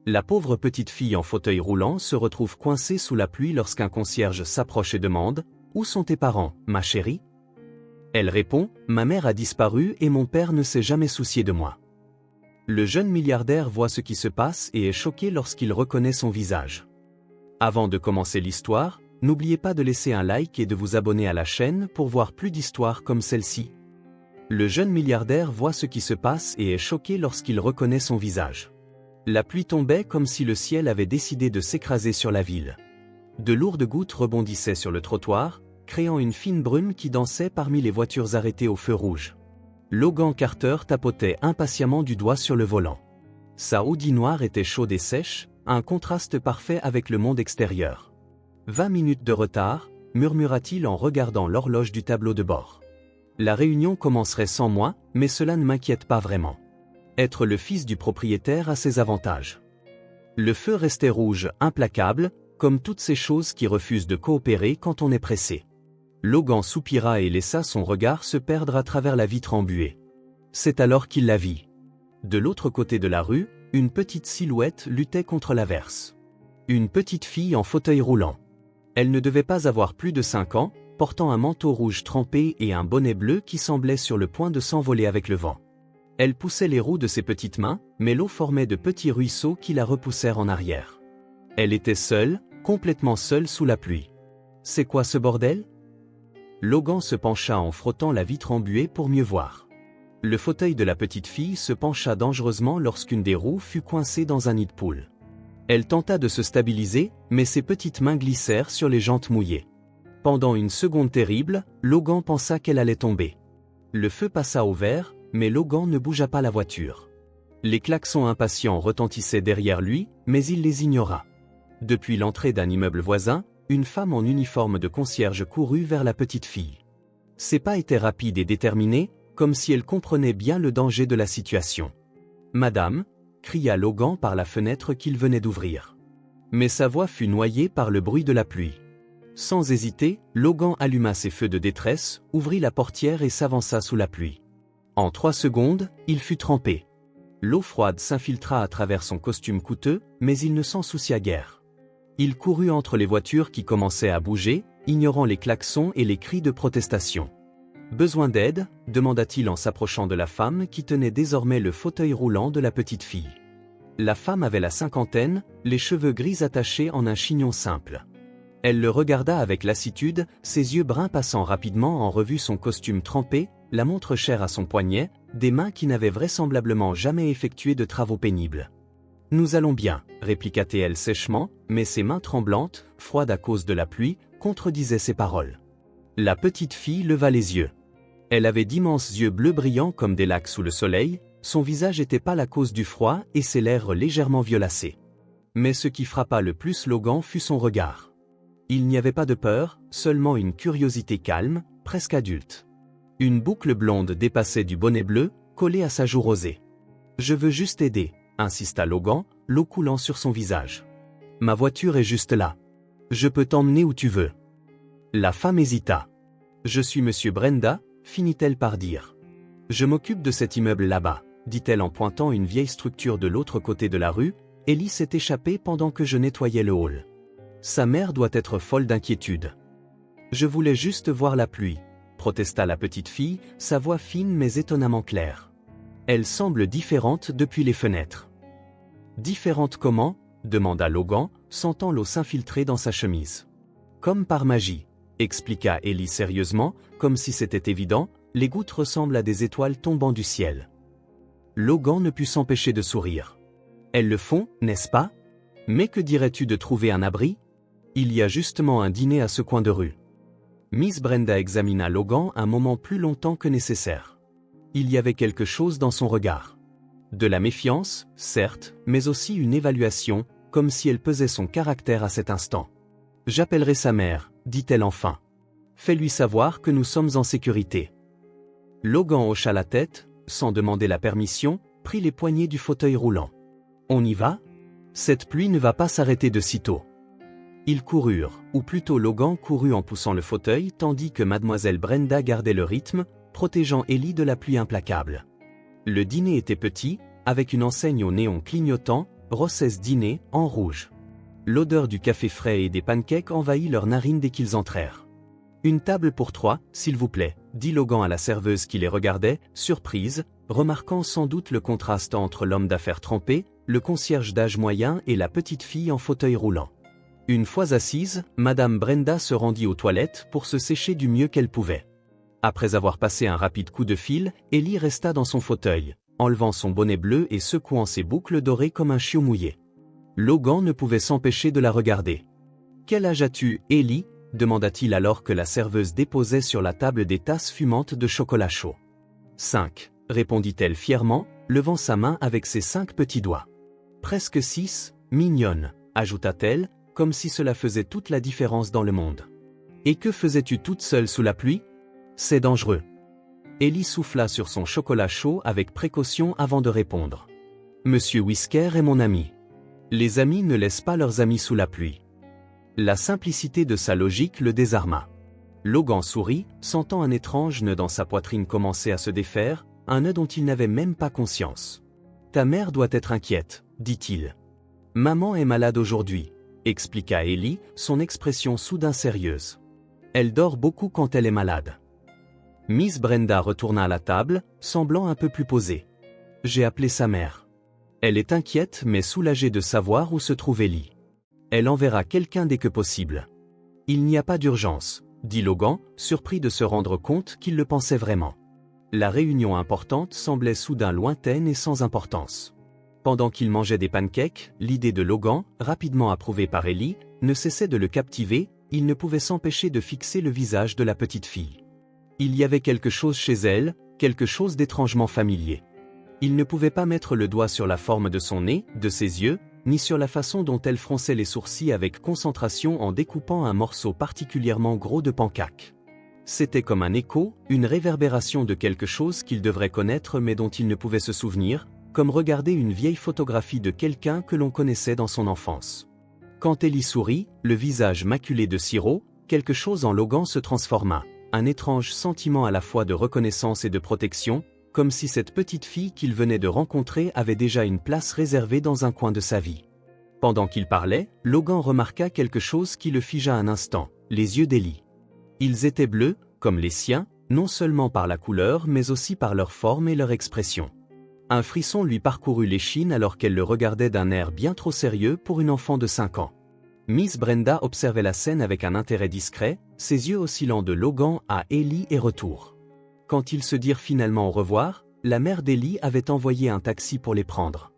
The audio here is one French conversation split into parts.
La pauvre petite fille en fauteuil roulant se retrouve coincée sous la pluie lorsqu'un concierge s'approche et demande « Où sont tes parents, ma chérie ?» Elle répond « Ma mère a disparu et mon père ne s'est jamais soucié de moi. » Le jeune milliardaire voit ce qui se passe et est choqué lorsqu'il reconnaît son visage. Avant de commencer l'histoire, n'oubliez pas de laisser un like et de vous abonner à la chaîne pour voir plus d'histoires comme celle-ci. Le jeune milliardaire voit ce qui se passe et est choqué lorsqu'il reconnaît son visage. La pluie tombait comme si le ciel avait décidé de s'écraser sur la ville. De lourdes gouttes rebondissaient sur le trottoir, créant une fine brume qui dansait parmi les voitures arrêtées au feu rouge. Logan Carter tapotait impatiemment du doigt sur le volant. Sa Audi noire était chaude et sèche, un contraste parfait avec le monde extérieur. 20 minutes de retard, murmura-t-il en regardant l'horloge du tableau de bord. La réunion commencerait sans moi, mais cela ne m'inquiète pas vraiment. Être le fils du propriétaire a ses avantages. Le feu restait rouge, implacable, comme toutes ces choses qui refusent de coopérer quand on est pressé. Logan soupira et laissa son regard se perdre à travers la vitre embuée. C'est alors qu'il la vit. De l'autre côté de la rue, une petite silhouette luttait contre l'averse. Une petite fille en fauteuil roulant. Elle ne devait pas avoir plus de 5 ans, portant un manteau rouge trempé et un bonnet bleu qui semblait sur le point de s'envoler avec le vent. Elle poussait les roues de ses petites mains, mais l'eau formait de petits ruisseaux qui la repoussèrent en arrière. Elle était seule, complètement seule sous la pluie. C'est quoi ce bordel ? Logan se pencha en frottant la vitre embuée pour mieux voir. Le fauteuil de la petite fille se pencha dangereusement lorsqu'une des roues fut coincée dans un nid de poule. Elle tenta de se stabiliser, mais ses petites mains glissèrent sur les jantes mouillées. Pendant une seconde terrible, Logan pensa qu'elle allait tomber. Le feu passa au vert, mais Logan ne bougea pas la voiture. Les klaxons impatients retentissaient derrière lui, mais il les ignora. Depuis l'entrée d'un immeuble voisin, une femme en uniforme de concierge courut vers la petite fille. Ses pas étaient rapides et déterminés, comme si elle comprenait bien le danger de la situation. « Madame » cria Logan par la fenêtre qu'il venait d'ouvrir. Mais sa voix fut noyée par le bruit de la pluie. Sans hésiter, Logan alluma ses feux de détresse, ouvrit la portière et s'avança sous la pluie. En 3 secondes, il fut trempé. L'eau froide s'infiltra à travers son costume coûteux, mais il ne s'en soucia guère. Il courut entre les voitures qui commençaient à bouger, ignorant les klaxons et les cris de protestation. « Besoin d'aide » demanda-t-il en s'approchant de la femme qui tenait désormais le fauteuil roulant de la petite fille. La femme avait la cinquantaine, les cheveux gris attachés en un chignon simple. Elle le regarda avec lassitude, ses yeux bruns passant rapidement en revue son costume trempé, la montre chère à son poignet, des mains qui n'avaient vraisemblablement jamais effectué de travaux pénibles. « Nous allons bien » répliqua-t-elle sèchement, mais ses mains tremblantes, froides à cause de la pluie, contredisaient ses paroles. La petite fille leva les yeux. Elle avait d'immenses yeux bleus brillants comme des lacs sous le soleil, son visage était pâle à cause du froid et ses lèvres légèrement violacées. Mais ce qui frappa le plus Logan fut son regard. Il n'y avait pas de peur, seulement une curiosité calme, presque adulte. Une boucle blonde dépassait du bonnet bleu, collé à sa joue rosée. « Je veux juste aider » insista Logan, l'eau coulant sur son visage. « Ma voiture est juste là. Je peux t'emmener où tu veux. » La femme hésita. « Je suis Monsieur Brenda » finit-elle par dire. « Je m'occupe de cet immeuble là-bas » dit-elle en pointant une vieille structure de l'autre côté de la rue. « Ellie s'est échappée pendant que je nettoyais le hall. Sa mère doit être folle d'inquiétude. »« Je voulais juste voir la pluie » protesta la petite fille, sa voix fine mais étonnamment claire. « Elle semble différente depuis les fenêtres. »« Différente comment ?» demanda Logan, sentant l'eau s'infiltrer dans sa chemise. « Comme par magie, » expliqua Ellie sérieusement, comme si c'était évident, les gouttes ressemblent à des étoiles tombant du ciel. Logan ne put s'empêcher de sourire. « Elles le font, n'est-ce pas ? Mais que dirais-tu de trouver un abri ? Il y a justement un dîner à ce coin de rue. » Miss Brenda examina Logan un moment plus longtemps que nécessaire. Il y avait quelque chose dans son regard. De la méfiance, certes, mais aussi une évaluation, comme si elle pesait son caractère à cet instant. « J'appellerai sa mère » dit-elle enfin. « Fais-lui savoir que nous sommes en sécurité. » Logan hocha la tête, sans demander la permission, prit les poignées du fauteuil roulant. « On y va ? Cette pluie ne va pas s'arrêter de sitôt. » Ils coururent, ou plutôt Logan courut en poussant le fauteuil tandis que mademoiselle Brenda gardait le rythme, protégeant Ellie de la pluie implacable. Le dîner était petit, avec une enseigne au néon clignotant, Rossès dîner, en rouge. L'odeur du café frais et des pancakes envahit leurs narines dès qu'ils entrèrent. Une table pour 3, s'il vous plaît, dit Logan à la serveuse qui les regardait, surprise, remarquant sans doute le contraste entre l'homme d'affaires trempé, le concierge d'âge moyen et la petite fille en fauteuil roulant. Une fois assise, Madame Brenda se rendit aux toilettes pour se sécher du mieux qu'elle pouvait. Après avoir passé un rapide coup de fil, Ellie resta dans son fauteuil, enlevant son bonnet bleu et secouant ses boucles dorées comme un chiot mouillé. Logan ne pouvait s'empêcher de la regarder. « Quel âge as-tu, Ellie ?» demanda-t-il alors que la serveuse déposait sur la table des tasses fumantes de chocolat chaud. « 5, répondit-elle fièrement, levant sa main avec ses 5 petits doigts. « Presque 6, mignonne, ajouta-t-elle, comme si cela faisait toute la différence dans le monde. « Et que faisais-tu toute seule sous la pluie ? C'est dangereux. » Ellie souffla sur son chocolat chaud avec précaution avant de répondre. « Monsieur Whisker est mon ami. Les amis ne laissent pas leurs amis sous la pluie. » La simplicité de sa logique le désarma. Logan sourit, sentant un étrange nœud dans sa poitrine commencer à se défaire, un nœud dont il n'avait même pas conscience. « Ta mère doit être inquiète, dit-il. »« Maman est malade aujourd'hui, » expliqua Ellie, son expression soudain sérieuse. « Elle dort beaucoup quand elle est malade. » Miss Brenda retourna à la table, semblant un peu plus posée. « J'ai appelé sa mère. Elle est inquiète mais soulagée de savoir où se trouve Ellie. Elle enverra quelqu'un dès que possible. »« Il n'y a pas d'urgence, » dit Logan, surpris de se rendre compte qu'il le pensait vraiment. La réunion importante semblait soudain lointaine et sans importance. Pendant qu'il mangeait des pancakes, l'idée de Logan, rapidement approuvée par Ellie, ne cessait de le captiver, il ne pouvait s'empêcher de fixer le visage de la petite fille. Il y avait quelque chose chez elle, quelque chose d'étrangement familier. Il ne pouvait pas mettre le doigt sur la forme de son nez, de ses yeux, ni sur la façon dont elle fronçait les sourcils avec concentration en découpant un morceau particulièrement gros de pancake. C'était comme un écho, une réverbération de quelque chose qu'il devrait connaître mais dont il ne pouvait se souvenir, comme regarder une vieille photographie de quelqu'un que l'on connaissait dans son enfance. Quand Ellie sourit, le visage maculé de sirop, quelque chose en Logan se transforma, un étrange sentiment à la fois de reconnaissance et de protection, comme si cette petite fille qu'il venait de rencontrer avait déjà une place réservée dans un coin de sa vie. Pendant qu'il parlait, Logan remarqua quelque chose qui le figea un instant, les yeux d'Ellie. Ils étaient bleus, comme les siens, non seulement par la couleur mais aussi par leur forme et leur expression. Un frisson lui parcourut l'échine alors qu'elle le regardait d'un air bien trop sérieux pour une enfant de 5 ans. Miss Brenda observait la scène avec un intérêt discret, ses yeux oscillant de Logan à Ellie et retour. Quand ils se dirent finalement au revoir, la mère d'Ellie avait envoyé un taxi pour les prendre.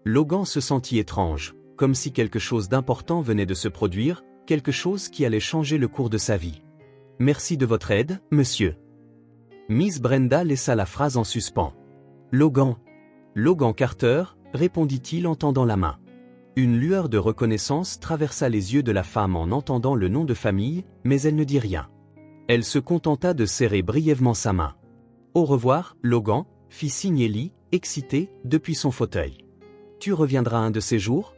Logan se sentit étrange, comme si quelque chose d'important venait de se produire, quelque chose qui allait changer le cours de sa vie. « Merci de votre aide, monsieur. » Miss Brenda laissa la phrase en suspens. « Logan. »« Logan Carter, » répondit-il en tendant la main. Une lueur de reconnaissance traversa les yeux de la femme en entendant le nom de famille, mais elle ne dit rien. Elle se contenta de serrer brièvement sa main. « Au revoir, Logan », fit signe Ellie, excitée, depuis son fauteuil. « Tu reviendras un de ces jours ? »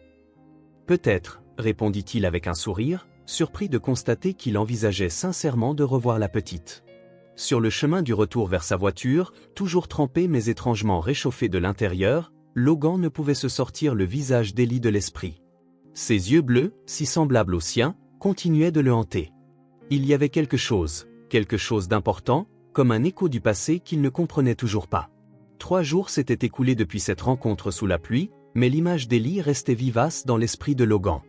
« Peut-être, » répondit-il avec un sourire, surpris de constater qu'il envisageait sincèrement de revoir la petite. Sur le chemin du retour vers sa voiture, toujours trempé mais étrangement réchauffé de l'intérieur, Logan ne pouvait se sortir le visage d'Ellie de l'esprit. Ses yeux bleus, si semblables aux siens, continuaient de le hanter. Il y avait quelque chose d'important, comme un écho du passé qu'il ne comprenait toujours pas. 3 jours s'étaient écoulés depuis cette rencontre sous la pluie, mais l'image d'Ellie restait vivace dans l'esprit de Logan.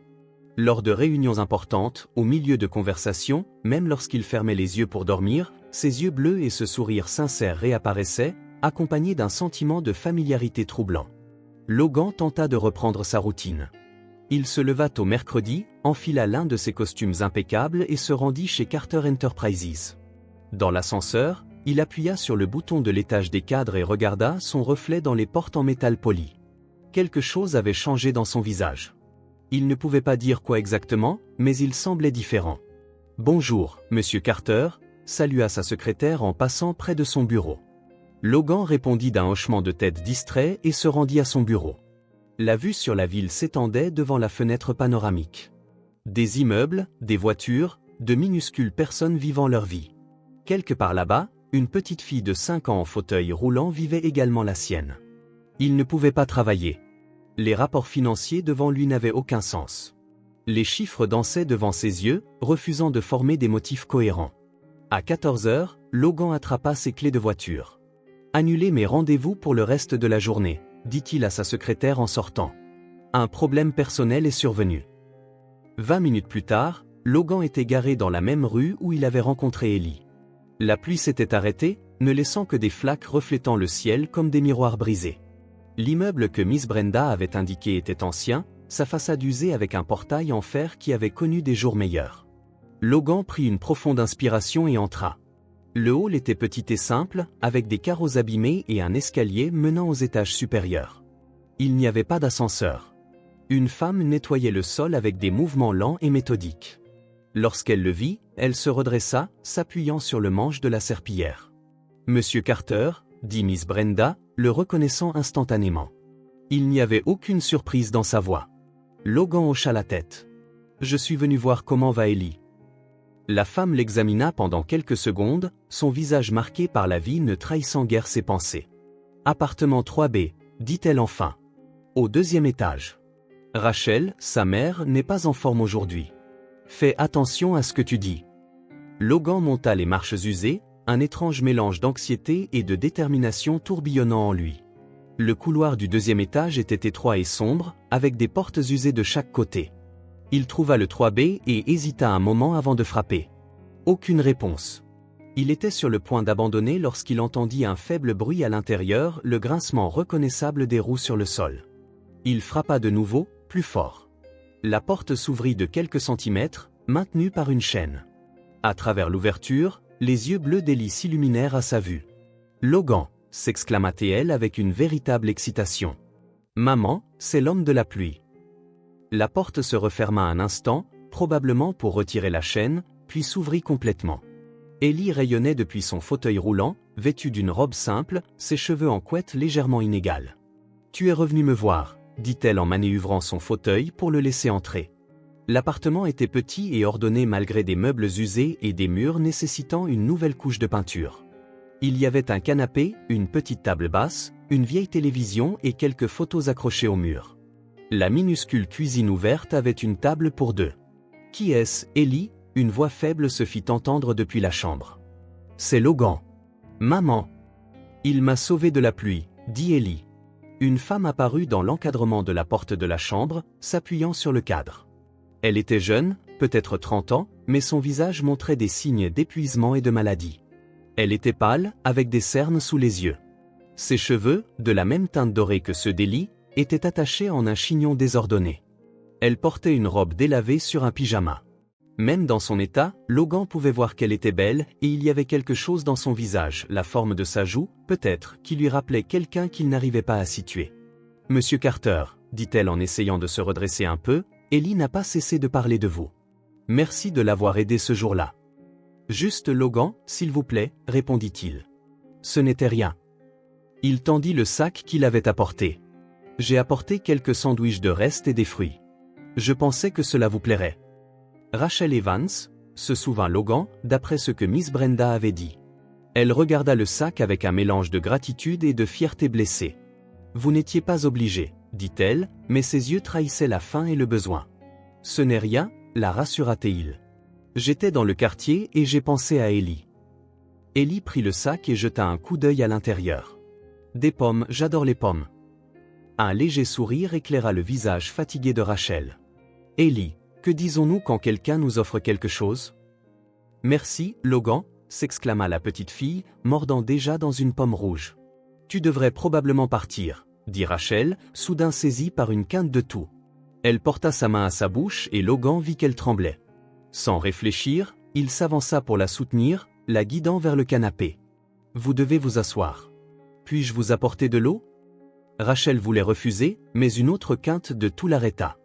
Lors de réunions importantes, au milieu de conversations, même lorsqu'il fermait les yeux pour dormir, ses yeux bleus et ce sourire sincère réapparaissaient, accompagnés d'un sentiment de familiarité troublant. Logan tenta de reprendre sa routine. Il se leva tôt mercredi, enfila l'un de ses costumes impeccables et se rendit chez Carter Enterprises. Dans l'ascenseur, il appuya sur le bouton de l'étage des cadres et regarda son reflet dans les portes en métal poli. Quelque chose avait changé dans son visage. Il ne pouvait pas dire quoi exactement, mais il semblait différent. « Bonjour, Monsieur Carter », salua sa secrétaire en passant près de son bureau. Logan répondit d'un hochement de tête distrait et se rendit à son bureau. La vue sur la ville s'étendait devant la fenêtre panoramique. Des immeubles, des voitures, de minuscules personnes vivant leur vie. Quelque part là-bas, une petite fille de 5 ans en fauteuil roulant vivait également la sienne. Il ne pouvait pas travailler. Les rapports financiers devant lui n'avaient aucun sens. Les chiffres dansaient devant ses yeux, refusant de former des motifs cohérents. À 14 heures, Logan attrapa ses clés de voiture. « Annulez mes rendez-vous pour le reste de la journée », dit-il à sa secrétaire en sortant. Un problème personnel est survenu. 20 minutes plus tard, Logan était garé dans la même rue où il avait rencontré Ellie. La pluie s'était arrêtée, ne laissant que des flaques reflétant le ciel comme des miroirs brisés. L'immeuble que Miss Brenda avait indiqué était ancien, sa façade usée avec un portail en fer qui avait connu des jours meilleurs. Logan prit une profonde inspiration et entra. Le hall était petit et simple, avec des carreaux abîmés et un escalier menant aux étages supérieurs. Il n'y avait pas d'ascenseur. Une femme nettoyait le sol avec des mouvements lents et méthodiques. Lorsqu'elle le vit, elle se redressa, s'appuyant sur le manche de la serpillière. « Monsieur Carter », dit Miss Brenda, le reconnaissant instantanément. Il n'y avait aucune surprise dans sa voix. Logan hocha la tête. « Je suis venu voir comment va Ellie. » La femme l'examina pendant quelques secondes, son visage marqué par la vie ne trahissant guère ses pensées. « Appartement 3B, dit-elle enfin. Au 2e étage. Rachel, sa mère, n'est pas en forme aujourd'hui. Fais attention à ce que tu dis. » Logan monta les marches usées, un étrange mélange d'anxiété et de détermination tourbillonnant en lui. Le couloir du 2e étage était étroit et sombre, avec des portes usées de chaque côté. Il trouva le 3B et hésita un moment avant de frapper. Aucune réponse. Il était sur le point d'abandonner lorsqu'il entendit un faible bruit à l'intérieur, le grincement reconnaissable des roues sur le sol. Il frappa de nouveau, plus fort. La porte s'ouvrit de quelques centimètres, maintenue par une chaîne. À travers l'ouverture, les yeux bleus d'Ellie s'illuminèrent à sa vue. « Logan !» s'exclama-t-elle avec une véritable excitation. « Maman, c'est l'homme de la pluie. » La porte se referma un instant, probablement pour retirer la chaîne, puis s'ouvrit complètement. Ellie rayonnait depuis son fauteuil roulant, vêtue d'une robe simple, ses cheveux en couette légèrement inégales. « Tu es revenu me voir », dit-elle en manœuvrant son fauteuil pour le laisser entrer. L'appartement était petit et ordonné malgré des meubles usés et des murs nécessitant une nouvelle couche de peinture. Il y avait un canapé, une petite table basse, une vieille télévision et quelques photos accrochées au mur. La minuscule cuisine ouverte avait une table pour deux. « Qui est-ce, Ellie ?» Une voix faible se fit entendre depuis la chambre. « C'est Logan. »« Maman. »« Il m'a sauvé de la pluie, » dit Ellie. Une femme apparut dans l'encadrement de la porte de la chambre, s'appuyant sur le cadre. Elle était jeune, peut-être 30 ans, mais son visage montrait des signes d'épuisement et de maladie. Elle était pâle, avec des cernes sous les yeux. Ses cheveux, de la même teinte dorée que ceux d'Ellie, étaient attachés en un chignon désordonné. Elle portait une robe délavée sur un pyjama. Même dans son état, Logan pouvait voir qu'elle était belle, et il y avait quelque chose dans son visage, la forme de sa joue, peut-être, qui lui rappelait quelqu'un qu'il n'arrivait pas à situer. « Monsieur Carter », dit-elle en essayant de se redresser un peu, « Ellie n'a pas cessé de parler de vous. Merci de l'avoir aidé ce jour-là. »« Juste Logan, s'il vous plaît, » répondit-il. Ce n'était rien. Il tendit le sac qu'il avait apporté. « J'ai apporté quelques sandwichs de reste et des fruits. Je pensais que cela vous plairait. » Rachel Evans, se souvint Logan, d'après ce que Miss Brenda avait dit. Elle regarda le sac avec un mélange de gratitude et de fierté blessée. « Vous n'étiez pas obligé, » dit-elle, mais ses yeux trahissaient la faim et le besoin. « Ce n'est rien, » la rassura-t-il. « J'étais dans le quartier et j'ai pensé à Ellie. » Ellie prit le sac et jeta un coup d'œil à l'intérieur. « Des pommes, j'adore les pommes. » Un léger sourire éclaira le visage fatigué de Rachel. « Ellie, que disons-nous quand quelqu'un nous offre quelque chose ? » « Merci, Logan, » s'exclama la petite fille, mordant déjà dans une pomme rouge. « Tu devrais probablement partir, » dit Rachel, soudain saisie par une quinte de toux. Elle porta sa main à sa bouche et Logan vit qu'elle tremblait. Sans réfléchir, il s'avança pour la soutenir, la guidant vers le canapé. « Vous devez vous asseoir. Puis-je vous apporter de l'eau ?» Rachel voulait refuser, mais une autre quinte de toux l'arrêta.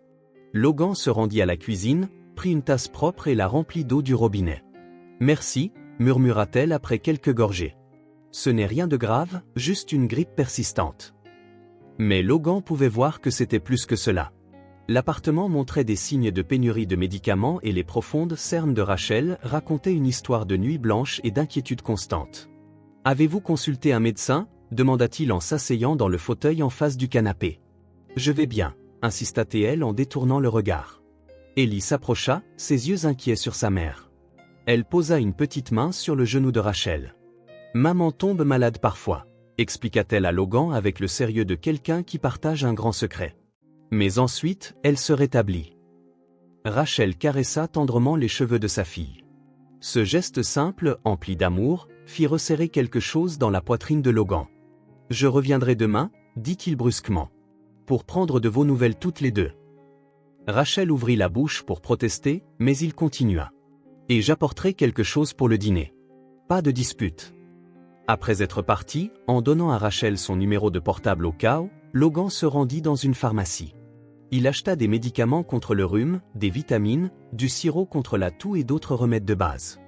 Logan se rendit à la cuisine, prit une tasse propre et la remplit d'eau du robinet. « Merci, » murmura-t-elle après quelques gorgées. « Ce n'est rien de grave, juste une grippe persistante. » Mais Logan pouvait voir que c'était plus que cela. L'appartement montrait des signes de pénurie de médicaments et les profondes cernes de Rachel racontaient une histoire de nuit blanche et d'inquiétude constante. « Avez-vous consulté un médecin ?» demanda-t-il en s'asseyant dans le fauteuil en face du canapé. Je vais bien, insista-t-elle en détournant le regard. Ellie s'approcha, ses yeux inquiets sur sa mère. Elle posa une petite main sur le genou de Rachel. Maman tombe malade parfois, expliqua-t-elle à Logan avec le sérieux de quelqu'un qui partage un grand secret. Mais ensuite, elle se rétablit. Rachel caressa tendrement les cheveux de sa fille. Ce geste simple, empli d'amour, fit resserrer quelque chose dans la poitrine de Logan. « Je reviendrai demain », dit-il brusquement. « Pour prendre de vos nouvelles toutes les deux. » Rachel ouvrit la bouche pour protester, mais il continua. « Et j'apporterai quelque chose pour le dîner. » Pas de dispute. Après être parti, en donnant à Rachel son numéro de portable au cas où, Logan se rendit dans une pharmacie. Il acheta des médicaments contre le rhume, des vitamines, du sirop contre la toux et d'autres remèdes de base.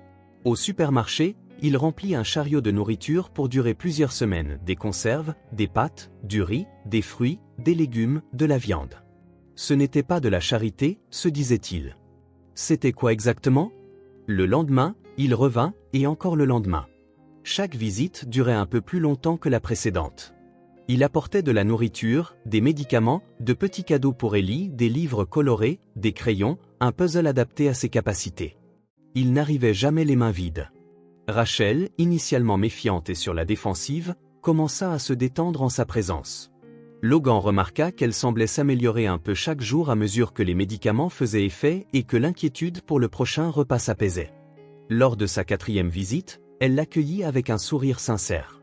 Au supermarché, il remplit un chariot de nourriture pour durer plusieurs semaines, des conserves, des pâtes, du riz, des fruits, des légumes, de la viande. Ce n'était pas de la charité, se disait-il. C'était quoi exactement? Le lendemain, il revint, et encore le lendemain. Chaque visite durait un peu plus longtemps que la précédente. Il apportait de la nourriture, des médicaments, de petits cadeaux pour Ellie, des livres colorés, des crayons, un puzzle adapté à ses capacités. Il n'arrivait jamais les mains vides. Rachel, initialement méfiante et sur la défensive, commença à se détendre en sa présence. Logan remarqua qu'elle semblait s'améliorer un peu chaque jour à mesure que les médicaments faisaient effet et que l'inquiétude pour le prochain repas s'apaisait. Lors de sa 4e visite, elle l'accueillit avec un sourire sincère.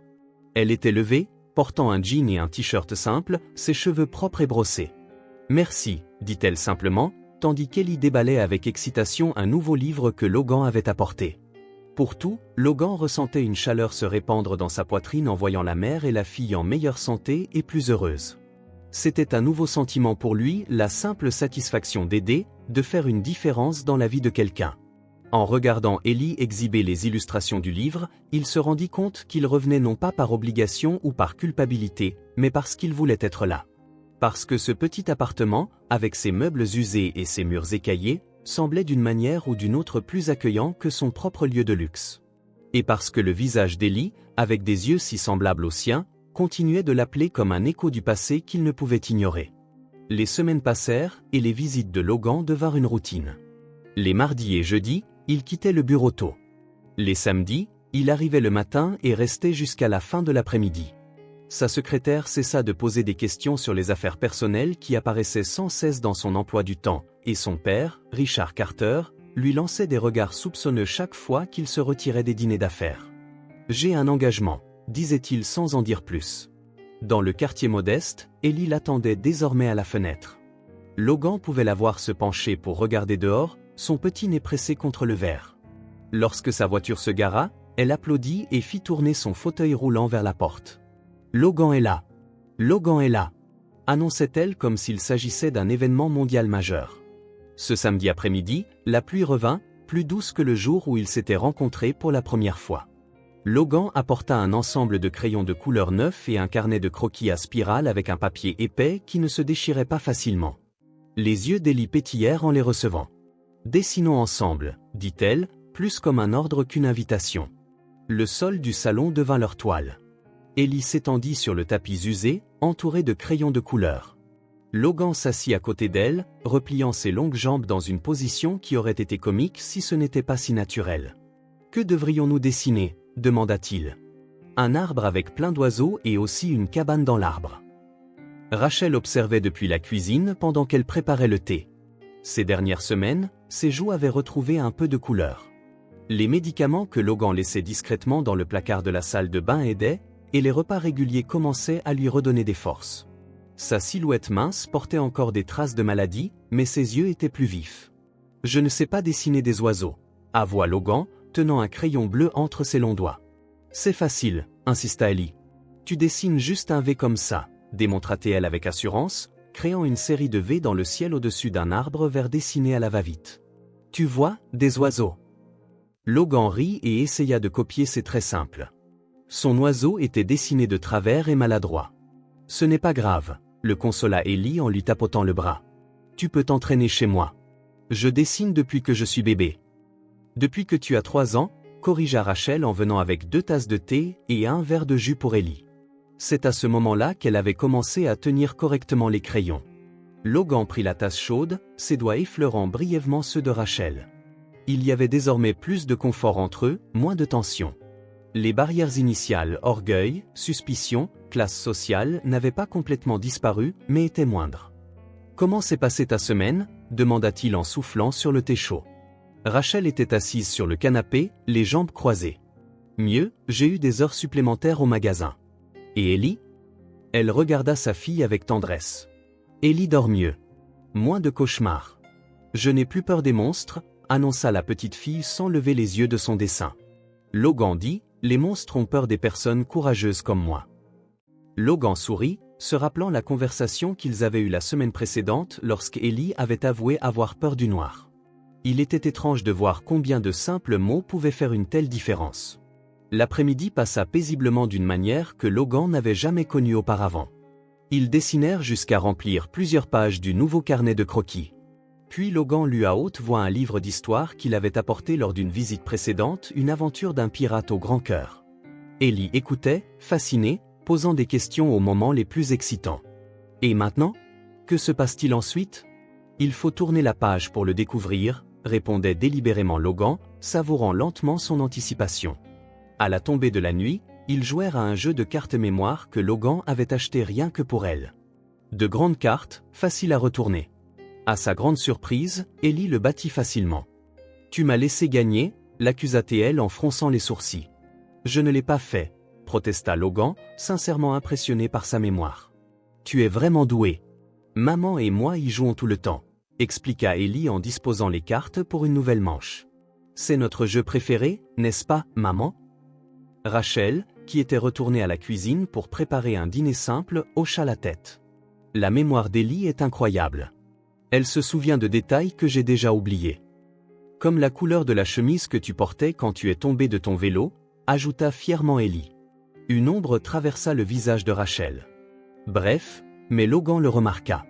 Elle était levée, portant un jean et un t-shirt simple, ses cheveux propres et brossés. « Merci », dit-elle simplement, tandis qu'Ellie déballait avec excitation un nouveau livre que Logan avait apporté. Pour tout, Logan ressentait une chaleur se répandre dans sa poitrine en voyant la mère et la fille en meilleure santé et plus heureuses. C'était un nouveau sentiment pour lui, la simple satisfaction d'aider, de faire une différence dans la vie de quelqu'un. En regardant Ellie exhiber les illustrations du livre, il se rendit compte qu'il revenait non pas par obligation ou par culpabilité, mais parce qu'il voulait être là. Parce que ce petit appartement, avec ses meubles usés et ses murs écaillés, semblait d'une manière ou d'une autre plus accueillant que son propre lieu de luxe. Et parce que le visage d'Ellie, avec des yeux si semblables aux siens, continuait de l'appeler comme un écho du passé qu'il ne pouvait ignorer. Les semaines passèrent et les visites de Logan devinrent une routine. Les mardis et jeudis, il quittait le bureau tôt. Les samedis, il arrivait le matin et restait jusqu'à la fin de l'après-midi. Sa secrétaire cessa de poser des questions sur les affaires personnelles qui apparaissaient sans cesse dans son emploi du temps, et son père, Richard Carter, lui lançait des regards soupçonneux chaque fois qu'il se retirait des dîners d'affaires. « J'ai un engagement », disait-il sans en dire plus. Dans le quartier modeste, Ellie l'attendait désormais à la fenêtre. Logan pouvait la voir se pencher pour regarder dehors, son petit nez pressé contre le verre. Lorsque sa voiture se gara, elle applaudit et fit tourner son fauteuil roulant vers la porte. « Logan est là ! Logan est là !» annonçait-elle comme s'il s'agissait d'un événement mondial majeur. Ce samedi après-midi, la pluie revint, plus douce que le jour où ils s'étaient rencontrés pour la première fois. Logan apporta un ensemble de crayons de couleur neufs et un carnet de croquis à spirale avec un papier épais qui ne se déchirait pas facilement. Les yeux d'Ellie pétillèrent en les recevant. « Dessinons ensemble », dit-elle, plus comme un ordre qu'une invitation. Le sol du salon devint leur toile. Ellie s'étendit sur le tapis usé, entouré de crayons de couleur. Logan s'assit à côté d'elle, repliant ses longues jambes dans une position qui aurait été comique si ce n'était pas si naturel. « Que devrions-nous dessiner ?» demanda-t-il. « Un arbre avec plein d'oiseaux et aussi une cabane dans l'arbre. » Rachel observait depuis la cuisine pendant qu'elle préparait le thé. Ces dernières semaines, ses joues avaient retrouvé un peu de couleur. Les médicaments que Logan laissait discrètement dans le placard de la salle de bain aidaient, et les repas réguliers commençaient à lui redonner des forces. Sa silhouette mince portait encore des traces de maladie, mais ses yeux étaient plus vifs. « Je ne sais pas dessiner des oiseaux », avoua Logan, tenant un crayon bleu entre ses longs doigts. « C'est facile, insista Ellie. « Tu dessines juste un V comme ça », démontra-t-elle avec assurance, créant une série de V dans le ciel au-dessus d'un arbre vert dessiné à la va-vite. « Tu vois, des oiseaux. » Logan rit et essaya de copier ces traits simples. Son oiseau était dessiné de travers et maladroit. « Ce n'est pas grave, » le consola Ellie en lui tapotant le bras. « Tu peux t'entraîner chez moi. Je dessine depuis que je suis bébé. » « Depuis que tu as 3 ans, corrigea Rachel en venant avec 2 tasses de thé et un verre de jus pour Ellie. « C'est à ce moment-là qu'elle avait commencé à tenir correctement les crayons. Logan prit la tasse chaude, ses doigts effleurant brièvement ceux de Rachel. Il y avait désormais plus de confort entre eux, moins de tension. Les barrières initiales, orgueil, suspicion, classe sociale, n'avaient pas complètement disparu, mais étaient moindres. « Comment s'est passée ta semaine ?» demanda-t-il en soufflant sur le thé chaud. Rachel était assise sur le canapé, les jambes croisées. « Mieux, j'ai eu des heures supplémentaires au magasin. » « Et Ellie ?» Elle regarda sa fille avec tendresse. « Ellie dort mieux. Moins de cauchemars. Je n'ai plus peur des monstres, » annonça la petite fille sans lever les yeux de son dessin. Logan dit, « Les monstres ont peur des personnes courageuses comme moi. » Logan sourit, se rappelant la conversation qu'ils avaient eue la semaine précédente lorsqu'Ellie avait avoué avoir peur du noir. Il était étrange de voir combien de simples mots pouvaient faire une telle différence. L'après-midi passa paisiblement d'une manière que Logan n'avait jamais connue auparavant. Ils dessinèrent jusqu'à remplir plusieurs pages du nouveau carnet de croquis. Puis Logan lut à haute voix un livre d'histoire qu'il avait apporté lors d'une visite précédente, une aventure d'un pirate au grand cœur. Ellie écoutait, fascinée, posant des questions aux moments les plus excitants. « Et maintenant ? Que se passe-t-il ensuite ? Il faut tourner la page pour le découvrir, » répondait délibérément Logan, savourant lentement son anticipation. À la tombée de la nuit, ils jouèrent à un jeu de cartes mémoire que Logan avait acheté rien que pour elle. De grandes cartes, faciles à retourner. À sa grande surprise, Ellie le battit facilement. « Tu m'as laissé gagner » l'accusa-t-elle en fronçant les sourcils. « Je ne l'ai pas fait » protesta Logan, sincèrement impressionné par sa mémoire. « Tu es vraiment doué. Maman et moi y jouons tout le temps » expliqua Ellie en disposant les cartes pour une nouvelle manche. « C'est notre jeu préféré, n'est-ce pas, maman ?» Rachel, qui était retournée à la cuisine pour préparer un dîner simple, hocha la tête. La mémoire d'Ellie est incroyable. Elle se souvient de détails que j'ai déjà oubliés. Comme la couleur de la chemise que tu portais quand tu es tombé de ton vélo, ajouta fièrement Ellie. Une ombre traversa le visage de Rachel. Bref, mais Logan le remarqua.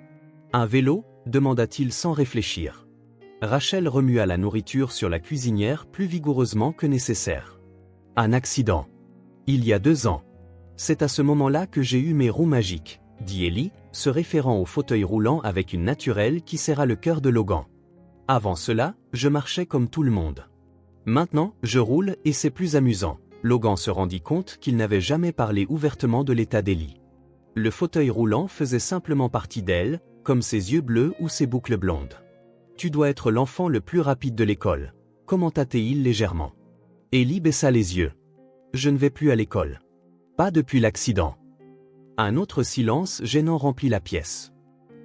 Un vélo ? demanda-t-il sans réfléchir. Rachel remua la nourriture sur la cuisinière plus vigoureusement que nécessaire. Un accident. Il y a 2 ans. C'est à ce moment-là que j'ai eu mes roues magiques, dit Ellie, se référant au fauteuil roulant avec une naturelle qui serra le cœur de Logan. Avant cela, je marchais comme tout le monde. Maintenant, je roule et c'est plus amusant. Logan se rendit compte qu'il n'avait jamais parlé ouvertement de l'état d'Ellie. Le fauteuil roulant faisait simplement partie d'elle, comme ses yeux bleus ou ses boucles blondes. Tu dois être l'enfant le plus rapide de l'école, commenta-t-il légèrement. Ellie baissa les yeux. Je ne vais plus à l'école. Pas depuis l'accident. Un autre silence gênant remplit la pièce.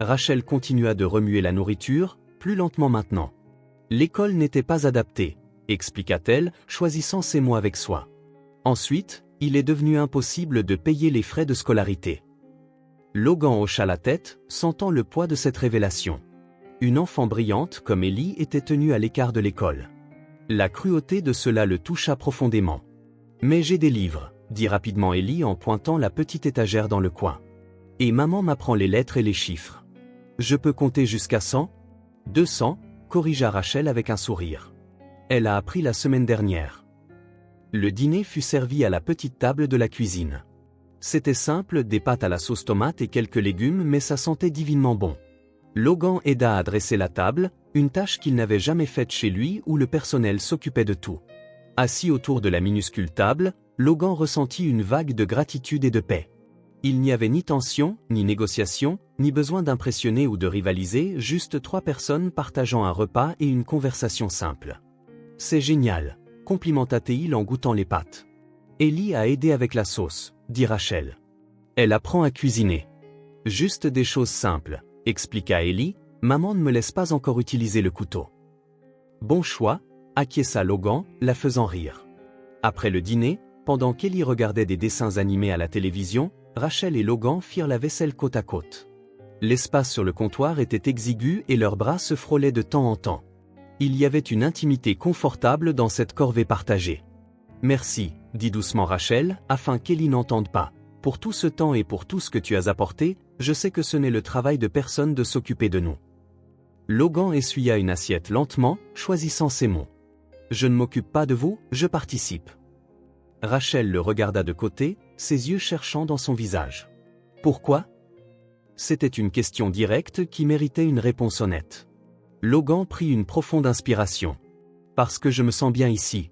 Rachel continua de remuer la nourriture, plus lentement maintenant. L'école n'était pas adaptée, expliqua-t-elle, choisissant ses mots avec soin. Ensuite, il est devenu impossible de payer les frais de scolarité. Logan hocha la tête, sentant le poids de cette révélation. Une enfant brillante comme Ellie était tenue à l'écart de l'école. La cruauté de cela le toucha profondément. « Mais j'ai des livres », dit rapidement Ellie en pointant la petite étagère dans le coin. « Et maman m'apprend les lettres et les chiffres. Je peux compter jusqu'à 100 ? 200 » corrigea Rachel avec un sourire. Elle a appris la semaine dernière. Le dîner fut servi à la petite table de la cuisine. C'était simple, des pâtes à la sauce tomate et quelques légumes, mais ça sentait divinement bon. Logan aida à dresser la table, une tâche qu'il n'avait jamais faite chez lui où le personnel s'occupait de tout. Assis autour de la minuscule table, Logan ressentit une vague de gratitude et de paix. Il n'y avait ni tension, ni négociation, ni besoin d'impressionner ou de rivaliser, juste 3 personnes partageant un repas et une conversation simple. « C'est génial », complimenta-t-il en goûtant les pâtes. « Ellie a aidé avec la sauce », dit Rachel. « Elle apprend à cuisiner. Juste des choses simples, » expliqua Ellie, « maman ne me laisse pas encore utiliser le couteau. » Bon choix, acquiesça Logan, la faisant rire. Après le dîner, pendant qu'Ellie regardait des dessins animés à la télévision, Rachel et Logan firent la vaisselle côte à côte. L'espace sur le comptoir était exigu et leurs bras se frôlaient de temps en temps. Il y avait une intimité confortable dans cette corvée partagée. « Merci », dit doucement Rachel, afin qu'Ellie n'entende pas. « Pour tout ce temps et pour tout ce que tu as apporté, je sais que ce n'est le travail de personne de s'occuper de nous. » Logan essuya une assiette lentement, choisissant ses mots. « Je ne m'occupe pas de vous, je participe. » Rachel le regarda de côté, ses yeux cherchant dans son visage. Pourquoi? C'était une question directe qui méritait une réponse honnête. Logan prit une profonde inspiration. Parce que je me sens bien ici.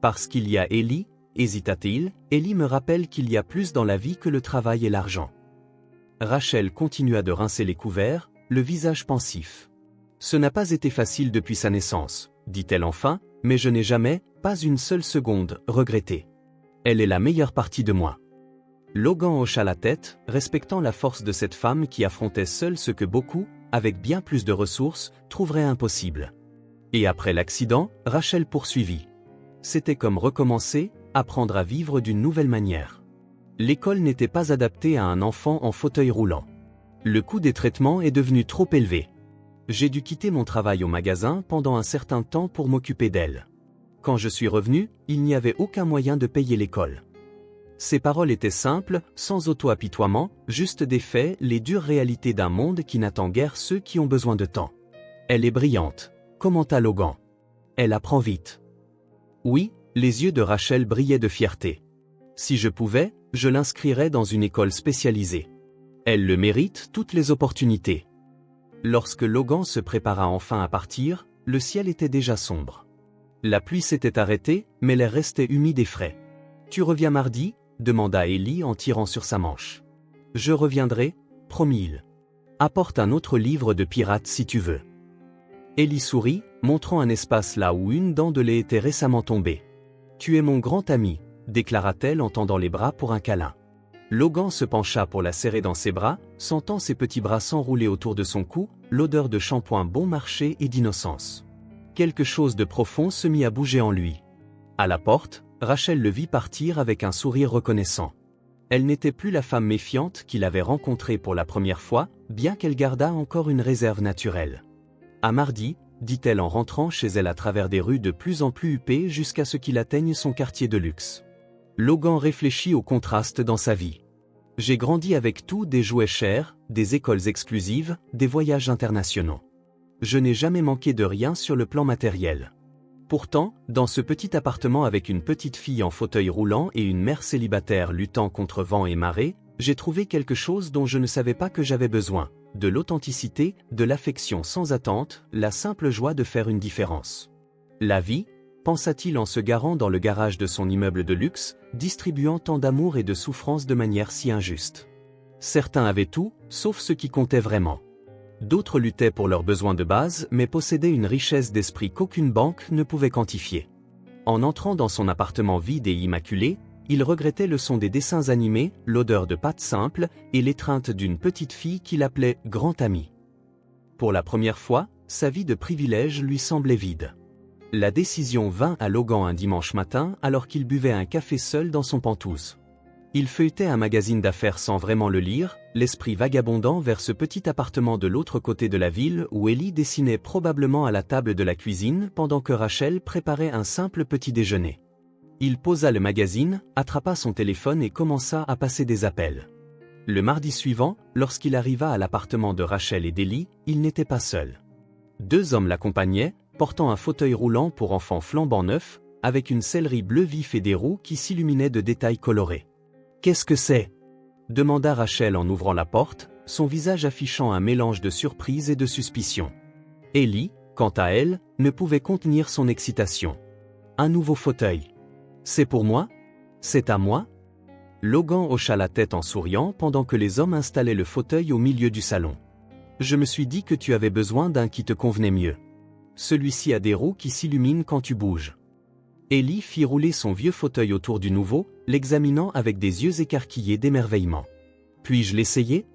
Parce qu'il y a Ellie, hésita-t-il, Ellie me rappelle qu'il y a plus dans la vie que le travail et l'argent. Rachel continua de rincer les couverts, le visage pensif. Ce n'a pas été facile depuis sa naissance, dit-elle enfin, mais je n'ai jamais, pas une seule seconde, regretté. Elle est la meilleure partie de moi. Logan hocha la tête, respectant la force de cette femme qui affrontait seule ce que beaucoup, avec bien plus de ressources, trouveraient impossible. Et après l'accident, Rachel poursuivit. C'était comme recommencer, apprendre à vivre d'une nouvelle manière. L'école n'était pas adaptée à un enfant en fauteuil roulant. Le coût des traitements est devenu trop élevé. J'ai dû quitter mon travail au magasin pendant un certain temps pour m'occuper d'elle. Quand je suis revenu, il n'y avait aucun moyen de payer l'école. Ses paroles étaient simples, sans auto-apitoiement, juste des faits, les dures réalités d'un monde qui n'attend guère ceux qui ont besoin de temps. Elle est brillante, commenta Logan. Elle apprend vite. Oui, les yeux de Rachel brillaient de fierté. Si je pouvais, je l'inscrirais dans une école spécialisée. Elle le mérite, toutes les opportunités. Lorsque Logan se prépara enfin à partir, le ciel était déjà sombre. La pluie s'était arrêtée, mais l'air restait humide et frais. Tu reviens mardi? Demanda Ellie en tirant sur sa manche. Je reviendrai, promit-il. Apporte un autre livre de pirates si tu veux. Ellie sourit, montrant un espace là où une dent de lait était récemment tombée. Tu es mon grand ami, déclara-t-elle en tendant les bras pour un câlin. Logan se pencha pour la serrer dans ses bras, sentant ses petits bras s'enrouler autour de son cou, l'odeur de shampoing bon marché et d'innocence. Quelque chose de profond se mit à bouger en lui. À la porte, Rachel le vit partir avec un sourire reconnaissant. Elle n'était plus la femme méfiante qu'il avait rencontrée pour la première fois, bien qu'elle gardât encore une réserve naturelle. À mardi, dit-elle en rentrant chez elle à travers des rues de plus en plus huppées jusqu'à ce qu'il atteigne son quartier de luxe. Logan réfléchit au contraste dans sa vie. J'ai grandi avec tout, des jouets chers, des écoles exclusives, des voyages internationaux. Je n'ai jamais manqué de rien sur le plan matériel. Pourtant, dans ce petit appartement avec une petite fille en fauteuil roulant et une mère célibataire luttant contre vent et marée, j'ai trouvé quelque chose dont je ne savais pas que j'avais besoin, de l'authenticité, de l'affection sans attente, la simple joie de faire une différence. La vie, pensa-t-il en se garant dans le garage de son immeuble de luxe, distribuant tant d'amour et de souffrance de manière si injuste. Certains avaient tout, sauf ce qui comptait vraiment. D'autres luttaient pour leurs besoins de base mais possédaient une richesse d'esprit qu'aucune banque ne pouvait quantifier. En entrant dans son appartement vide et immaculé, il regrettait le son des dessins animés, l'odeur de pâtes simples et l'étreinte d'une petite fille qu'il appelait « grand amie ». Pour la première fois, sa vie de privilège lui semblait vide. La décision vint à Logan un dimanche matin alors qu'il buvait un café seul dans son Penthouse. Il feuilletait un magazine d'affaires sans vraiment le lire, l'esprit vagabondant vers ce petit appartement de l'autre côté de la ville où Ellie dessinait probablement à la table de la cuisine pendant que Rachel préparait un simple petit déjeuner. Il posa le magazine, attrapa son téléphone et commença à passer des appels. Le mardi suivant, lorsqu'il arriva à l'appartement de Rachel et d'Ellie, il n'était pas seul. Deux hommes l'accompagnaient, portant un fauteuil roulant pour enfants flambant neuf, avec une sellerie bleu vif et des roues qui s'illuminaient de détails colorés. « Qu'est-ce que c'est ?» demanda Rachel en ouvrant la porte, son visage affichant un mélange de surprise et de suspicion. Ellie, quant à elle, ne pouvait contenir son excitation. « Un nouveau fauteuil. C'est pour moi? C'est à moi ?» Logan hocha la tête en souriant pendant que les hommes installaient le fauteuil au milieu du salon. « Je me suis dit que tu avais besoin d'un qui te convenait mieux. Celui-ci a des roues qui s'illuminent quand tu bouges. » Ellie fit rouler son vieux fauteuil autour du nouveau, l'examinant avec des yeux écarquillés d'émerveillement. « Puis-je l'essayer ?»«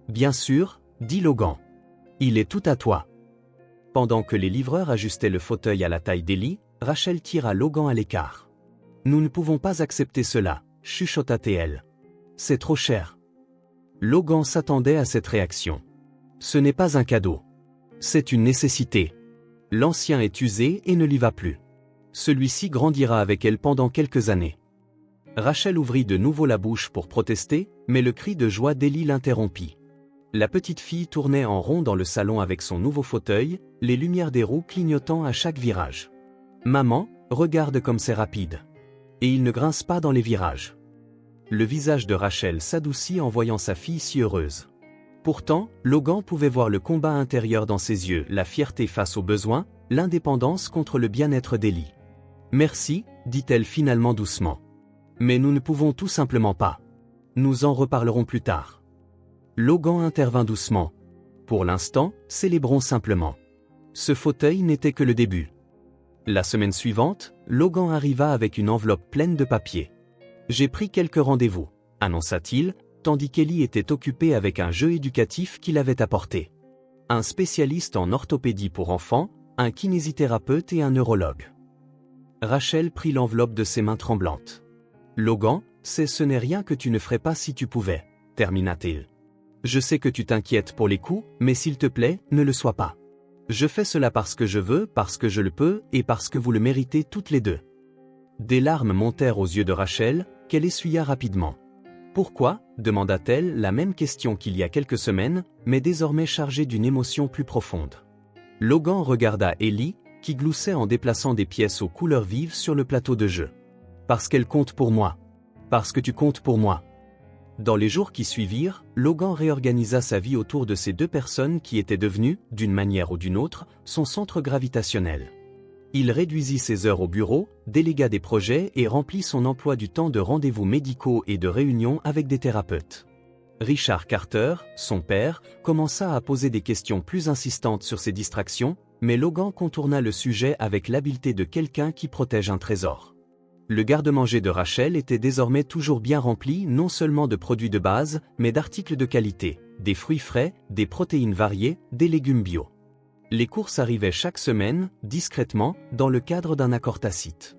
Bien sûr, » dit Logan. « Il est tout à toi. » Pendant que les livreurs ajustaient le fauteuil à la taille d'Ellie, Rachel tira Logan à l'écart. « Nous ne pouvons pas accepter cela, » chuchota-t-elle. « C'est trop cher. » Logan s'attendait à cette réaction. « Ce n'est pas un cadeau. C'est une nécessité. L'ancien est usé et ne l'y va plus. Celui-ci grandira avec elle pendant quelques années. » Rachel ouvrit de nouveau la bouche pour protester, mais le cri de joie d'Ellie l'interrompit. La petite fille tournait en rond dans le salon avec son nouveau fauteuil, les lumières des roues clignotant à chaque virage. « Maman, regarde comme c'est rapide. Et il ne grince pas dans les virages. » Le visage de Rachel s'adoucit en voyant sa fille si heureuse. Pourtant, Logan pouvait voir le combat intérieur dans ses yeux, la fierté face aux besoins, l'indépendance contre le bien-être d'Ellie. « Merci, dit-elle finalement doucement. Mais nous ne pouvons tout simplement pas. Nous en reparlerons plus tard. » Logan intervint doucement. « Pour l'instant, célébrons simplement. Ce fauteuil n'était que le début. » La semaine suivante, Logan arriva avec une enveloppe pleine de papier. « J'ai pris quelques rendez-vous, » annonça-t-il, tandis qu'Ellie était occupée avec un jeu éducatif qu'il avait apporté. Un spécialiste en orthopédie pour enfants, un kinésithérapeute et un neurologue. Rachel prit l'enveloppe de ses mains tremblantes. « Logan, ce n'est rien que tu ne ferais pas si tu pouvais, » termina-t-il. « Je sais que tu t'inquiètes pour les coups, mais s'il te plaît, ne le sois pas. Je fais cela parce que je veux, parce que je le peux, et parce que vous le méritez toutes les deux. » Des larmes montèrent aux yeux de Rachel, qu'elle essuya rapidement. « Pourquoi ?» demanda-t-elle, la même question qu'il y a quelques semaines, mais désormais chargée d'une émotion plus profonde. Logan regarda Ellie, qui gloussait en déplaçant des pièces aux couleurs vives sur le plateau de jeu. « Parce qu'elle compte pour moi. Parce que tu comptes pour moi. » Dans les jours qui suivirent, Logan réorganisa sa vie autour de ces deux personnes qui étaient devenues, d'une manière ou d'une autre, son centre gravitationnel. Il réduisit ses heures au bureau, délégua des projets et remplit son emploi du temps de rendez-vous médicaux et de réunions avec des thérapeutes. Richard Carter, son père, commença à poser des questions plus insistantes sur ses distractions, mais Logan contourna le sujet avec l'habileté de quelqu'un qui protège un trésor. Le garde-manger de Rachel était désormais toujours bien rempli non seulement de produits de base, mais d'articles de qualité, des fruits frais, des protéines variées, des légumes bio. Les courses arrivaient chaque semaine, discrètement, dans le cadre d'un accord tacite.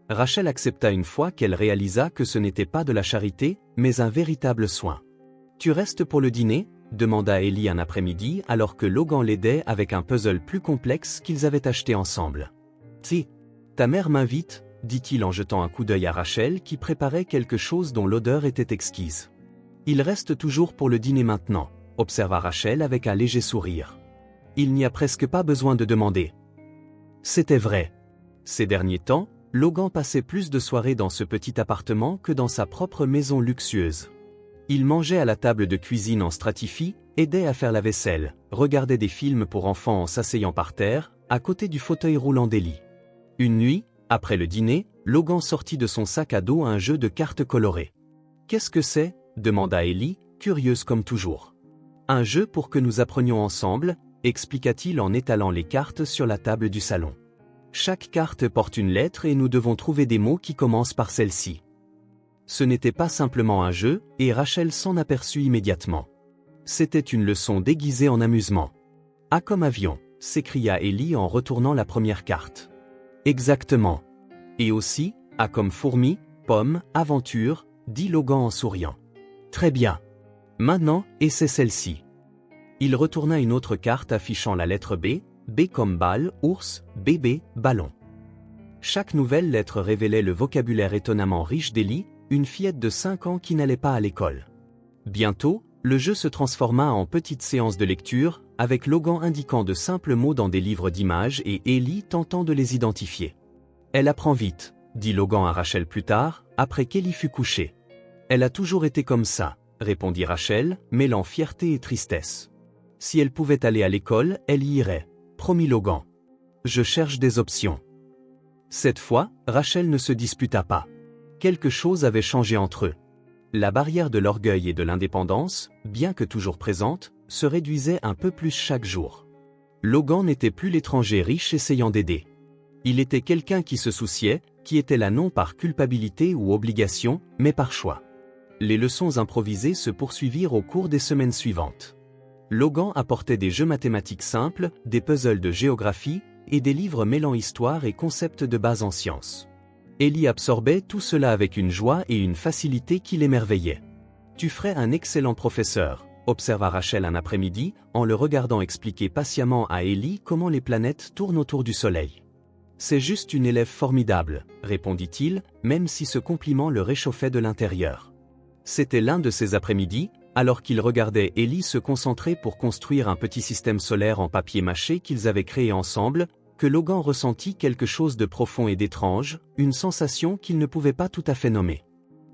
Rachel accepta une fois qu'elle réalisa que ce n'était pas de la charité, mais un véritable soin. « Tu restes pour le dîner ?» demanda Ellie un après-midi alors que Logan l'aidait avec un puzzle plus complexe qu'ils avaient acheté ensemble. « Si, ta mère m'invite », dit-il en jetant un coup d'œil à Rachel qui préparait quelque chose dont l'odeur était exquise. « Il reste toujours pour le dîner maintenant », observa Rachel avec un léger sourire. « Il n'y a presque pas besoin de demander. » C'était vrai. Ces derniers temps, Logan passait plus de soirées dans ce petit appartement que dans sa propre maison luxueuse. Il mangeait à la table de cuisine en stratifie, aidait à faire la vaisselle, regardait des films pour enfants en s'asseyant par terre, à côté du fauteuil roulant d'Ellie. Une nuit, après le dîner, Logan sortit de son sac à dos un jeu de cartes colorées. « Qu'est-ce que c'est ?» demanda Ellie, curieuse comme toujours. « Un jeu pour que nous apprenions ensemble », expliqua-t-il en étalant les cartes sur la table du salon. « Chaque carte porte une lettre et nous devons trouver des mots qui commencent par celle-ci. » Ce n'était pas simplement un jeu, et Rachel s'en aperçut immédiatement. C'était une leçon déguisée en amusement. « Ah comme avion !» s'écria Ellie en retournant la première carte. « Exactement. Et aussi, A comme fourmi, pomme, aventure, dit Logan en souriant. « Très bien. Maintenant, essaie celle-ci. » Il retourna une autre carte affichant la lettre B, B comme balle, ours, bébé, ballon. Chaque nouvelle lettre révélait le vocabulaire étonnamment riche d'Ellie, une fillette de 5 ans qui n'allait pas à l'école. Bientôt, le jeu se transforma en petite séance de lecture, avec Logan indiquant de simples mots dans des livres d'images et Ellie tentant de les identifier. « Elle apprend vite », dit Logan à Rachel plus tard, après qu'Ellie fut couchée. « Elle a toujours été comme ça », répondit Rachel, mêlant fierté et tristesse. « Si elle pouvait aller à l'école, elle y irait, promit Logan. Je cherche des options. » Cette fois, Rachel ne se disputa pas. Quelque chose avait changé entre eux. La barrière de l'orgueil et de l'indépendance, bien que toujours présente, se réduisait un peu plus chaque jour. Logan n'était plus l'étranger riche essayant d'aider. Il était quelqu'un qui se souciait, qui était là non par culpabilité ou obligation, mais par choix. Les leçons improvisées se poursuivirent au cours des semaines suivantes. Logan apportait des jeux mathématiques simples, des puzzles de géographie, et des livres mêlant histoire et concepts de base en sciences. Ellie absorbait tout cela avec une joie et une facilité qui l'émerveillaient. « Tu ferais un excellent professeur », observa Rachel un après-midi, en le regardant expliquer patiemment à Ellie comment les planètes tournent autour du Soleil. « C'est juste une élève formidable », répondit-il, même si ce compliment le réchauffait de l'intérieur. C'était l'un de ces après-midi, alors qu'il regardait Ellie se concentrer pour construire un petit système solaire en papier mâché qu'ils avaient créé ensemble, que Logan ressentit quelque chose de profond et d'étrange, une sensation qu'il ne pouvait pas tout à fait nommer.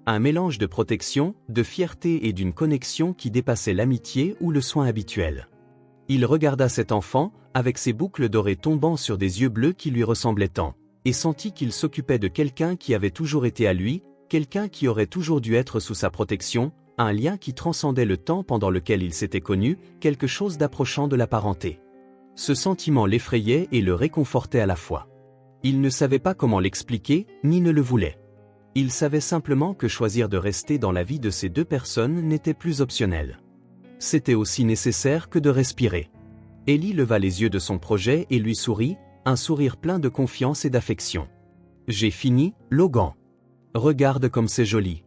Un mélange de protection, de fierté et d'une connexion qui dépassait l'amitié ou le soin habituel. Il regarda cet enfant, avec ses boucles dorées tombant sur des yeux bleus qui lui ressemblaient tant, et sentit qu'il s'occupait de quelqu'un qui avait toujours été à lui, quelqu'un qui aurait toujours dû être sous sa protection, un lien qui transcendait le temps pendant lequel ils s'étaient connus, quelque chose d'approchant de la parenté. Ce sentiment l'effrayait et le réconfortait à la fois. Il ne savait pas comment l'expliquer, ni ne le voulait. Il savait simplement que choisir de rester dans la vie de ces deux personnes n'était plus optionnel. C'était aussi nécessaire que de respirer. Ellie leva les yeux de son projet et lui sourit, un sourire plein de confiance et d'affection. « J'ai fini, Logan. Regarde comme c'est joli. »«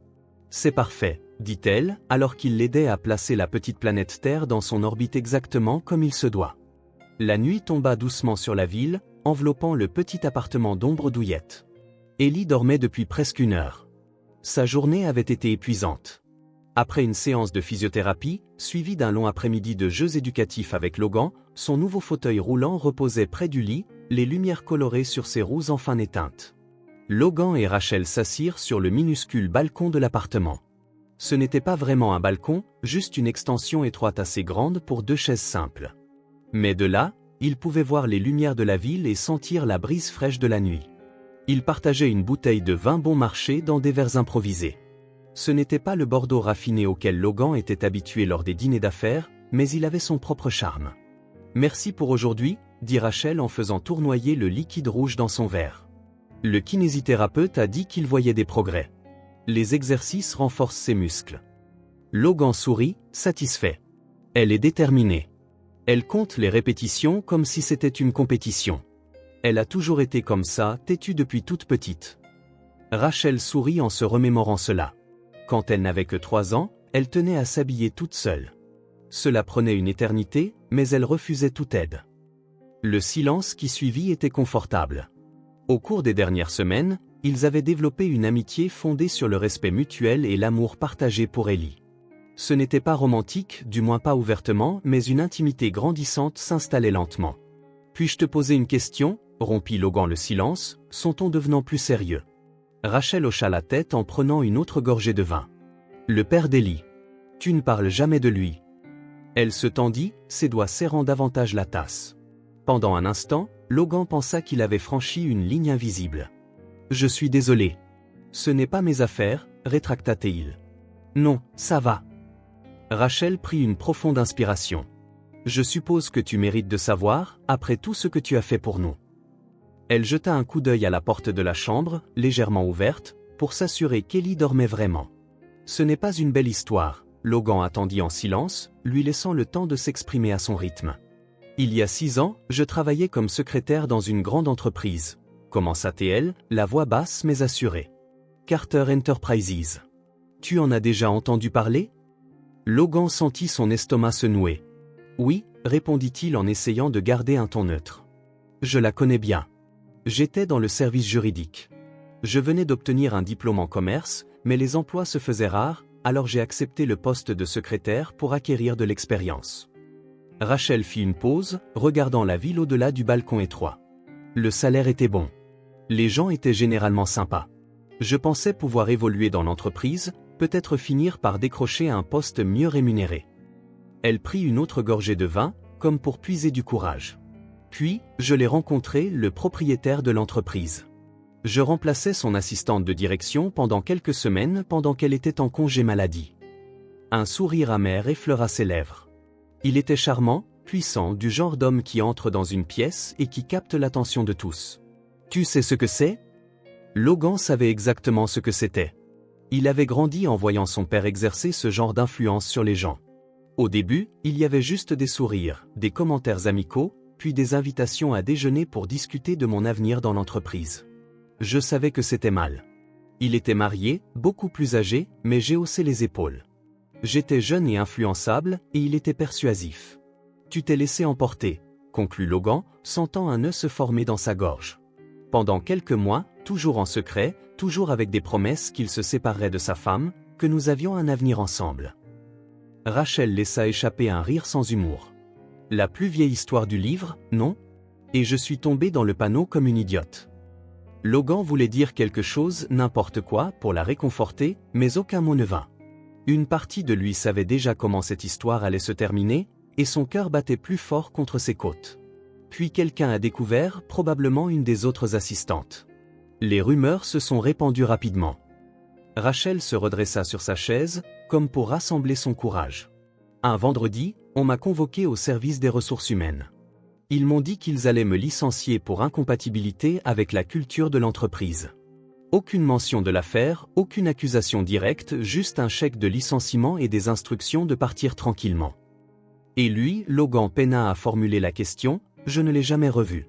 C'est parfait, » dit-elle, alors qu'il l'aidait à placer la petite planète Terre dans son orbite exactement comme il se doit. La nuit tomba doucement sur la ville, enveloppant le petit appartement d'ombre douillette. Ellie dormait depuis presque 1 heure. Sa journée avait été épuisante. Après une séance de physiothérapie, suivie d'un long après-midi de jeux éducatifs avec Logan, son nouveau fauteuil roulant reposait près du lit, les lumières colorées sur ses roues enfin éteintes. Logan et Rachel s'assirent sur le minuscule balcon de l'appartement. Ce n'était pas vraiment un balcon, juste une extension étroite assez grande pour 2 chaises simples. Mais de là, ils pouvaient voir les lumières de la ville et sentir la brise fraîche de la nuit. Ils partageaient une bouteille de vin bon marché dans des verres improvisés. Ce n'était pas le Bordeaux raffiné auquel Logan était habitué lors des dîners d'affaires, mais il avait son propre charme. « Merci pour aujourd'hui », dit Rachel en faisant tournoyer le liquide rouge dans son verre. Le kinésithérapeute a dit qu'il voyait des progrès. Les exercices renforcent ses muscles. Logan sourit, satisfait. Elle est déterminée. Elle compte les répétitions comme si c'était une compétition. Elle a toujours été comme ça, têtue depuis toute petite. Rachel sourit en se remémorant cela. Quand elle n'avait que 3 ans, elle tenait à s'habiller toute seule. Cela prenait une éternité, mais elle refusait toute aide. Le silence qui suivit était confortable. Au cours des dernières semaines, ils avaient développé une amitié fondée sur le respect mutuel et l'amour partagé pour Ellie. Ce n'était pas romantique, du moins pas ouvertement, mais une intimité grandissante s'installait lentement. « Puis-je te poser une question ?» rompit Logan le silence, son ton devenant plus sérieux. Rachel hocha la tête en prenant une autre gorgée de vin. « Le père d'Ellie. Tu ne parles jamais de lui. » Elle se tendit, ses doigts serrant davantage la tasse. Pendant un instant, Logan pensa qu'il avait franchi une ligne invisible. « Je suis désolé. Ce n'est pas mes affaires, rétracta-t-il. Non, ça va. » Rachel prit une profonde inspiration. « Je suppose que tu mérites de savoir, après tout ce que tu as fait pour nous. » Elle jeta un coup d'œil à la porte de la chambre, légèrement ouverte, pour s'assurer qu'Ellie dormait vraiment. « Ce n'est pas une belle histoire. » Logan attendit en silence, lui laissant le temps de s'exprimer à son rythme. « Il y a 6 ans, je travaillais comme secrétaire dans une grande entreprise. » commença-t-elle, la voix basse mais assurée. « Carter Enterprises. Tu en as déjà entendu parler ?» Logan sentit son estomac se nouer. « Oui, » répondit-il en essayant de garder un ton neutre. « Je la connais bien. J'étais dans le service juridique. Je venais d'obtenir un diplôme en commerce, mais les emplois se faisaient rares, alors j'ai accepté le poste de secrétaire pour acquérir de l'expérience. » Rachel fit une pause, regardant la ville au-delà du balcon étroit. Le salaire était bon. Les gens étaient généralement sympas. Je pensais pouvoir évoluer dans l'entreprise, peut-être finir par décrocher un poste mieux rémunéré. Elle prit une autre gorgée de vin, comme pour puiser du courage. Puis, je l'ai rencontré, le propriétaire de l'entreprise. Je remplaçais son assistante de direction pendant quelques semaines pendant qu'elle était en congé maladie. Un sourire amer effleura ses lèvres. Il était charmant, puissant, du genre d'homme qui entre dans une pièce et qui capte l'attention de tous. Tu sais ce que c'est ? Logan savait exactement ce que c'était. Il avait grandi en voyant son père exercer ce genre d'influence sur les gens. Au début, il y avait juste des sourires, des commentaires amicaux, puis des invitations à déjeuner pour discuter de mon avenir dans l'entreprise. Je savais que c'était mal. Il était marié, beaucoup plus âgé, mais j'ai haussé les épaules. J'étais jeune et influençable, et il était persuasif. Tu t'es laissé emporter, conclut Logan, sentant un nœud se former dans sa gorge. Pendant quelques mois, toujours en secret, toujours avec des promesses qu'il se séparerait de sa femme, que nous avions un avenir ensemble. Rachel laissa échapper un rire sans humour. La plus vieille histoire du livre, non ? Et je suis tombée dans le panneau comme une idiote. Logan voulait dire quelque chose, n'importe quoi, pour la réconforter, mais aucun mot ne vint. Une partie de lui savait déjà comment cette histoire allait se terminer, et son cœur battait plus fort contre ses côtes. Puis quelqu'un a découvert, probablement une des autres assistantes. Les rumeurs se sont répandues rapidement. Rachel se redressa sur sa chaise, comme pour rassembler son courage. Un vendredi, on m'a convoqué au service des ressources humaines. Ils m'ont dit qu'ils allaient me licencier pour incompatibilité avec la culture de l'entreprise. Aucune mention de l'affaire, aucune accusation directe, juste un chèque de licenciement et des instructions de partir tranquillement. Et lui, Logan peina à formuler la question, je ne l'ai jamais revu.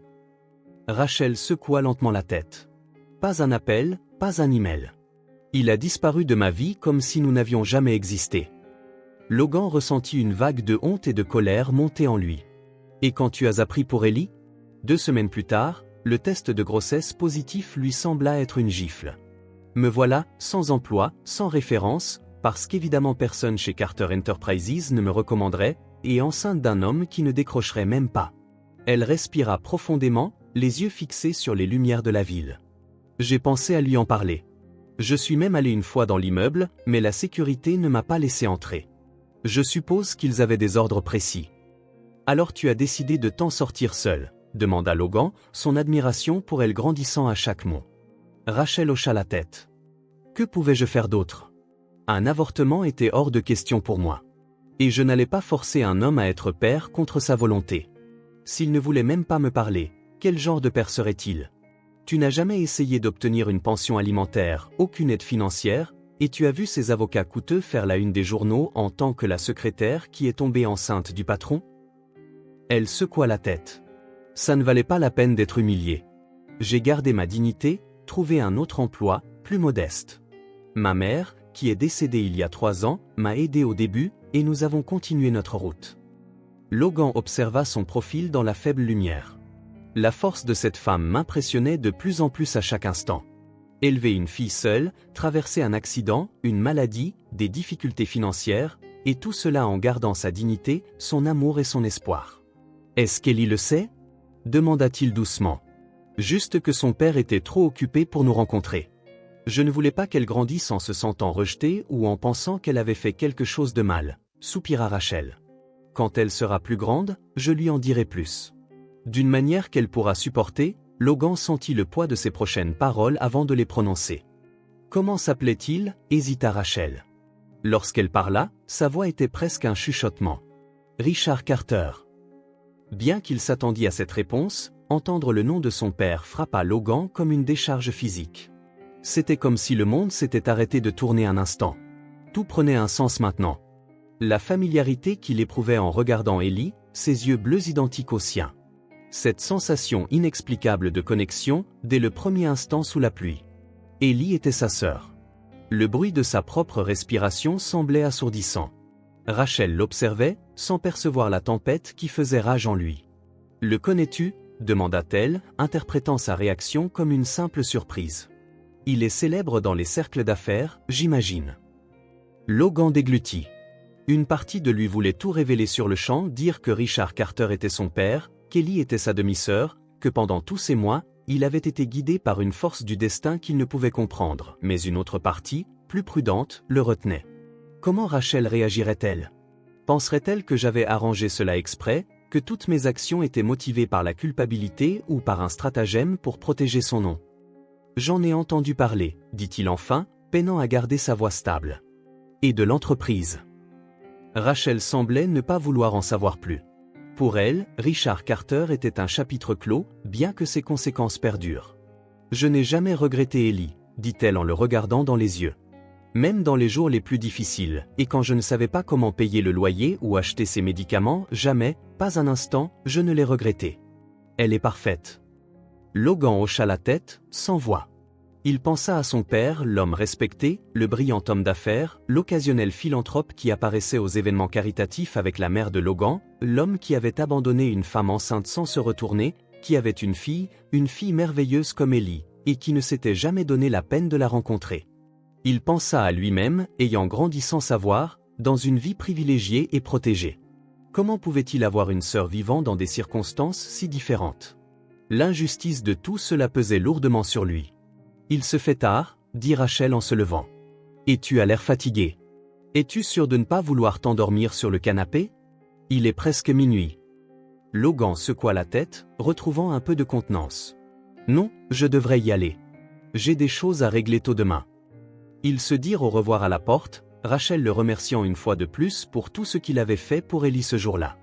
Rachel secoua lentement la tête. Pas un appel, pas un email. Il a disparu de ma vie comme si nous n'avions jamais existé. Logan ressentit une vague de honte et de colère monter en lui. Et quand tu as appris pour Ellie? 2 semaines plus tard, le test de grossesse positif lui sembla être une gifle. Me voilà, sans emploi, sans référence, parce qu'évidemment personne chez Carter Enterprises ne me recommanderait, et enceinte d'un homme qui ne décrocherait même pas. Elle respira profondément, les yeux fixés sur les lumières de la ville. J'ai pensé à lui en parler. Je suis même allé une fois dans l'immeuble, mais la sécurité ne m'a pas laissé entrer. Je suppose qu'ils avaient des ordres précis. Alors tu as décidé de t'en sortir seul, demanda Logan, son admiration pour elle grandissant à chaque mot. Rachel hocha la tête. Que pouvais-je faire d'autre? Un avortement était hors de question pour moi. Et je n'allais pas forcer un homme à être père contre sa volonté. S'il ne voulait même pas me parler, quel genre de père serait-il? Tu n'as jamais essayé d'obtenir une pension alimentaire, aucune aide financière, et tu as vu ces avocats coûteux faire la une des journaux en tant que la secrétaire qui est tombée enceinte du patron? Elle secoua la tête. Ça ne valait pas la peine d'être humiliée. J'ai gardé ma dignité, trouvé un autre emploi, plus modeste. Ma mère, qui est décédée il y a 3 ans, m'a aidé au début, et nous avons continué notre route. Logan observa son profil dans la faible lumière. La force de cette femme m'impressionnait de plus en plus à chaque instant. Élever une fille seule, traverser un accident, une maladie, des difficultés financières, et tout cela en gardant sa dignité, son amour et son espoir. Est-ce qu'Ellie le sait? Demanda-t-il doucement. Juste que son père était trop occupé pour nous rencontrer. Je ne voulais pas qu'elle grandisse en se sentant rejetée ou en pensant qu'elle avait fait quelque chose de mal, soupira Rachel. Quand elle sera plus grande, je lui en dirai plus. D'une manière qu'elle pourra supporter, Logan sentit le poids de ses prochaines paroles avant de les prononcer. Comment s'appelait-il? Hésita Rachel. Lorsqu'elle parla, sa voix était presque un chuchotement. Richard Carter. Bien qu'il s'attendît à cette réponse, entendre le nom de son père frappa Logan comme une décharge physique. C'était comme si le monde s'était arrêté de tourner un instant. Tout prenait un sens maintenant. La familiarité qu'il éprouvait en regardant Ellie, ses yeux bleus identiques aux siens. Cette sensation inexplicable de connexion, dès le premier instant sous la pluie. Ellie était sa sœur. Le bruit de sa propre respiration semblait assourdissant. Rachel l'observait, sans percevoir la tempête qui faisait rage en lui. « Le connais-tu » demanda-t-elle, interprétant sa réaction comme une simple surprise. « Il est célèbre dans les cercles d'affaires, j'imagine. » Logan déglutit. Une partie de lui voulait tout révéler sur le champ, dire que Richard Carter était son père, qu'Ellie était sa demi-sœur, que pendant tous ces mois, il avait été guidé par une force du destin qu'il ne pouvait comprendre, mais une autre partie, plus prudente, le retenait. Comment Rachel réagirait-elle? Penserait-elle que j'avais arrangé cela exprès, que toutes mes actions étaient motivées par la culpabilité ou par un stratagème pour protéger son nom? J'en ai entendu parler, dit-il enfin, peinant à garder sa voix stable. Et de l'entreprise. Rachel semblait ne pas vouloir en savoir plus. Pour elle, Richard Carter était un chapitre clos, bien que ses conséquences perdurent. Je n'ai jamais regretté Ellie, dit-elle en le regardant dans les yeux. Même dans les jours les plus difficiles, et quand je ne savais pas comment payer le loyer ou acheter ses médicaments, jamais, pas un instant, je ne l'ai regretté. Elle est parfaite. Logan hocha la tête, sans voix. Il pensa à son père, l'homme respecté, le brillant homme d'affaires, l'occasionnel philanthrope qui apparaissait aux événements caritatifs avec la mère de Logan, l'homme qui avait abandonné une femme enceinte sans se retourner, qui avait une fille merveilleuse comme Ellie, et qui ne s'était jamais donné la peine de la rencontrer. Il pensa à lui-même, ayant grandi sans savoir, dans une vie privilégiée et protégée. Comment pouvait-il avoir une sœur vivant dans des circonstances si différentes? L'injustice de tout cela pesait lourdement sur lui. Il se fait tard, dit Rachel en se levant. Et tu as l'air fatigué. Es-tu sûr de ne pas vouloir t'endormir sur le canapé? Il est presque minuit. Logan secoua la tête, retrouvant un peu de contenance. Non, je devrais y aller. J'ai des choses à régler tôt demain. Ils se dirent au revoir à la porte, Rachel le remerciant une fois de plus pour tout ce qu'il avait fait pour Ellie ce jour-là.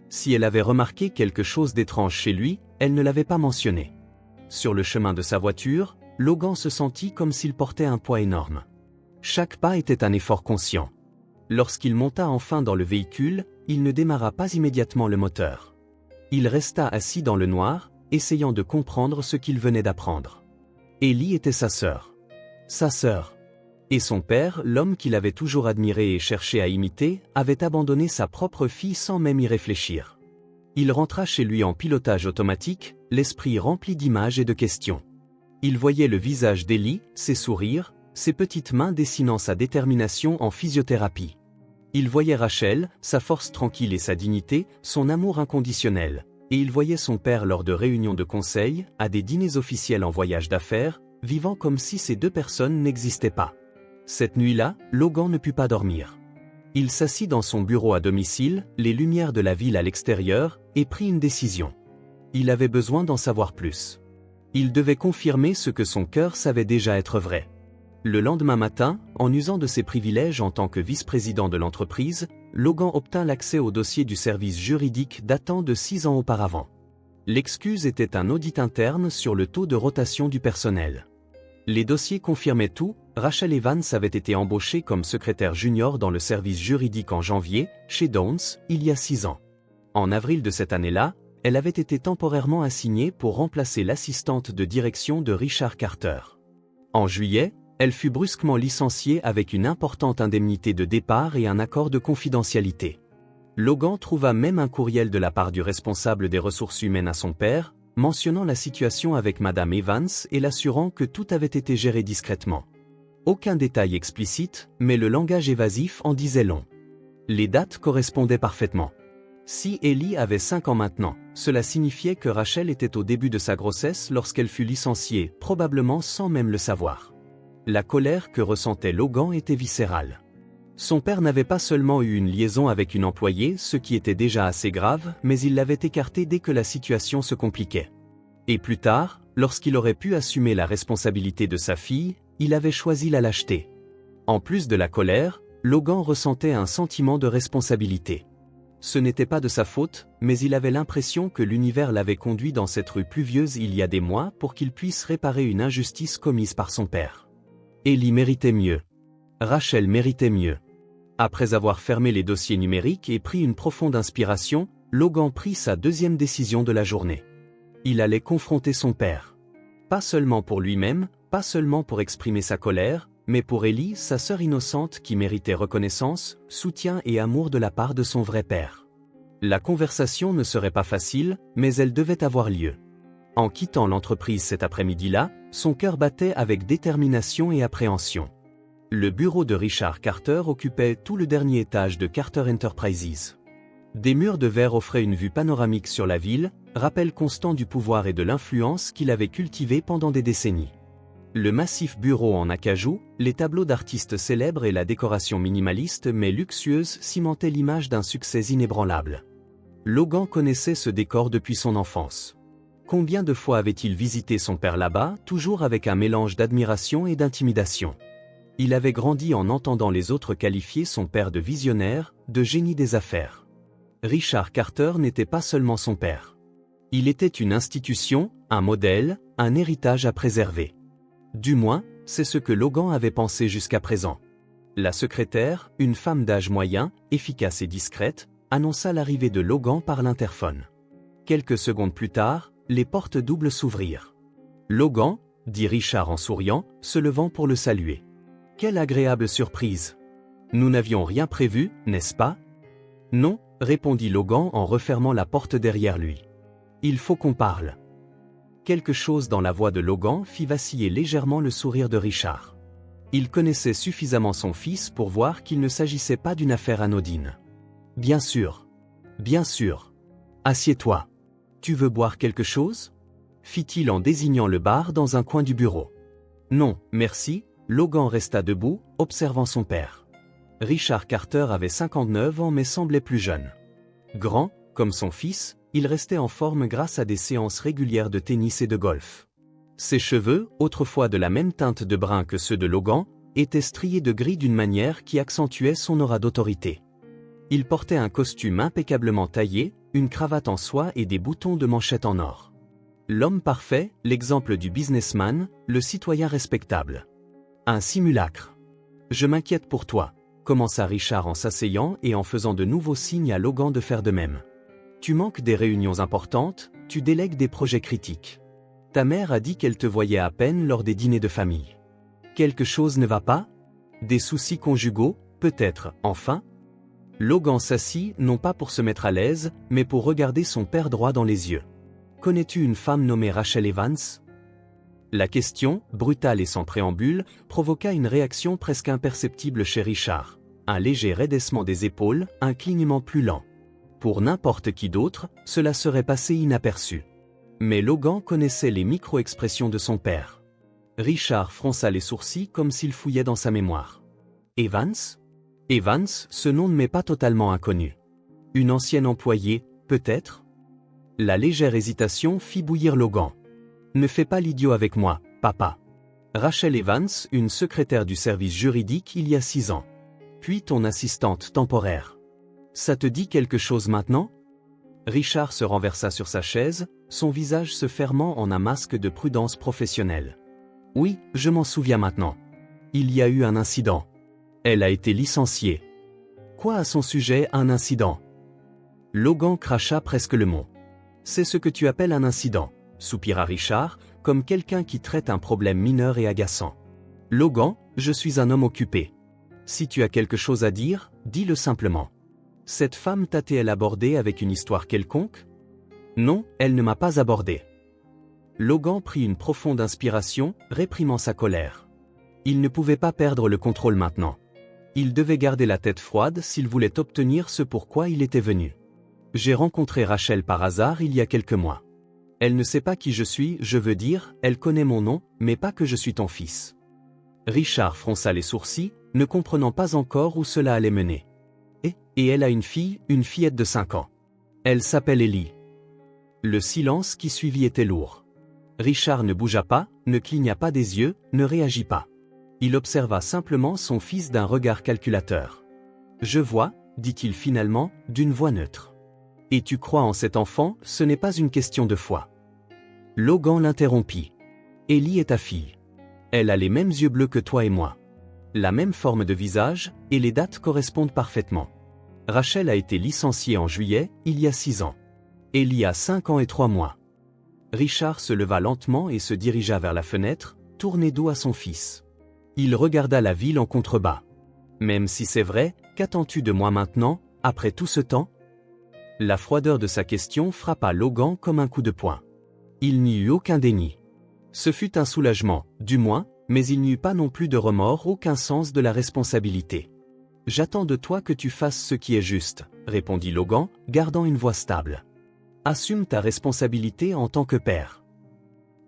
Si elle avait remarqué quelque chose d'étrange chez lui, elle ne l'avait pas mentionné. Sur le chemin de sa voiture, Logan se sentit comme s'il portait un poids énorme. Chaque pas était un effort conscient. Lorsqu'il monta enfin dans le véhicule, il ne démarra pas immédiatement le moteur. Il resta assis dans le noir, essayant de comprendre ce qu'il venait d'apprendre. Ellie était sa sœur. Sa sœur. Et son père, l'homme qu'il avait toujours admiré et cherché à imiter, avait abandonné sa propre fille sans même y réfléchir. Il rentra chez lui en pilotage automatique, l'esprit rempli d'images et de questions. Il voyait le visage d'Ellie, ses sourires, ses petites mains dessinant sa détermination en physiothérapie. Il voyait Rachel, sa force tranquille et sa dignité, son amour inconditionnel. Et il voyait son père lors de réunions de conseil, à des dîners officiels en voyage d'affaires, vivant comme si ces deux personnes n'existaient pas. Cette nuit-là, Logan ne put pas dormir. Il s'assit dans son bureau à domicile, les lumières de la ville à l'extérieur, et prit une décision. Il avait besoin d'en savoir plus. Il devait confirmer ce que son cœur savait déjà être vrai. Le lendemain matin, en usant de ses privilèges en tant que vice-président de l'entreprise, Logan obtint l'accès au dossier du service juridique datant de 6 ans auparavant. L'excuse était un audit interne sur le taux de rotation du personnel. Les dossiers confirmaient tout, Rachel Evans avait été embauchée comme secrétaire junior dans le service juridique en janvier, chez Downs, il y a 6 ans. En avril de cette année-là, elle avait été temporairement assignée pour remplacer l'assistante de direction de Richard Carter. En juillet, elle fut brusquement licenciée avec une importante indemnité de départ et un accord de confidentialité. Logan trouva même un courriel de la part du responsable des ressources humaines à son père, mentionnant la situation avec Madame Evans et l'assurant que tout avait été géré discrètement. Aucun détail explicite, mais le langage évasif en disait long. Les dates correspondaient parfaitement. Si Ellie avait 5 ans maintenant, cela signifiait que Rachel était au début de sa grossesse lorsqu'elle fut licenciée, probablement sans même le savoir. La colère que ressentait Logan était viscérale. Son père n'avait pas seulement eu une liaison avec une employée, ce qui était déjà assez grave, mais il l'avait écartée dès que la situation se compliquait. Et plus tard, lorsqu'il aurait pu assumer la responsabilité de sa fille, il avait choisi la lâcheté. En plus de la colère, Logan ressentait un sentiment de responsabilité. Ce n'était pas de sa faute, mais il avait l'impression que l'univers l'avait conduit dans cette rue pluvieuse il y a des mois pour qu'il puisse réparer une injustice commise par son père. Ellie méritait mieux. Rachel méritait mieux. Après avoir fermé les dossiers numériques et pris une profonde inspiration, Logan prit sa deuxième décision de la journée. Il allait confronter son père. Pas seulement pour lui-même, pas seulement pour exprimer sa colère, mais pour Ellie, sa sœur innocente qui méritait reconnaissance, soutien et amour de la part de son vrai père. La conversation ne serait pas facile, mais elle devait avoir lieu. En quittant l'entreprise cet après-midi-là, son cœur battait avec détermination et appréhension. Le bureau de Richard Carter occupait tout le dernier étage de Carter Enterprises. Des murs de verre offraient une vue panoramique sur la ville, rappel constant du pouvoir et de l'influence qu'il avait cultivé pendant des décennies. Le massif bureau en acajou, les tableaux d'artistes célèbres et la décoration minimaliste mais luxueuse cimentaient l'image d'un succès inébranlable. Logan connaissait ce décor depuis son enfance. Combien de fois avait-il visité son père là-bas, toujours avec un mélange d'admiration et d'intimidation? Il avait grandi en entendant les autres qualifier son père de visionnaire, de génie des affaires. Richard Carter n'était pas seulement son père. Il était une institution, un modèle, un héritage à préserver. Du moins, c'est ce que Logan avait pensé jusqu'à présent. La secrétaire, une femme d'âge moyen, efficace et discrète, annonça l'arrivée de Logan par l'interphone. Quelques secondes plus tard, les portes doubles s'ouvrirent. « Logan » dit Richard en souriant, se levant pour le saluer. « Quelle agréable surprise ! Nous n'avions rien prévu, n'est-ce pas ?»« Non » répondit Logan en refermant la porte derrière lui. « Il faut qu'on parle. » Quelque chose dans la voix de Logan fit vaciller légèrement le sourire de Richard. Il connaissait suffisamment son fils pour voir qu'il ne s'agissait pas d'une affaire anodine. « Bien sûr. Bien sûr. Assieds-toi. Tu veux boire quelque chose ? fit-il en désignant le bar dans un coin du bureau. Non, merci, Logan resta debout, observant son père. Richard Carter avait 59 ans mais semblait plus jeune. Grand, comme son fils, il restait en forme grâce à des séances régulières de tennis et de golf. Ses cheveux, autrefois de la même teinte de brun que ceux de Logan, étaient striés de gris d'une manière qui accentuait son aura d'autorité. Il portait un costume impeccablement taillé, une cravate en soie et des boutons de manchette en or. L'homme parfait, l'exemple du businessman, le citoyen respectable. Un simulacre. Je m'inquiète pour toi, commença Richard en s'asseyant et en faisant de nouveaux signes à Logan de faire de même. Tu manques des réunions importantes, tu délègues des projets critiques. Ta mère a dit qu'elle te voyait à peine lors des dîners de famille. Quelque chose ne va pas? Des soucis conjugaux, peut-être, enfin? Logan s'assit, non pas pour se mettre à l'aise, mais pour regarder son père droit dans les yeux. Connais-tu une femme nommée Rachel Evans? La question, brutale et sans préambule, provoqua une réaction presque imperceptible chez Richard. Un léger raidissement des épaules, un clignement plus lent. Pour n'importe qui d'autre, cela serait passé inaperçu. Mais Logan connaissait les micro-expressions de son père. Richard fronça les sourcils comme s'il fouillait dans sa mémoire. Evans? Evans, ce nom ne m'est pas totalement inconnu. Une ancienne employée, peut-être? La légère hésitation fit bouillir Logan. Ne fais pas l'idiot avec moi, papa. Rachel Evans, une secrétaire du service juridique il y a 6 ans. Puis ton assistante temporaire. Ça te dit quelque chose maintenant? Richard se renversa sur sa chaise, son visage se fermant en un masque de prudence professionnelle. Oui, je m'en souviens maintenant. Il y a eu un incident. Elle a été licenciée. Quoi à son sujet un incident? Logan cracha presque le mot. C'est ce que tu appelles un incident, soupira Richard, comme quelqu'un qui traite un problème mineur et agaçant. Logan, je suis un homme occupé. Si tu as quelque chose à dire, dis-le simplement. Cette femme t'a-t-elle abordé avec une histoire quelconque? Non, elle ne m'a pas abordé. Logan prit une profonde inspiration, réprimant sa colère. Il ne pouvait pas perdre le contrôle maintenant. Il devait garder la tête froide s'il voulait obtenir ce pourquoi il était venu. J'ai rencontré Rachel par hasard il y a quelques mois. Elle ne sait pas qui je suis, je veux dire, elle connaît mon nom, mais pas que je suis ton fils. Richard fronça les sourcils, ne comprenant pas encore où cela allait mener. Et elle a une fillette de 5 ans. Elle s'appelle Ellie. Le silence qui suivit était lourd. Richard ne bougea pas, ne cligna pas des yeux, ne réagit pas. Il observa simplement son fils d'un regard calculateur. Je vois, dit-il finalement, d'une voix neutre. Et tu crois en cet enfant, ce n'est pas une question de foi. Logan l'interrompit. Ellie est ta fille. Elle a les mêmes yeux bleus que toi et moi. La même forme de visage, et les dates correspondent parfaitement. Rachel a été licenciée en juillet, il y a 6 ans. Ellie a 5 ans et 3 mois. Richard se leva lentement et se dirigea vers la fenêtre, tourné dos à son fils. Il regarda la ville en contrebas. Même si c'est vrai, qu'attends-tu de moi maintenant, après tout ce temps? La froideur de sa question frappa Logan comme un coup de poing. Il n'y eut aucun déni. Ce fut un soulagement, du moins, mais il n'y eut pas non plus de remords, aucun sens de la responsabilité. J'attends de toi que tu fasses ce qui est juste, répondit Logan, gardant une voix stable. Assume ta responsabilité en tant que père.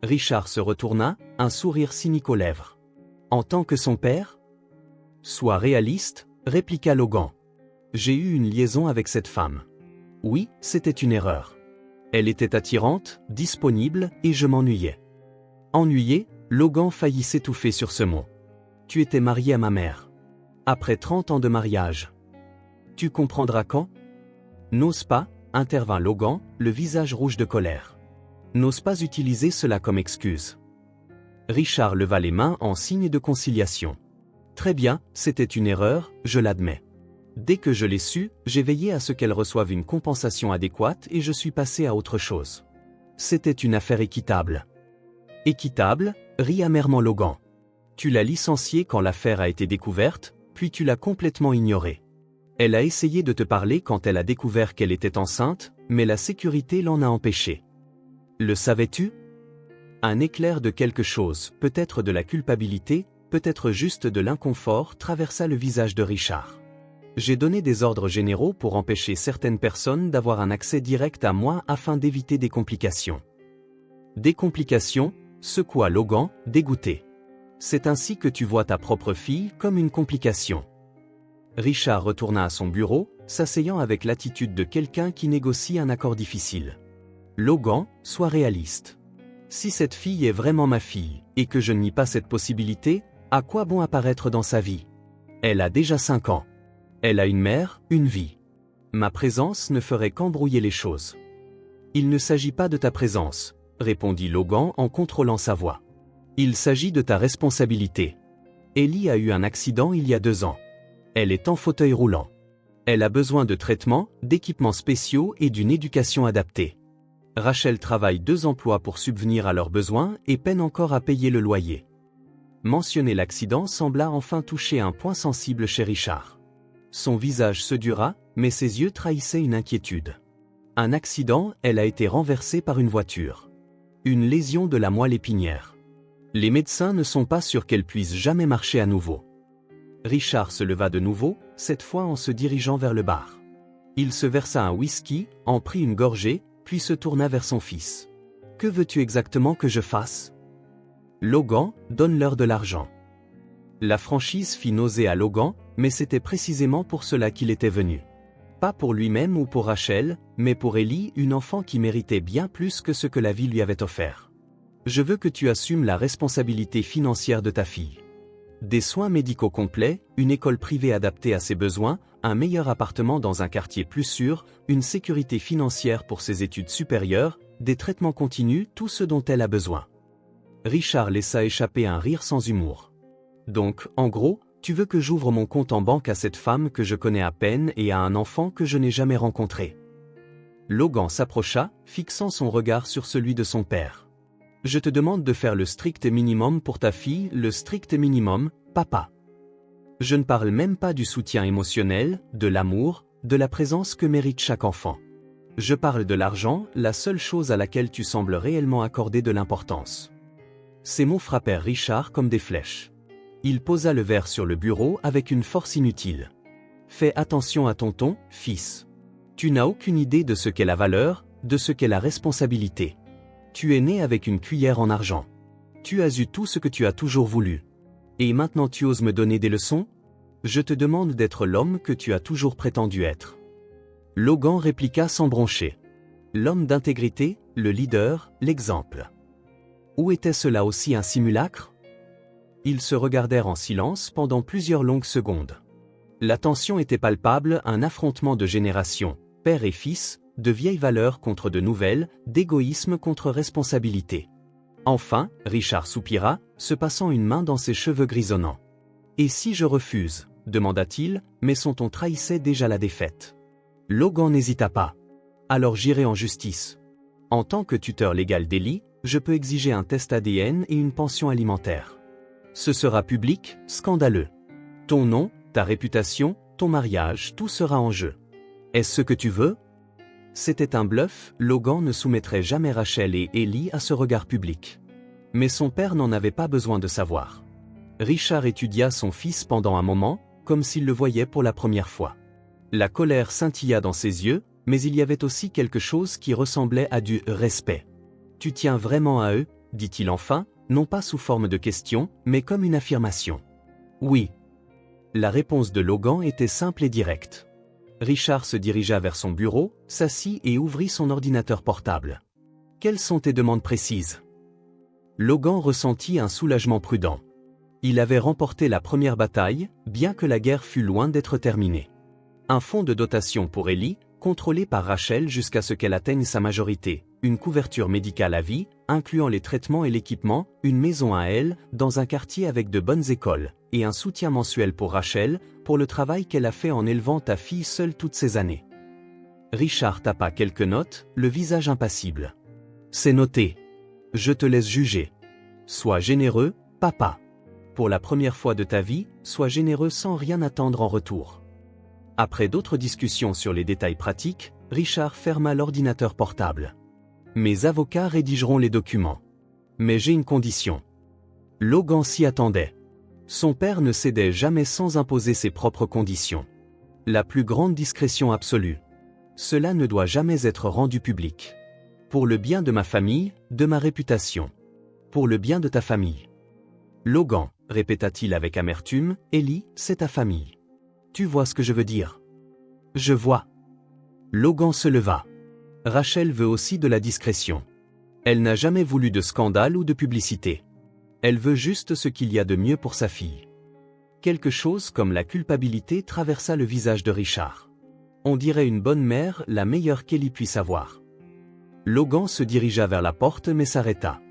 Richard se retourna, un sourire cynique aux lèvres. En tant que son père? Sois réaliste, répliqua Logan. J'ai eu une liaison avec cette femme. Oui, c'était une erreur. Elle était attirante, disponible, et je m'ennuyais. Ennuyé, Logan faillit s'étouffer sur ce mot. Tu étais marié à ma mère. Après 30 ans de mariage. Tu comprendras quand? N'ose pas, intervint Logan, le visage rouge de colère. N'ose pas utiliser cela comme excuse. Richard leva les mains en signe de conciliation. Très bien, c'était une erreur, je l'admets. Dès que je l'ai su, j'ai veillé à ce qu'elle reçoive une compensation adéquate et je suis passé à autre chose. C'était une affaire équitable. Équitable, rit amèrement Logan. Tu l'as licenciée quand l'affaire a été découverte, puis tu l'as complètement ignorée. Elle a essayé de te parler quand elle a découvert qu'elle était enceinte, mais la sécurité l'en a empêchée. Le savais-tu? Un éclair de quelque chose, peut-être de la culpabilité, peut-être juste de l'inconfort, traversa le visage de Richard. J'ai donné des ordres généraux pour empêcher certaines personnes d'avoir un accès direct à moi afin d'éviter des complications. Des complications, secoua Logan, dégoûté. C'est ainsi que tu vois ta propre fille comme une complication. Richard retourna à son bureau, s'asseyant avec l'attitude de quelqu'un qui négocie un accord difficile. Logan, sois réaliste. Si cette fille est vraiment ma fille, et que je ne nie pas cette possibilité, à quoi bon apparaître dans sa vie? Elle a déjà 5 ans. Elle a une mère, une vie. Ma présence ne ferait qu'embrouiller les choses. Il ne s'agit pas de ta présence, répondit Logan en contrôlant sa voix. Il s'agit de ta responsabilité. Ellie a eu un accident il y a 2 ans. Elle est en fauteuil roulant. Elle a besoin de traitements, d'équipements spéciaux et d'une éducation adaptée. Rachel travaille 2 emplois pour subvenir à leurs besoins et peine encore à payer le loyer. Mentionner l'accident sembla enfin toucher un point sensible chez Richard. Son visage se dura, mais ses yeux trahissaient une inquiétude. Un accident, elle a été renversée par une voiture. Une lésion de la moelle épinière. Les médecins ne sont pas sûrs qu'elle puisse jamais marcher à nouveau. Richard se leva de nouveau, cette fois en se dirigeant vers le bar. Il se versa un whisky, en prit une gorgée, puis se tourna vers son fils. « Que veux-tu exactement que je fasse ?» Logan, donne-leur de l'argent. La franchise fit nauser à Logan, mais c'était précisément pour cela qu'il était venu. Pas pour lui-même ou pour Rachel, mais pour Ellie, une enfant qui méritait bien plus que ce que la vie lui avait offert. Je veux que tu assumes la responsabilité financière de ta fille. Des soins médicaux complets, une école privée adaptée à ses besoins, un meilleur appartement dans un quartier plus sûr, une sécurité financière pour ses études supérieures, des traitements continus, tout ce dont elle a besoin. Richard laissa échapper un rire sans humour. Donc, en gros, tu veux que j'ouvre mon compte en banque à cette femme que je connais à peine et à un enfant que je n'ai jamais rencontré. Logan s'approcha, fixant son regard sur celui de son père. Je te demande de faire le strict minimum pour ta fille, le strict minimum, papa. Je ne parle même pas du soutien émotionnel, de l'amour, de la présence que mérite chaque enfant. Je parle de l'argent, la seule chose à laquelle tu sembles réellement accorder de l'importance. Ces mots frappèrent Richard comme des flèches. Il posa le verre sur le bureau avec une force inutile. Fais attention à ton ton, fils. Tu n'as aucune idée de ce qu'est la valeur, de ce qu'est la responsabilité. Tu es né avec une cuillère en argent. Tu as eu tout ce que tu as toujours voulu. Et maintenant tu oses me donner des leçons? Je te demande d'être l'homme que tu as toujours prétendu être. Logan répliqua sans broncher. L'homme d'intégrité, le leader, l'exemple. Ou était cela aussi un simulacre? Ils se regardèrent en silence pendant plusieurs longues secondes. La tension était palpable, un affrontement de générations, père et fils, de vieilles valeurs contre de nouvelles, d'égoïsme contre responsabilité. Enfin, Richard soupira, se passant une main dans ses cheveux grisonnants. « Et si je refuse ?» demanda-t-il, mais son ton trahissait déjà la défaite. Logan n'hésita pas. « Alors j'irai en justice. En tant que tuteur légal d'Ellie, je peux exiger un test ADN et une pension alimentaire. Ce sera public, scandaleux. Ton nom, ta réputation, ton mariage, tout sera en jeu. Est-ce ce que tu veux ?» C'était un bluff, Logan ne soumettrait jamais Rachel et Ellie à ce regard public. Mais son père n'en avait pas besoin de savoir. Richard étudia son fils pendant un moment, comme s'il le voyait pour la première fois. La colère scintilla dans ses yeux, mais il y avait aussi quelque chose qui ressemblait à du respect. « Tu tiens vraiment à eux ?» dit-il enfin, non pas sous forme de question, mais comme une affirmation. « Oui. » La réponse de Logan était simple et directe. Richard se dirigea vers son bureau, s'assit et ouvrit son ordinateur portable. « Quelles sont tes demandes précises ?» Logan ressentit un soulagement prudent. Il avait remporté la première bataille, bien que la guerre fût loin d'être terminée. Un fonds de dotation pour Ellie, contrôlé par Rachel jusqu'à ce qu'elle atteigne sa majorité, une couverture médicale à vie, incluant les traitements et l'équipement, une maison à elle, dans un quartier avec de bonnes écoles, et un soutien mensuel pour Rachel, pour le travail qu'elle a fait en élevant ta fille seule toutes ces années. Richard tapa quelques notes, le visage impassible. « C'est noté. Je te laisse juger. Sois généreux, papa. Pour la première fois de ta vie, sois généreux sans rien attendre en retour. » Après d'autres discussions sur les détails pratiques, Richard ferma l'ordinateur portable. « Mes avocats rédigeront les documents. Mais j'ai une condition. » Logan s'y attendait. Son père ne cédait jamais sans imposer ses propres conditions. La plus grande discrétion absolue. Cela ne doit jamais être rendu public. Pour le bien de ma famille, de ma réputation. Pour le bien de ta famille. Logan, répéta-t-il avec amertume, Ellie, c'est ta famille. Tu vois ce que je veux dire? Je vois. Logan se leva. Rachel veut aussi de la discrétion. Elle n'a jamais voulu de scandale ou de publicité. Elle veut juste ce qu'il y a de mieux pour sa fille. Quelque chose comme la culpabilité traversa le visage de Richard. On dirait une bonne mère, la meilleure qu'Ellie puisse avoir. Logan se dirigea vers la porte mais s'arrêta.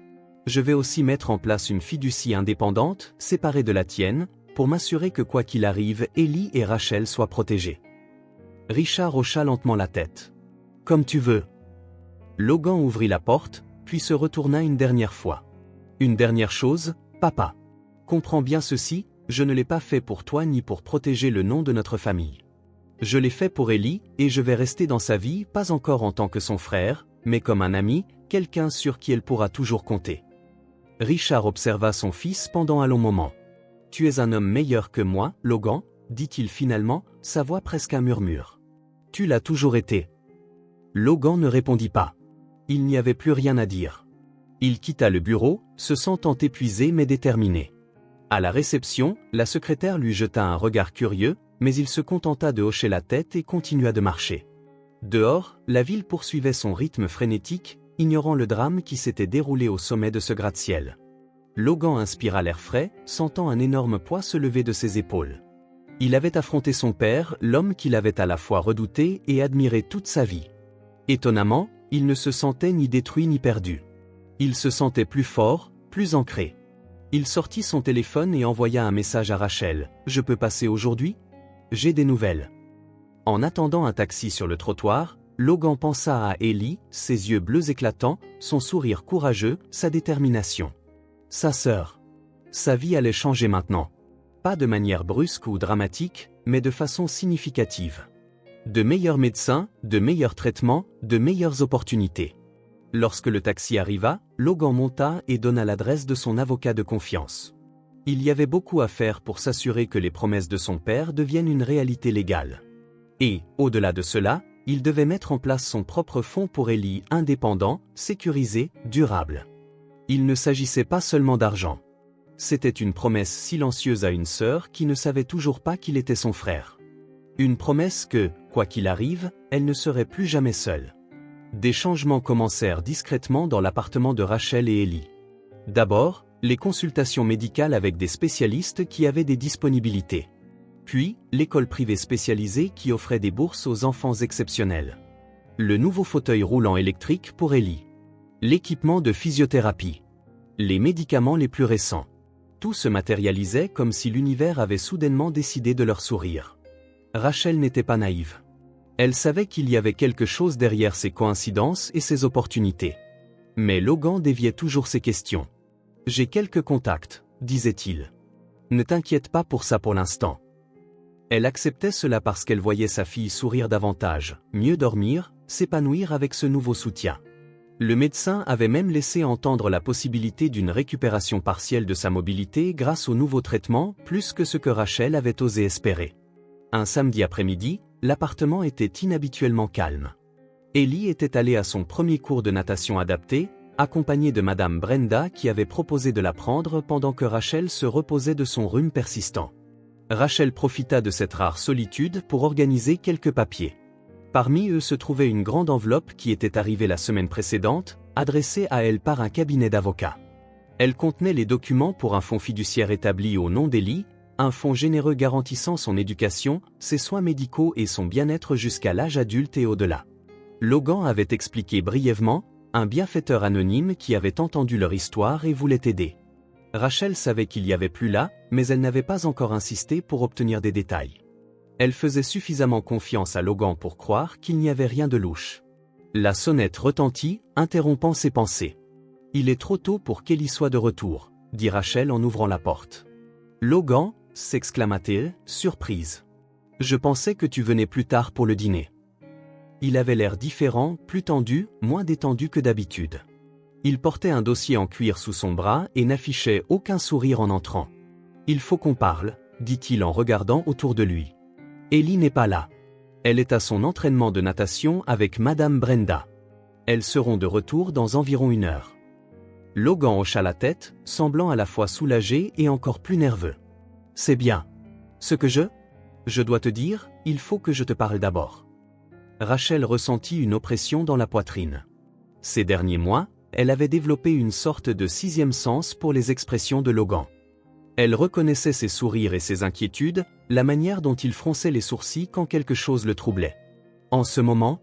Je vais aussi mettre en place une fiducie indépendante, séparée de la tienne, pour m'assurer que quoi qu'il arrive, Ellie et Rachel soient protégées. Richard hocha lentement la tête. Comme tu veux. Logan ouvrit la porte, puis se retourna une dernière fois. Une dernière chose, papa. Comprends bien ceci, je ne l'ai pas fait pour toi ni pour protéger le nom de notre famille. Je l'ai fait pour Ellie, et je vais rester dans sa vie, pas encore en tant que son frère, mais comme un ami, quelqu'un sur qui elle pourra toujours compter. Richard observa son fils pendant un long moment. « Tu es un homme meilleur que moi, Logan », dit-il finalement, sa voix presque un murmure. « Tu l'as toujours été. » Logan ne répondit pas. Il n'y avait plus rien à dire. Il quitta le bureau, se sentant épuisé mais déterminé. À la réception, la secrétaire lui jeta un regard curieux, mais il se contenta de hocher la tête et continua de marcher. Dehors, la ville poursuivait son rythme frénétique, ignorant le drame qui s'était déroulé au sommet de ce gratte-ciel. Logan inspira l'air frais, sentant un énorme poids se lever de ses épaules. Il avait affronté son père, l'homme qu'il avait à la fois redouté et admiré toute sa vie. Étonnamment, il ne se sentait ni détruit ni perdu. Il se sentait plus fort, plus ancré. Il sortit son téléphone et envoya un message à Rachel. « Je peux passer aujourd'hui? J'ai des nouvelles. » En attendant un taxi sur le trottoir, Logan pensa à Ellie, ses yeux bleus éclatants, son sourire courageux, sa détermination. Sa sœur. Sa vie allait changer maintenant. Pas de manière brusque ou dramatique, mais de façon significative. De meilleurs médecins, de meilleurs traitements, de meilleures opportunités. Lorsque le taxi arriva, Logan monta et donna l'adresse de son avocat de confiance. Il y avait beaucoup à faire pour s'assurer que les promesses de son père deviennent une réalité légale. Et, au-delà de cela, il devait mettre en place son propre fonds pour Ellie, indépendant, sécurisé, durable. Il ne s'agissait pas seulement d'argent. C'était une promesse silencieuse à une sœur qui ne savait toujours pas qu'il était son frère. Une promesse que, quoi qu'il arrive, elle ne serait plus jamais seule. Des changements commencèrent discrètement dans l'appartement de Rachel et Ellie. D'abord, les consultations médicales avec des spécialistes qui avaient des disponibilités. Puis, l'école privée spécialisée qui offrait des bourses aux enfants exceptionnels. Le nouveau fauteuil roulant électrique pour Ellie. L'équipement de physiothérapie. Les médicaments les plus récents. Tout se matérialisait comme si l'univers avait soudainement décidé de leur sourire. Rachel n'était pas naïve. Elle savait qu'il y avait quelque chose derrière ces coïncidences et ces opportunités. Mais Logan déviait toujours ses questions. « J'ai quelques contacts, » disait-il. « Ne t'inquiète pas pour ça pour l'instant. » Elle acceptait cela parce qu'elle voyait sa fille sourire davantage, mieux dormir, s'épanouir avec ce nouveau soutien. Le médecin avait même laissé entendre la possibilité d'une récupération partielle de sa mobilité grâce au nouveau traitement, plus que ce que Rachel avait osé espérer. Un samedi après-midi, l'appartement était inhabituellement calme. Ellie était allée à son premier cours de natation adapté, accompagnée de Madame Brenda qui avait proposé de la prendre pendant que Rachel se reposait de son rhume persistant. Rachel profita de cette rare solitude pour organiser quelques papiers. Parmi eux se trouvait une grande enveloppe qui était arrivée la semaine précédente, adressée à elle par un cabinet d'avocats. Elle contenait les documents pour un fonds fiduciaire établi au nom d'Ellie, un fonds généreux garantissant son éducation, ses soins médicaux et son bien-être jusqu'à l'âge adulte et au-delà. Logan avait expliqué brièvement, un bienfaiteur anonyme qui avait entendu leur histoire et voulait aider. Rachel savait qu'il y avait plus là, mais elle n'avait pas encore insisté pour obtenir des détails. Elle faisait suffisamment confiance à Logan pour croire qu'il n'y avait rien de louche. La sonnette retentit, interrompant ses pensées. « Il est trop tôt pour qu'Ellie soit de retour », dit Rachel en ouvrant la porte. « Logan » s'exclama-t-il, surprise. « Je pensais que tu venais plus tard pour le dîner. » Il avait l'air différent, plus tendu, moins détendu que d'habitude. Il portait un dossier en cuir sous son bras et n'affichait aucun sourire en entrant. « Il faut qu'on parle », dit-il en regardant autour de lui. Ellie n'est pas là. Elle est à son entraînement de natation avec Madame Brenda. Elles seront de retour dans environ 1 heure. Logan hocha la tête, semblant à la fois soulagé et encore plus nerveux. C'est bien. Ce que je dois te dire, il faut que je te parle d'abord. Rachel ressentit une oppression dans la poitrine. Ces derniers mois, elle avait développé une sorte de 6e sens pour les expressions de Logan. Elle reconnaissait ses sourires et ses inquiétudes, la manière dont il fronçait les sourcils quand quelque chose le troublait. En ce moment,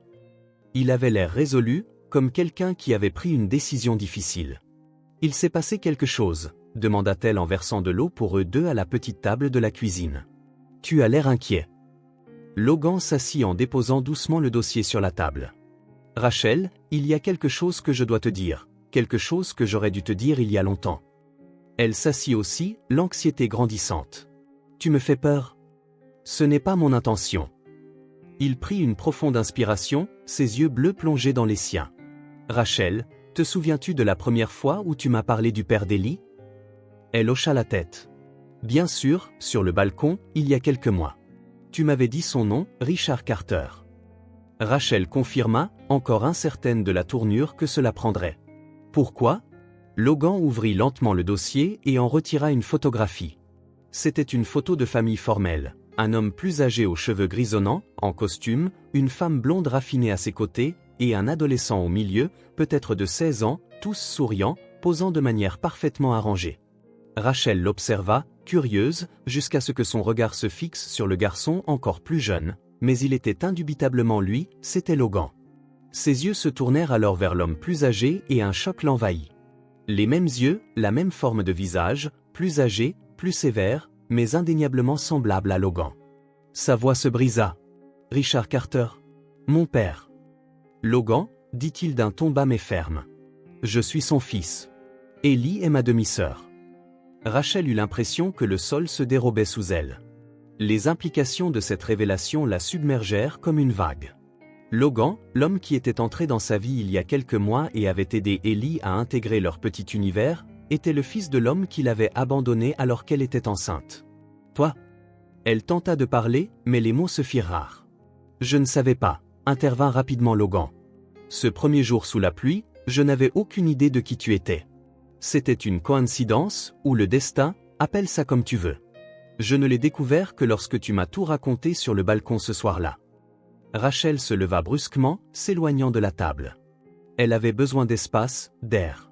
il avait l'air résolu, comme quelqu'un qui avait pris une décision difficile. « Il s'est passé quelque chose ?» demanda-t-elle en versant de l'eau pour eux deux à la petite table de la cuisine. « Tu as l'air inquiet. » Logan s'assit en déposant doucement le dossier sur la table. « Rachel, il y a quelque chose que je dois te dire, quelque chose que j'aurais dû te dire il y a longtemps. » Elle s'assit aussi, l'anxiété grandissante. « Tu me fais peur. » « Ce n'est pas mon intention. » Il prit une profonde inspiration, ses yeux bleus plongés dans les siens. « Rachel, te souviens-tu de la première fois où tu m'as parlé du père d'Ellie ?» Elle hocha la tête. « Bien sûr, sur le balcon, il y a quelques mois. Tu m'avais dit son nom, Richard Carter. » Rachel confirma, encore incertaine de la tournure que cela prendrait. « Pourquoi ?» Logan ouvrit lentement le dossier et en retira une photographie. C'était une photo de famille formelle. Un homme plus âgé aux cheveux grisonnants, en costume, une femme blonde raffinée à ses côtés, et un adolescent au milieu, peut-être de 16 ans, tous souriants, posant de manière parfaitement arrangée. Rachel l'observa, curieuse, jusqu'à ce que son regard se fixe sur le garçon encore plus jeune, mais il était indubitablement lui, c'était Logan. Ses yeux se tournèrent alors vers l'homme plus âgé et un choc l'envahit. Les mêmes yeux, la même forme de visage, plus âgé, plus sévère, mais indéniablement semblable à Logan. Sa voix se brisa. « Richard Carter. Mon père. » « Logan, dit-il d'un ton bas mais ferme. Je suis son fils. Ellie est ma demi-sœur. » Rachel eut l'impression que le sol se dérobait sous elle. Les implications de cette révélation la submergèrent comme une vague. Logan, l'homme qui était entré dans sa vie il y a quelques mois et avait aidé Ellie à intégrer leur petit univers, était le fils de l'homme qui l'avait abandonnée alors qu'elle était enceinte. « Toi ?» Elle tenta de parler, mais les mots se firent rares. « Je ne savais pas », intervint rapidement Logan. « Ce premier jour sous la pluie, je n'avais aucune idée de qui tu étais. C'était une coïncidence, ou le destin, appelle ça comme tu veux. Je ne l'ai découvert que lorsque tu m'as tout raconté sur le balcon ce soir-là. » Rachel se leva brusquement, s'éloignant de la table. Elle avait besoin d'espace, d'air.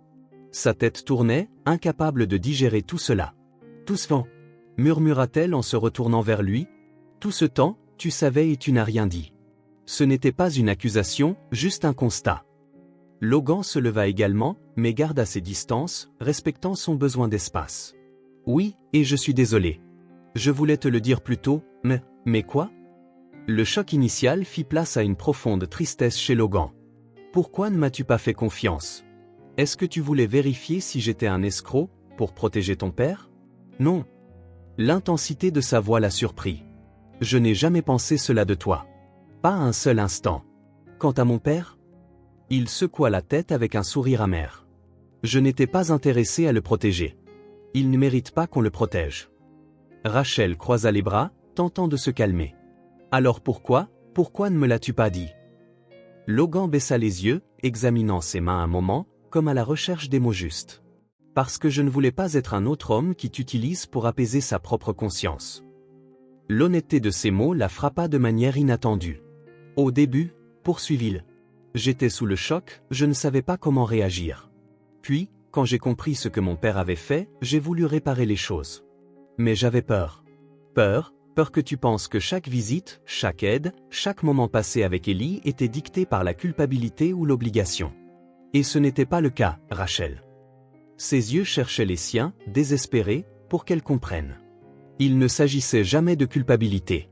Sa tête tournait, incapable de digérer tout cela. « Tout ce temps » murmura-t-elle en se retournant vers lui. « Tout ce temps, tu savais et tu n'as rien dit. » Ce n'était pas une accusation, juste un constat. Logan se leva également, mais garda ses distances, respectant son besoin d'espace. « Oui, et je suis désolé. Je voulais te le dire plus tôt, mais quoi ?» Le choc initial fit place à une profonde tristesse chez Logan. « Pourquoi ne m'as-tu pas fait confiance ? Est-ce que tu voulais vérifier si j'étais un escroc, pour protéger ton père ? Non. » L'intensité de sa voix l'a surpris. « Je n'ai jamais pensé cela de toi. Pas un seul instant. Quant à mon père ? » Il secoua la tête avec un sourire amer. « Je n'étais pas intéressé à le protéger. Il ne mérite pas qu'on le protège. » Rachel croisa les bras, tentant de se calmer. « Alors pourquoi ne me l'as-tu pas dit ?» Logan baissa les yeux, examinant ses mains un moment, comme à la recherche des mots justes. « Parce que je ne voulais pas être un autre homme qui t'utilise pour apaiser sa propre conscience. » L'honnêteté de ces mots la frappa de manière inattendue. « Au début, poursuivit-il, j'étais sous le choc, je ne savais pas comment réagir. Puis, quand j'ai compris ce que mon père avait fait, j'ai voulu réparer les choses. Mais j'avais peur. Peur que tu penses que chaque visite, chaque aide, chaque moment passé avec Ellie était dicté par la culpabilité ou l'obligation. Et ce n'était pas le cas, Rachel. » Ses yeux cherchaient les siens, désespérés, pour qu'elle comprenne. Il ne s'agissait jamais de culpabilité.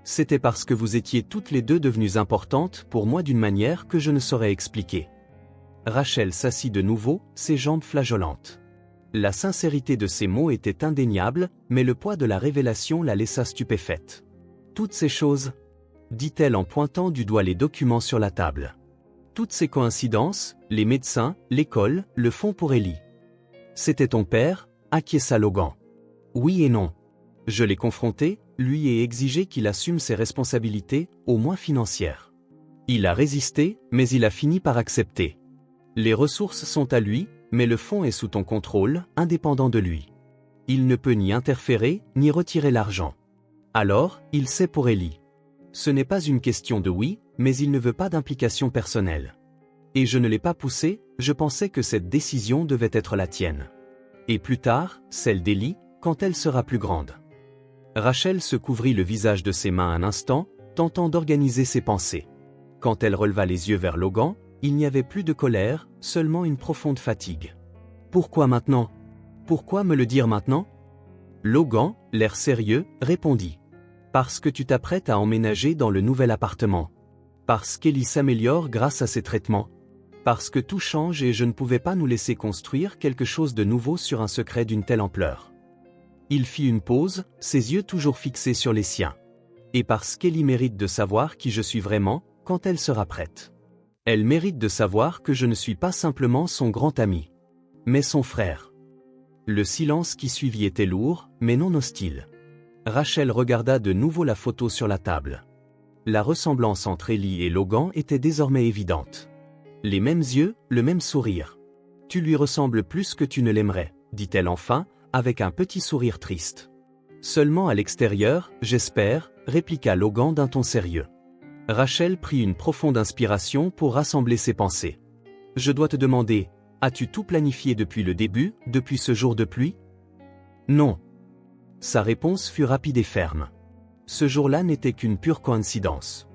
C'était parce que vous étiez toutes les deux devenues importantes pour moi d'une manière que je ne saurais expliquer. Rachel s'assit de nouveau, ses jambes flageolantes. La sincérité de ces mots était indéniable, mais le poids de la révélation la laissa stupéfaite. « Toutes ces choses » dit-elle en pointant du doigt les documents sur la table. « Toutes ces coïncidences, les médecins, l'école, le font pour Ellie. » « C'était ton père » acquiesça Logan. « Oui et non. Je l'ai confronté, lui, et exigé qu'il assume ses responsabilités, au moins financières. Il a résisté, mais il a fini par accepter. Les ressources sont à lui, mais le fonds est sous ton contrôle, indépendant de lui. Il ne peut ni interférer, ni retirer l'argent. Alors, il sait pour Ellie. Ce n'est pas une question de oui, mais il ne veut pas d'implication personnelle. Et je ne l'ai pas poussé, je pensais que cette décision devait être la tienne. Et plus tard, celle d'Ellie, quand elle sera plus grande. Rachel se couvrit le visage de ses mains un instant, tentant d'organiser ses pensées. Quand elle releva les yeux vers Logan, il n'y avait plus de colère, seulement une profonde fatigue. Pourquoi maintenant? Pourquoi me le dire maintenant? Logan, l'air sérieux, répondit. Parce que tu t'apprêtes à emménager dans le nouvel appartement. Parce qu'Ellie s'améliore grâce à ses traitements. Parce que tout change et je ne pouvais pas nous laisser construire quelque chose de nouveau sur un secret d'une telle ampleur. Il fit une pause, ses yeux toujours fixés sur les siens. Et parce qu'Ellie mérite de savoir qui je suis vraiment, quand elle sera prête. Elle mérite de savoir que je ne suis pas simplement son grand ami, mais son frère. Le silence qui suivit était lourd, mais non hostile. Rachel regarda de nouveau la photo sur la table. La ressemblance entre Ellie et Logan était désormais évidente. Les mêmes yeux, le même sourire. « Tu lui ressembles plus que tu ne l'aimerais », dit-elle enfin, avec un petit sourire triste. « Seulement à l'extérieur, j'espère », répliqua Logan d'un ton sérieux. Rachel prit une profonde inspiration pour rassembler ses pensées. « Je dois te demander, as-tu tout planifié depuis le début, depuis ce jour de pluie ? » « Non. » Sa réponse fut rapide et ferme. Ce jour-là n'était qu'une pure coïncidence.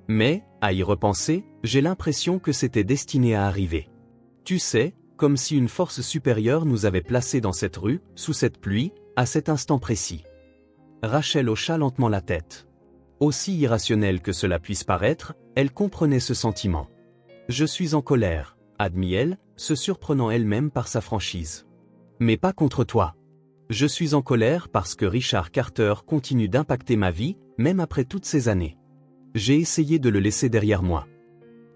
Mais, à y repenser, j'ai l'impression que c'était destiné à arriver. Tu sais, comme si une force supérieure nous avait placés dans cette rue, sous cette pluie, à cet instant précis. Rachel hocha lentement la tête. Aussi irrationnel que cela puisse paraître, elle comprenait ce sentiment. « Je suis en colère », admit-elle, se surprenant elle-même par sa franchise. « Mais pas contre toi. Je suis en colère parce que Richard Carter continue d'impacter ma vie, même après toutes ces années. J'ai essayé de le laisser derrière moi. »«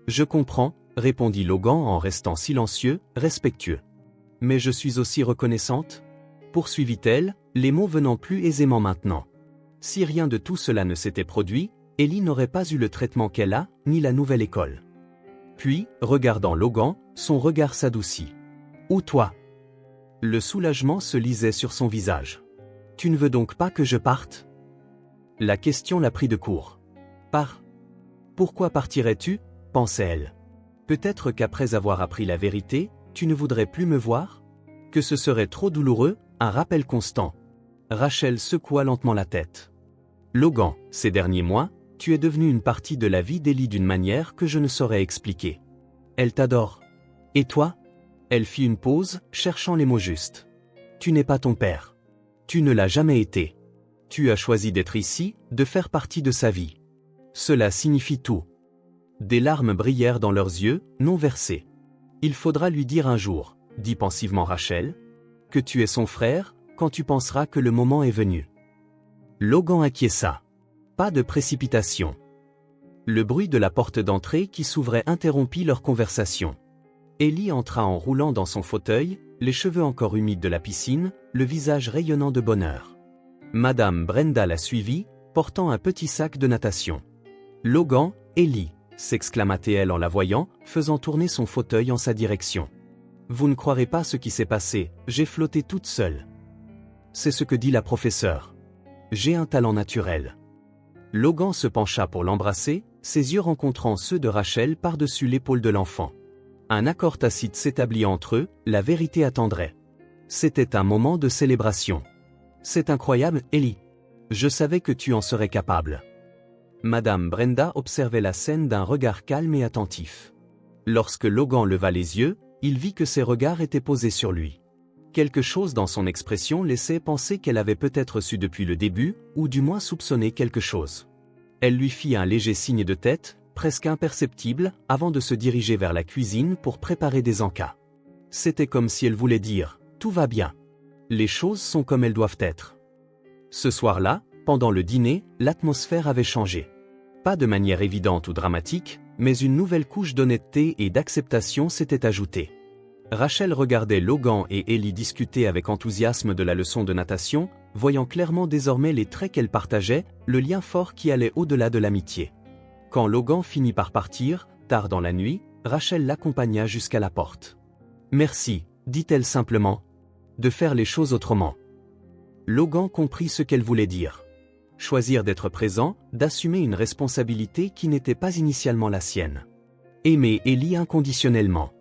Je comprends », répondit Logan en restant silencieux, respectueux. « Mais je suis aussi reconnaissante ?» poursuivit-elle, les mots venant plus aisément maintenant. Si rien de tout cela ne s'était produit, Ellie n'aurait pas eu le traitement qu'elle a, ni la nouvelle école. Puis, regardant Logan, son regard s'adoucit. « Ou toi ?» Le soulagement se lisait sur son visage. « Tu ne veux donc pas que je parte ?» La question la prit de court. « Pars. Pourquoi partirais-tu ?» pensait-elle. « Peut-être qu'après avoir appris la vérité, tu ne voudrais plus me voir ? Que ce serait trop douloureux, un rappel constant. » Rachel secoua lentement la tête. « Logan, ces derniers mois, tu es devenu une partie de la vie d'Ellie d'une manière que je ne saurais expliquer. Elle t'adore. Et toi ? » Elle fit une pause, cherchant les mots justes. « Tu n'es pas ton père. Tu ne l'as jamais été. Tu as choisi d'être ici, de faire partie de sa vie. Cela signifie tout. » Des larmes brillèrent dans leurs yeux, non versées. « Il faudra lui dire un jour, » dit pensivement Rachel, « que tu es son frère, quand tu penseras que le moment est venu. » Logan acquiesça. Pas de précipitation. Le bruit de la porte d'entrée qui s'ouvrait interrompit leur conversation. Ellie entra en roulant dans son fauteuil, les cheveux encore humides de la piscine, le visage rayonnant de bonheur. Madame Brenda la suivit, portant un petit sac de natation. « Logan, Ellie !» s'exclama-t-elle en la voyant, faisant tourner son fauteuil en sa direction. « Vous ne croirez pas ce qui s'est passé, j'ai flotté toute seule. C'est ce que dit la professeure. J'ai un talent naturel. » Logan se pencha pour l'embrasser, ses yeux rencontrant ceux de Rachel par-dessus l'épaule de l'enfant. Un accord tacite s'établit entre eux, la vérité attendrait. C'était un moment de célébration. « C'est incroyable, Ellie. Je savais que tu en serais capable. » Madame Brenda observait la scène d'un regard calme et attentif. Lorsque Logan leva les yeux, il vit que ses regards étaient posés sur lui. Quelque chose dans son expression laissait penser qu'elle avait peut-être su depuis le début, ou du moins soupçonné quelque chose. Elle lui fit un léger signe de tête, presque imperceptible, avant de se diriger vers la cuisine pour préparer des encas. C'était comme si elle voulait dire « Tout va bien. Les choses sont comme elles doivent être. » Ce soir-là, pendant le dîner, l'atmosphère avait changé. Pas de manière évidente ou dramatique, mais une nouvelle couche d'honnêteté et d'acceptation s'était ajoutée. Rachel regardait Logan et Ellie discuter avec enthousiasme de la leçon de natation, voyant clairement désormais les traits qu'elle partageait, le lien fort qui allait au-delà de l'amitié. Quand Logan finit par partir, tard dans la nuit, Rachel l'accompagna jusqu'à la porte. « Merci, dit-elle simplement. De faire les choses autrement. » Logan comprit ce qu'elle voulait dire. Choisir d'être présent, d'assumer une responsabilité qui n'était pas initialement la sienne. Aimer Ellie inconditionnellement.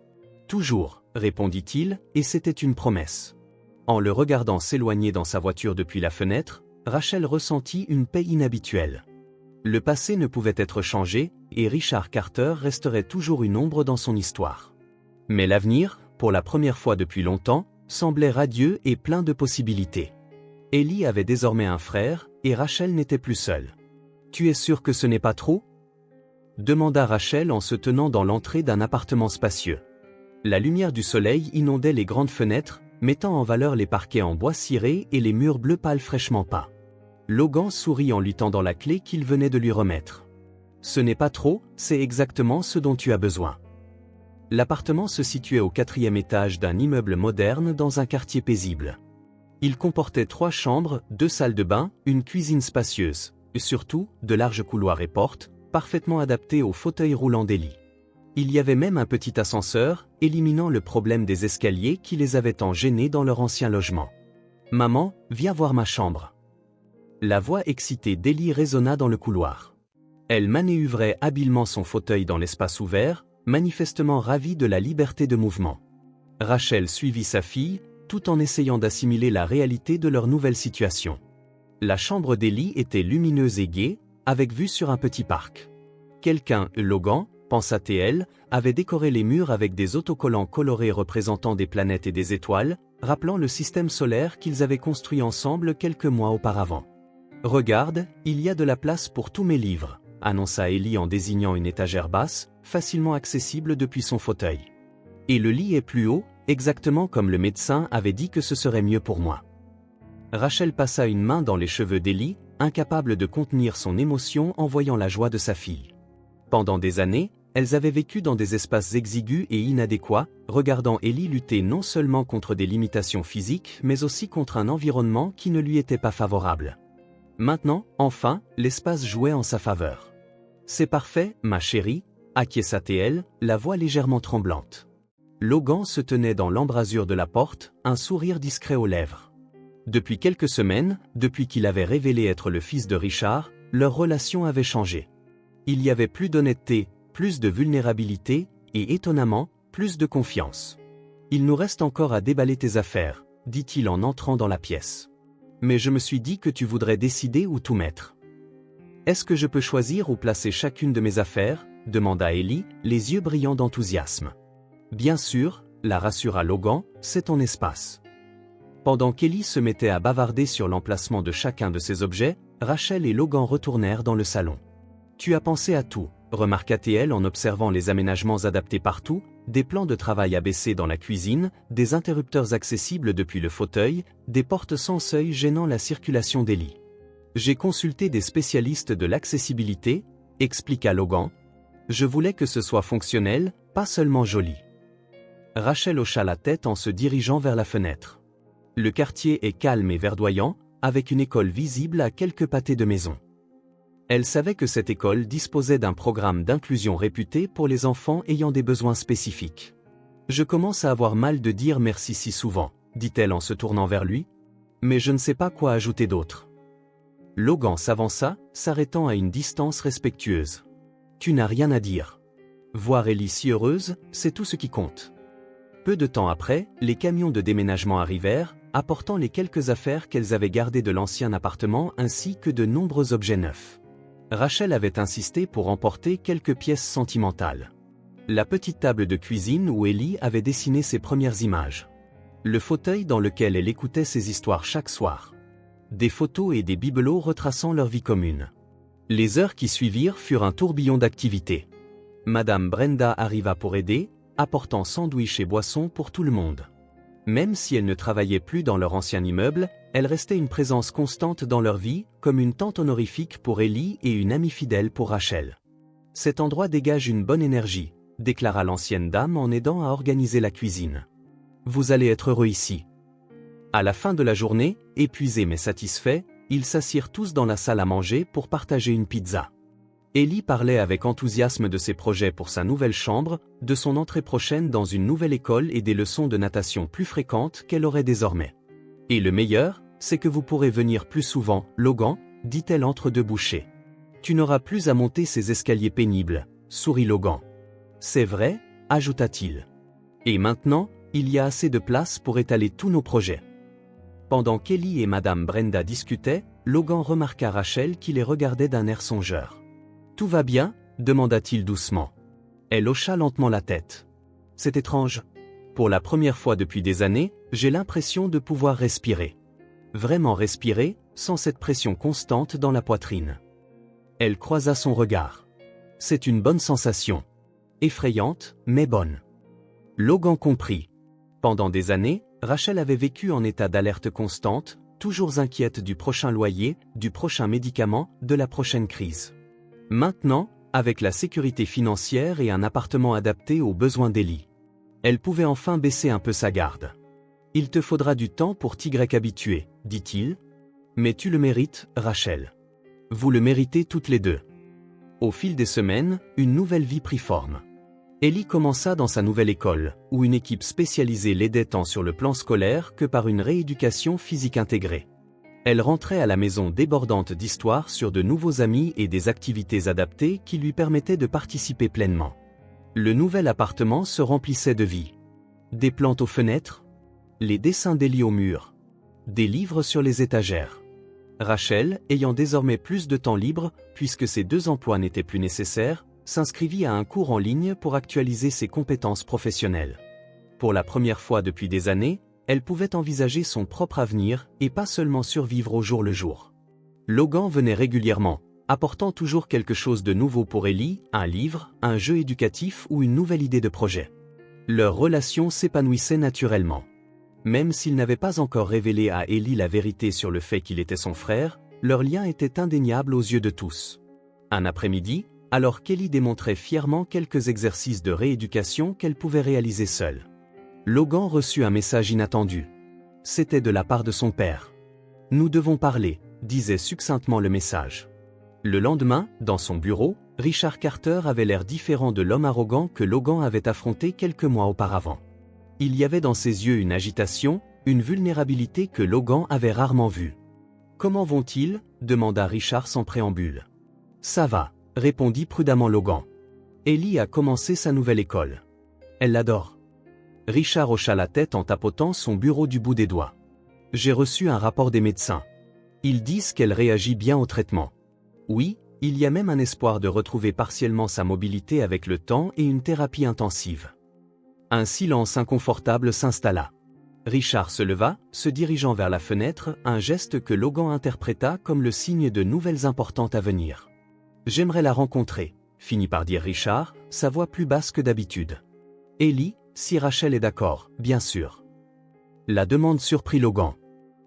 Toujours, répondit-il, et c'était une promesse. En le regardant s'éloigner dans sa voiture depuis la fenêtre, Rachel ressentit une paix inhabituelle. Le passé ne pouvait être changé, et Richard Carter resterait toujours une ombre dans son histoire. Mais l'avenir, pour la première fois depuis longtemps, semblait radieux et plein de possibilités. Ellie avait désormais un frère, et Rachel n'était plus seule. « Tu es sûr que ce n'est pas trop ?» demanda Rachel en se tenant dans l'entrée d'un appartement spacieux. La lumière du soleil inondait les grandes fenêtres, mettant en valeur les parquets en bois ciré et les murs bleu pâle fraîchement peints. Logan sourit en lui tendant la clé qu'il venait de lui remettre. « Ce n'est pas trop, c'est exactement ce dont tu as besoin. » L'appartement se situait au 4e étage d'un immeuble moderne dans un quartier paisible. Il comportait 3 chambres, 2 salles de bain, une cuisine spacieuse, et surtout, de larges couloirs et portes, parfaitement adaptés aux fauteuils roulants d'Ellie. Il y avait même un petit ascenseur, éliminant le problème des escaliers qui les avaient tant gênés dans leur ancien logement. « Maman, viens voir ma chambre. » La voix excitée d'Ellie résonna dans le couloir. Elle manœuvrait habilement son fauteuil dans l'espace ouvert, manifestement ravie de la liberté de mouvement. Rachel suivit sa fille, tout en essayant d'assimiler la réalité de leur nouvelle situation. La chambre d'Ellie était lumineuse et gaie, avec vue sur un petit parc. Quelqu'un, Logan, pensa-t-elle, avait décoré les murs avec des autocollants colorés représentant des planètes et des étoiles, rappelant le système solaire qu'ils avaient construit ensemble quelques mois auparavant. « Regarde, il y a de la place pour tous mes livres », annonça Ellie en désignant une étagère basse, facilement accessible depuis son fauteuil. « Et le lit est plus haut, exactement comme le médecin avait dit que ce serait mieux pour moi. » Rachel passa une main dans les cheveux d'Ellie, incapable de contenir son émotion en voyant la joie de sa fille. Pendant des années, elles avaient vécu dans des espaces exigus et inadéquats, regardant Ellie lutter non seulement contre des limitations physiques mais aussi contre un environnement qui ne lui était pas favorable. Maintenant, enfin, l'espace jouait en sa faveur. « C'est parfait, ma chérie », acquiesça-t-elle, la voix légèrement tremblante. Logan se tenait dans l'embrasure de la porte, un sourire discret aux lèvres. Depuis quelques semaines, depuis qu'il avait révélé être le fils de Richard, leur relation avait changé. Il y avait plus d'honnêteté, plus de vulnérabilité, et étonnamment, plus de confiance. « Il nous reste encore à déballer tes affaires, » dit-il en entrant dans la pièce. « Mais je me suis dit que tu voudrais décider où tout mettre. »« Est-ce que je peux choisir où placer chacune de mes affaires ?» demanda Ellie, les yeux brillants d'enthousiasme. « Bien sûr, » la rassura Logan, « c'est ton espace. » Pendant qu'Ellie se mettait à bavarder sur l'emplacement de chacun de ces objets, Rachel et Logan retournèrent dans le salon. « Tu as pensé à tout, » remarqua-t-elle en observant les aménagements adaptés partout, des plans de travail abaissés dans la cuisine, des interrupteurs accessibles depuis le fauteuil, des portes sans seuil gênant la circulation d'Ellie. « J'ai consulté des spécialistes de l'accessibilité, » expliqua Logan. « Je voulais que ce soit fonctionnel, pas seulement joli. » Rachel hocha la tête en se dirigeant vers la fenêtre. Le quartier est calme et verdoyant, avec une école visible à quelques pâtés de maison. Elle savait que cette école disposait d'un programme d'inclusion réputé pour les enfants ayant des besoins spécifiques. « Je commence à avoir mal de dire merci si souvent, » dit-elle en se tournant vers lui. « Mais je ne sais pas quoi ajouter d'autre. » Logan s'avança, s'arrêtant à une distance respectueuse. « Tu n'as rien à dire. Voir Ellie si heureuse, c'est tout ce qui compte. » Peu de temps après, les camions de déménagement arrivèrent, apportant les quelques affaires qu'elles avaient gardées de l'ancien appartement ainsi que de nombreux objets neufs. Rachel avait insisté pour emporter quelques pièces sentimentales. La petite table de cuisine où Ellie avait dessiné ses premières images. Le fauteuil dans lequel elle écoutait ses histoires chaque soir. Des photos et des bibelots retraçant leur vie commune. Les heures qui suivirent furent un tourbillon d'activités. Madame Brenda arriva pour aider, apportant sandwichs et boissons pour tout le monde. Même si elle ne travaillait plus dans leur ancien immeuble, elle restait une présence constante dans leur vie, comme une tante honorifique pour Ellie et une amie fidèle pour Rachel. « Cet endroit dégage une bonne énergie », déclara l'ancienne dame en aidant à organiser la cuisine. « Vous allez être heureux ici. » À la fin de la journée, épuisés mais satisfaits, ils s'assirent tous dans la salle à manger pour partager une pizza. Ellie parlait avec enthousiasme de ses projets pour sa nouvelle chambre, de son entrée prochaine dans une nouvelle école et des leçons de natation plus fréquentes qu'elle aurait désormais. Et le meilleur, c'est que vous pourrez venir plus souvent, Logan, dit-elle entre deux bouchées. Tu n'auras plus à monter ces escaliers pénibles, sourit Logan. C'est vrai, ajouta-t-il. Et maintenant, il y a assez de place pour étaler tous nos projets. Pendant qu'Ellie et Madame Brenda discutaient, Logan remarqua Rachel qui les regardait d'un air songeur. « Tout va bien ?» demanda-t-il doucement. Elle hocha lentement la tête. « C'est étrange. Pour la première fois depuis des années, j'ai l'impression de pouvoir respirer. Vraiment respirer, sans cette pression constante dans la poitrine. » Elle croisa son regard. « C'est une bonne sensation. Effrayante, mais bonne. » Logan comprit. Pendant des années, Rachel avait vécu en état d'alerte constante, toujours inquiète du prochain loyer, du prochain médicament, de la prochaine crise. Maintenant, avec la sécurité financière et un appartement adapté aux besoins d'Ellie, elle pouvait enfin baisser un peu sa garde. « Il te faudra du temps pour t'y habituer, dit-il. Mais tu le mérites, Rachel. Vous le méritez toutes les deux. » Au fil des semaines, une nouvelle vie prit forme. Ellie commença dans sa nouvelle école, où une équipe spécialisée l'aidait tant sur le plan scolaire que par une rééducation physique intégrée. Elle rentrait à la maison débordante d'histoires sur de nouveaux amis et des activités adaptées qui lui permettaient de participer pleinement. Le nouvel appartement se remplissait de vie. Des plantes aux fenêtres, les dessins d'Ellie au mur, des livres sur les étagères. Rachel, ayant désormais plus de temps libre, puisque ses 2 emplois n'étaient plus nécessaires, s'inscrivit à un cours en ligne pour actualiser ses compétences professionnelles. Pour la première fois depuis des années, elle pouvait envisager son propre avenir et pas seulement survivre au jour le jour. Logan venait régulièrement, apportant toujours quelque chose de nouveau pour Ellie, un livre, un jeu éducatif ou une nouvelle idée de projet. Leur relation s'épanouissait naturellement. Même s'il n'avait pas encore révélé à Ellie la vérité sur le fait qu'il était son frère, leur lien était indéniable aux yeux de tous. Un après-midi, alors qu'Ellie démontrait fièrement quelques exercices de rééducation qu'elle pouvait réaliser seule, Logan reçut un message inattendu. C'était de la part de son père. « Nous devons parler », disait succinctement le message. Le lendemain, dans son bureau, Richard Carter avait l'air différent de l'homme arrogant que Logan avait affronté quelques mois auparavant. Il y avait dans ses yeux une agitation, une vulnérabilité que Logan avait rarement vue. « Comment vont-ils » demanda Richard sans préambule. « Ça va », répondit prudemment Logan. Ellie a commencé sa nouvelle école. Elle l'adore. Richard hocha la tête en tapotant son bureau du bout des doigts. « J'ai reçu un rapport des médecins. Ils disent qu'elle réagit bien au traitement. Oui, il y a même un espoir de retrouver partiellement sa mobilité avec le temps et une thérapie intensive. » Un silence inconfortable s'installa. Richard se leva, se dirigeant vers la fenêtre, un geste que Logan interpréta comme le signe de nouvelles importantes à venir. « J'aimerais la rencontrer », finit par dire Richard, sa voix plus basse que d'habitude. « Ellie, si Rachel est d'accord, bien sûr. » La demande surprit Logan.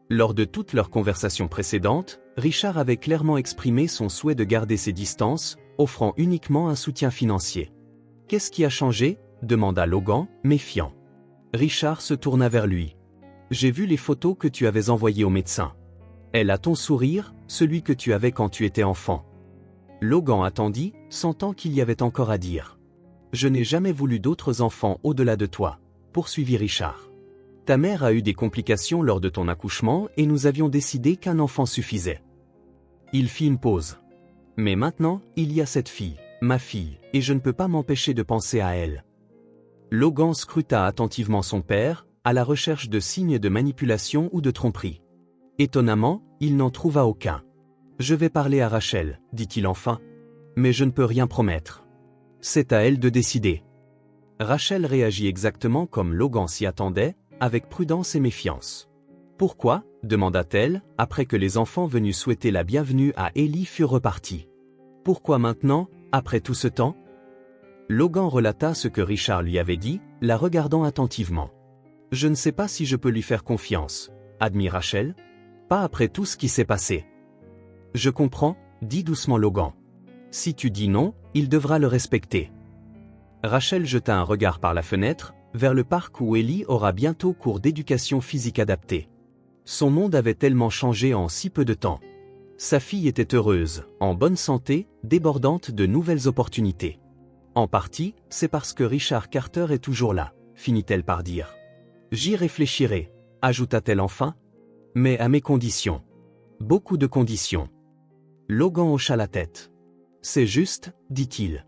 Lors de toutes leurs conversations précédentes, Richard avait clairement exprimé son souhait de garder ses distances, offrant uniquement un soutien financier. « Qu'est-ce qui a changé ?» demanda Logan, méfiant. Richard se tourna vers lui. « J'ai vu les photos que tu avais envoyées au médecin. Elle a ton sourire, celui que tu avais quand tu étais enfant. » Logan attendit, sentant qu'il y avait encore à dire. « Je n'ai jamais voulu d'autres enfants au-delà de toi, » poursuivit Richard. « Ta mère a eu des complications lors de ton accouchement et nous avions décidé qu'un enfant suffisait. » Il fit une pause. « Mais maintenant, il y a cette fille, ma fille, et je ne peux pas m'empêcher de penser à elle. » Logan scruta attentivement son père, à la recherche de signes de manipulation ou de tromperie. Étonnamment, il n'en trouva aucun. « Je vais parler à Rachel, dit-il enfin. Mais je ne peux rien promettre. C'est à elle de décider. » Rachel réagit exactement comme Logan s'y attendait, avec prudence et méfiance. « Pourquoi ?» demanda-t-elle, après que les enfants venus souhaiter la bienvenue à Ellie furent repartis. « Pourquoi maintenant, après tout ce temps ?» Logan relata ce que Richard lui avait dit, la regardant attentivement. « Je ne sais pas si je peux lui faire confiance, » admit Rachel. « Pas après tout ce qui s'est passé. »« Je comprends, » dit doucement Logan. « Si tu dis non, il devra le respecter. » Rachel jeta un regard par la fenêtre, vers le parc où Ellie aura bientôt cours d'éducation physique adaptée. Son monde avait tellement changé en si peu de temps. Sa fille était heureuse, en bonne santé, débordante de nouvelles opportunités. En partie, c'est parce que Richard Carter est toujours là, finit-elle par dire. J'y réfléchirai, ajouta-t-elle enfin. Mais à mes conditions. Beaucoup de conditions. Logan hocha la tête. C'est juste, dit-il.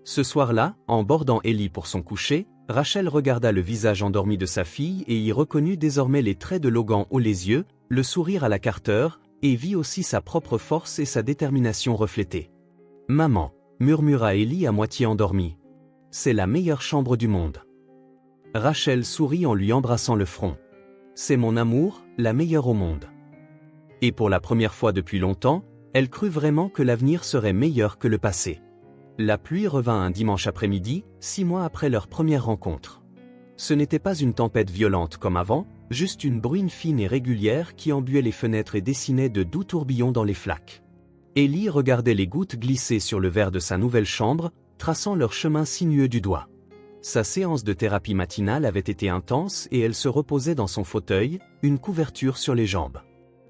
Ce soir-là, en bordant Ellie pour son coucher, Rachel regarda le visage endormi de sa fille et y reconnut désormais les traits de Logan haut les yeux, le sourire à la Carter, et vit aussi sa propre force et sa détermination reflétées. « Maman » murmura Ellie à moitié endormie. « C'est la meilleure chambre du monde. » Rachel sourit en lui embrassant le front. « C'est mon amour, la meilleure au monde. » Et pour la première fois depuis longtemps, elle crut vraiment que l'avenir serait meilleur que le passé. La pluie revint un dimanche après-midi, 6 mois après leur première rencontre. Ce n'était pas une tempête violente comme avant, juste une bruine fine et régulière qui embuait les fenêtres et dessinait de doux tourbillons dans les flaques. Ellie regardait les gouttes glisser sur le verre de sa nouvelle chambre, traçant leur chemin sinueux du doigt. Sa séance de thérapie matinale avait été intense et elle se reposait dans son fauteuil, une couverture sur les jambes.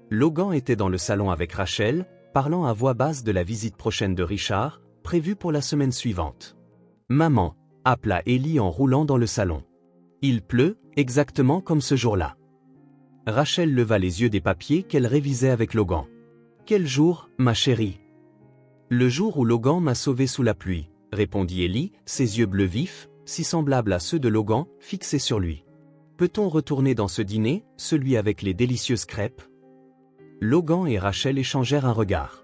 Logan était dans le salon avec Rachel, parlant à voix basse de la visite prochaine de Richard, prévue pour la semaine suivante. « Maman » appela Ellie en roulant dans le salon. Il pleut, exactement comme ce jour-là. Rachel leva les yeux des papiers qu'elle révisait avec Logan. « Quel jour, ma chérie ?»« Le jour où Logan m'a sauvé sous la pluie, » répondit Ellie, ses yeux bleus vifs, si semblables à ceux de Logan, fixés sur lui. « Peut-on retourner dans ce dîner, celui avec les délicieuses crêpes ?» Logan et Rachel échangèrent un regard.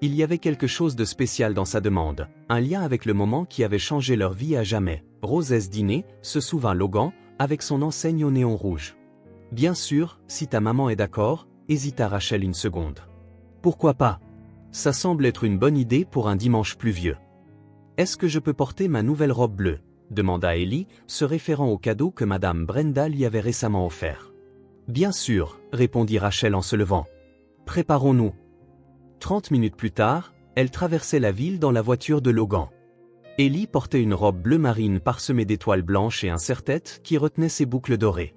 Il y avait quelque chose de spécial dans sa demande, un lien avec le moment qui avait changé leur vie à jamais. Rose's dîner, se souvint Logan, avec son enseigne au néon rouge. « Bien sûr, si ta maman est d'accord, » hésita Rachel une seconde. « Pourquoi pas ? Ça semble être une bonne idée pour un dimanche pluvieux. »« Est-ce que je peux porter ma nouvelle robe bleue ?» demanda Ellie, se référant au cadeau que Madame Brenda lui avait récemment offert. « Bien sûr, » répondit Rachel en se levant. « Préparons-nous. » 30 minutes plus tard, elle traversait la ville dans la voiture de Logan. Ellie portait une robe bleu marine parsemée d'étoiles blanches et un serre-tête qui retenait ses boucles dorées.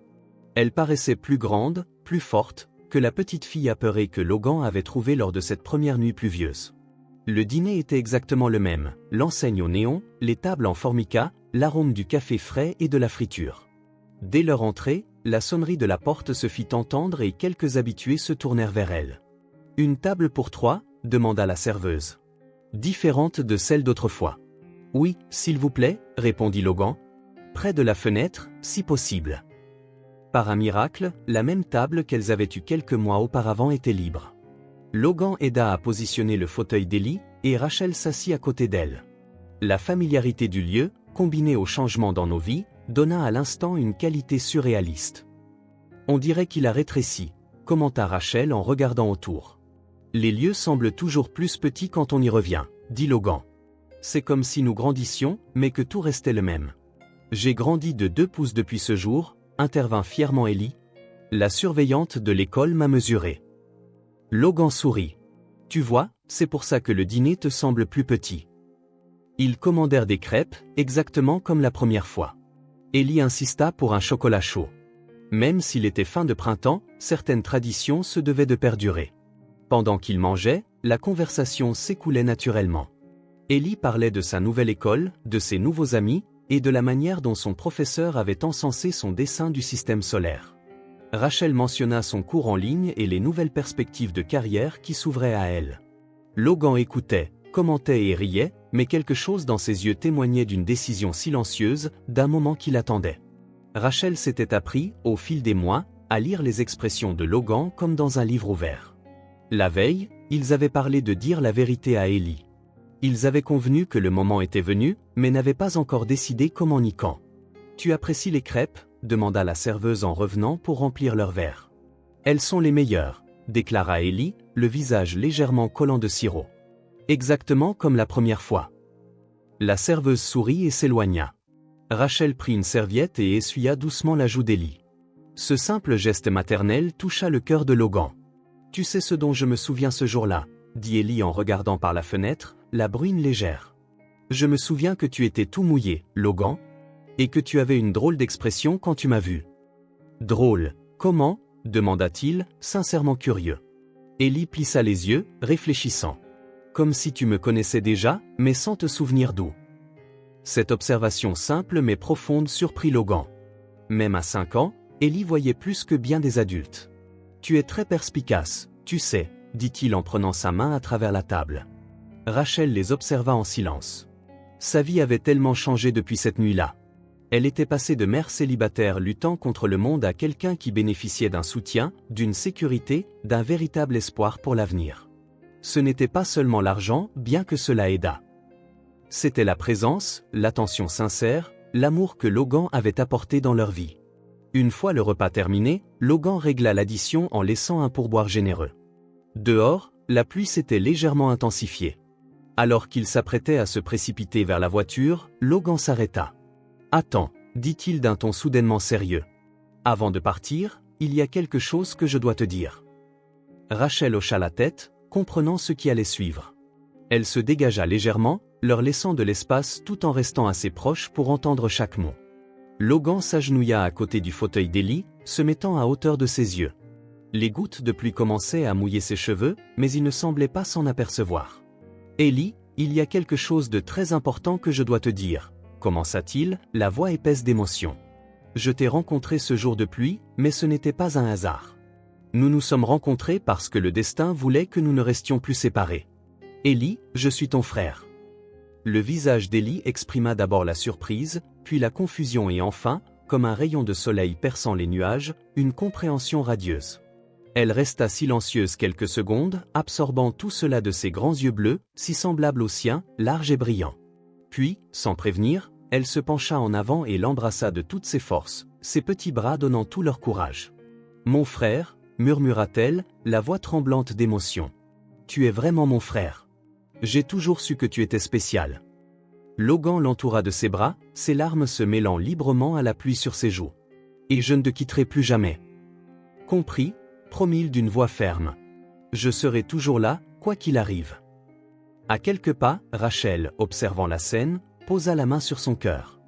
Elle paraissait plus grande, plus forte, que la petite fille apeurée que Logan avait trouvée lors de cette première nuit pluvieuse. Le dîner était exactement le même, l'enseigne au néon, les tables en formica, l'arôme du café frais et de la friture. Dès leur entrée, la sonnerie de la porte se fit entendre et quelques habitués se tournèrent vers elle. « Une table pour 3 ?» demanda la serveuse. « Différente de celle d'autrefois. »« Oui, s'il vous plaît, » répondit Logan. « Près de la fenêtre, si possible. » Par un miracle, la même table qu'elles avaient eue quelques mois auparavant était libre. Logan aida à positionner le fauteuil d'Ellie, et Rachel s'assit à côté d'elle. La familiarité du lieu, combinée au changement dans nos vies, donna à l'instant une qualité surréaliste. « On dirait qu'il a rétréci », commenta Rachel en regardant autour. « Les lieux semblent toujours plus petits quand on y revient, » dit Logan. « C'est comme si nous grandissions, mais que tout restait le même. »« J'ai grandi de 2 pouces depuis ce jour, » intervint fièrement Ellie. « La surveillante de l'école m'a mesuré. » Logan sourit. « Tu vois, c'est pour ça que le dîner te semble plus petit. » Ils commandèrent des crêpes, exactement comme la première fois. Ellie insista pour un chocolat chaud. Même s'il était fin de printemps, certaines traditions se devaient de perdurer. Pendant qu'ils mangeaient, la conversation s'écoulait naturellement. Ellie parlait de sa nouvelle école, de ses nouveaux amis, et de la manière dont son professeur avait encensé son dessin du système solaire. Rachel mentionna son cours en ligne et les nouvelles perspectives de carrière qui s'ouvraient à elle. Logan écoutait, commentait et riait, mais quelque chose dans ses yeux témoignait d'une décision silencieuse, d'un moment qu'il attendait. Rachel s'était appris, au fil des mois, à lire les expressions de Logan comme dans un livre ouvert. La veille, ils avaient parlé de dire la vérité à Ellie. Ils avaient convenu que le moment était venu, mais n'avaient pas encore décidé comment ni quand. « Tu apprécies les crêpes ?» demanda la serveuse en revenant pour remplir leur verre. « Elles sont les meilleures », déclara Ellie, le visage légèrement collant de sirop. « Exactement comme la première fois. » La serveuse sourit et s'éloigna. Rachel prit une serviette et essuya doucement la joue d'Ellie. Ce simple geste maternel toucha le cœur de Logan. « Tu sais ce dont je me souviens ce jour-là ?» dit Ellie en regardant par la fenêtre, la bruine légère. « Je me souviens que tu étais tout mouillé, Logan, et que tu avais une drôle d'expression quand tu m'as vu. »« Drôle, comment ?» demanda-t-il, sincèrement curieux. Ellie plissa les yeux, réfléchissant. Comme si tu me connaissais déjà, mais sans te souvenir d'où. Cette observation simple mais profonde surprit Logan. Même à 5 ans, Ellie voyait plus que bien des adultes. Tu es très perspicace, tu sais, dit-il en prenant sa main à travers la table. Rachel les observa en silence. Sa vie avait tellement changé depuis cette nuit-là. Elle était passée de mère célibataire luttant contre le monde à quelqu'un qui bénéficiait d'un soutien, d'une sécurité, d'un véritable espoir pour l'avenir. Ce n'était pas seulement l'argent, bien que cela aidât. C'était la présence, l'attention sincère, l'amour que Logan avait apporté dans leur vie. Une fois le repas terminé, Logan régla l'addition en laissant un pourboire généreux. Dehors, la pluie s'était légèrement intensifiée. Alors qu'il s'apprêtait à se précipiter vers la voiture, Logan s'arrêta. « Attends, dit-il d'un ton soudainement sérieux. Avant de partir, il y a quelque chose que je dois te dire. » Rachel hocha la tête, comprenant ce qui allait suivre. Elle se dégagea légèrement, leur laissant de l'espace tout en restant assez proche pour entendre chaque mot. Logan s'agenouilla à côté du fauteuil d'Ellie, se mettant à hauteur de ses yeux. Les gouttes de pluie commençaient à mouiller ses cheveux, mais il ne semblait pas s'en apercevoir. « Ellie, il y a quelque chose de très important que je dois te dire. » commença-t-il, la voix épaisse d'émotion. « Je t'ai rencontré ce jour de pluie, mais ce n'était pas un hasard. Nous nous sommes rencontrés parce que le destin voulait que nous ne restions plus séparés. Ellie, je suis ton frère. » Le visage d'Ellie exprima d'abord la surprise, puis la confusion et enfin, comme un rayon de soleil perçant les nuages, une compréhension radieuse. Elle resta silencieuse quelques secondes, absorbant tout cela de ses grands yeux bleus, si semblables aux siens, larges et brillants. Puis, sans prévenir, elle se pencha en avant et l'embrassa de toutes ses forces, ses petits bras donnant tout leur courage. « Mon frère, » murmura-t-elle, la voix tremblante d'émotion. « Tu es vraiment mon frère. J'ai toujours su que tu étais spécial. » Logan l'entoura de ses bras, ses larmes se mêlant librement à la pluie sur ses joues. « Et je ne te quitterai plus jamais. »« Compris » promit-il d'une voix ferme. « Je serai toujours là, quoi qu'il arrive. » À quelques pas, Rachel, observant la scène, posa la main sur son cœur.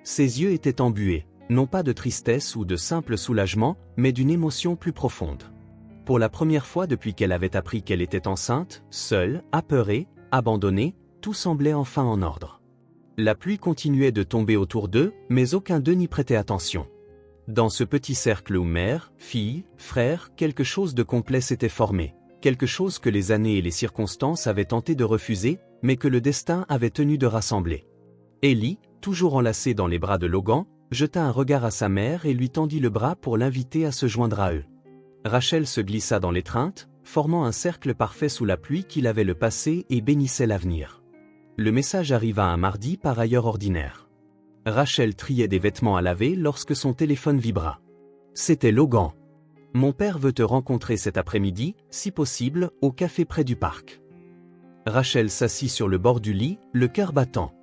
Ses yeux étaient embués, non pas de tristesse ou de simple soulagement, mais d'une émotion plus profonde. Pour la première fois depuis qu'elle avait appris qu'elle était enceinte, seule, apeurée, abandonnée, tout semblait enfin en ordre. La pluie continuait de tomber autour d'eux, mais aucun d'eux n'y prêtait attention. Dans ce petit cercle où mère, fille, frère, quelque chose de complet s'était formé. Quelque chose que les années et les circonstances avaient tenté de refuser, mais que le destin avait tenu de rassembler. Ellie, toujours enlacée dans les bras de Logan, jeta un regard à sa mère et lui tendit le bras pour l'inviter à se joindre à eux. Rachel se glissa dans l'étreinte, formant un cercle parfait sous la pluie qui lavait le passé et bénissait l'avenir. Le message arriva un mardi par ailleurs ordinaire. Rachel triait des vêtements à laver lorsque son téléphone vibra. C'était Logan. « Mon père veut te rencontrer cet après-midi, si possible, au café près du parc. » Rachel s'assit sur le bord du lit, le cœur battant.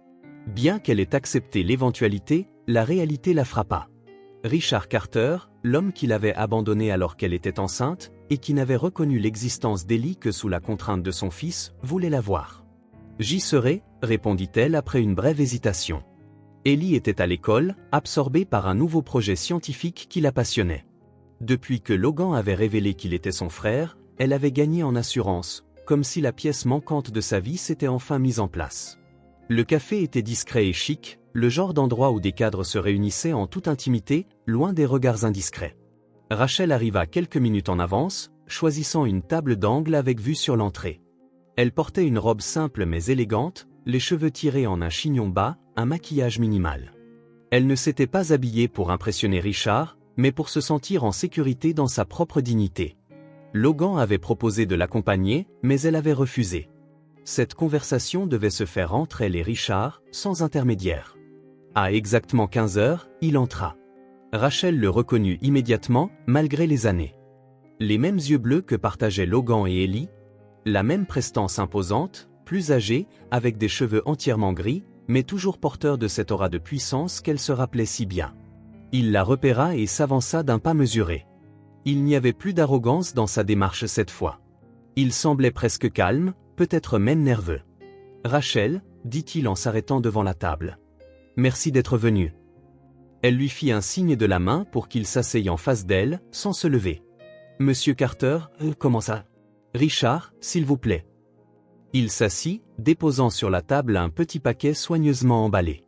Bien qu'elle ait accepté l'éventualité, la réalité la frappa. Richard Carter, l'homme qui l'avait abandonnée alors qu'elle était enceinte, et qui n'avait reconnu l'existence d'Ellie que sous la contrainte de son fils, voulait la voir. « J'y serai, » répondit-elle après une brève hésitation. Ellie était à l'école, absorbée par un nouveau projet scientifique qui la passionnait. Depuis que Logan avait révélé qu'il était son frère, elle avait gagné en assurance, comme si la pièce manquante de sa vie s'était enfin mise en place. Le café était discret et chic, le genre d'endroit où des cadres se réunissaient en toute intimité, loin des regards indiscrets. Rachel arriva quelques minutes en avance, choisissant une table d'angle avec vue sur l'entrée. Elle portait une robe simple mais élégante, les cheveux tirés en un chignon bas, un maquillage minimal. Elle ne s'était pas habillée pour impressionner Richard, mais pour se sentir en sécurité dans sa propre dignité. Logan avait proposé de l'accompagner, mais elle avait refusé. Cette conversation devait se faire entre elle et Richard, sans intermédiaire. À exactement 15 heures, il entra. Rachel le reconnut immédiatement, malgré les années. Les mêmes yeux bleus que partageaient Logan et Ellie, la même prestance imposante, plus âgée, avec des cheveux entièrement gris, mais toujours porteur de cette aura de puissance qu'elle se rappelait si bien. Il la repéra et s'avança d'un pas mesuré. Il n'y avait plus d'arrogance dans sa démarche cette fois. Il semblait presque calme, peut-être même nerveux. « Rachel, » dit-il en s'arrêtant devant la table. « Merci d'être venue. » Elle lui fit un signe de la main pour qu'il s'asseye en face d'elle, sans se lever. « Monsieur Carter, comment ça ?» Richard, s'il vous plaît. Il s'assit, déposant sur la table un petit paquet soigneusement emballé.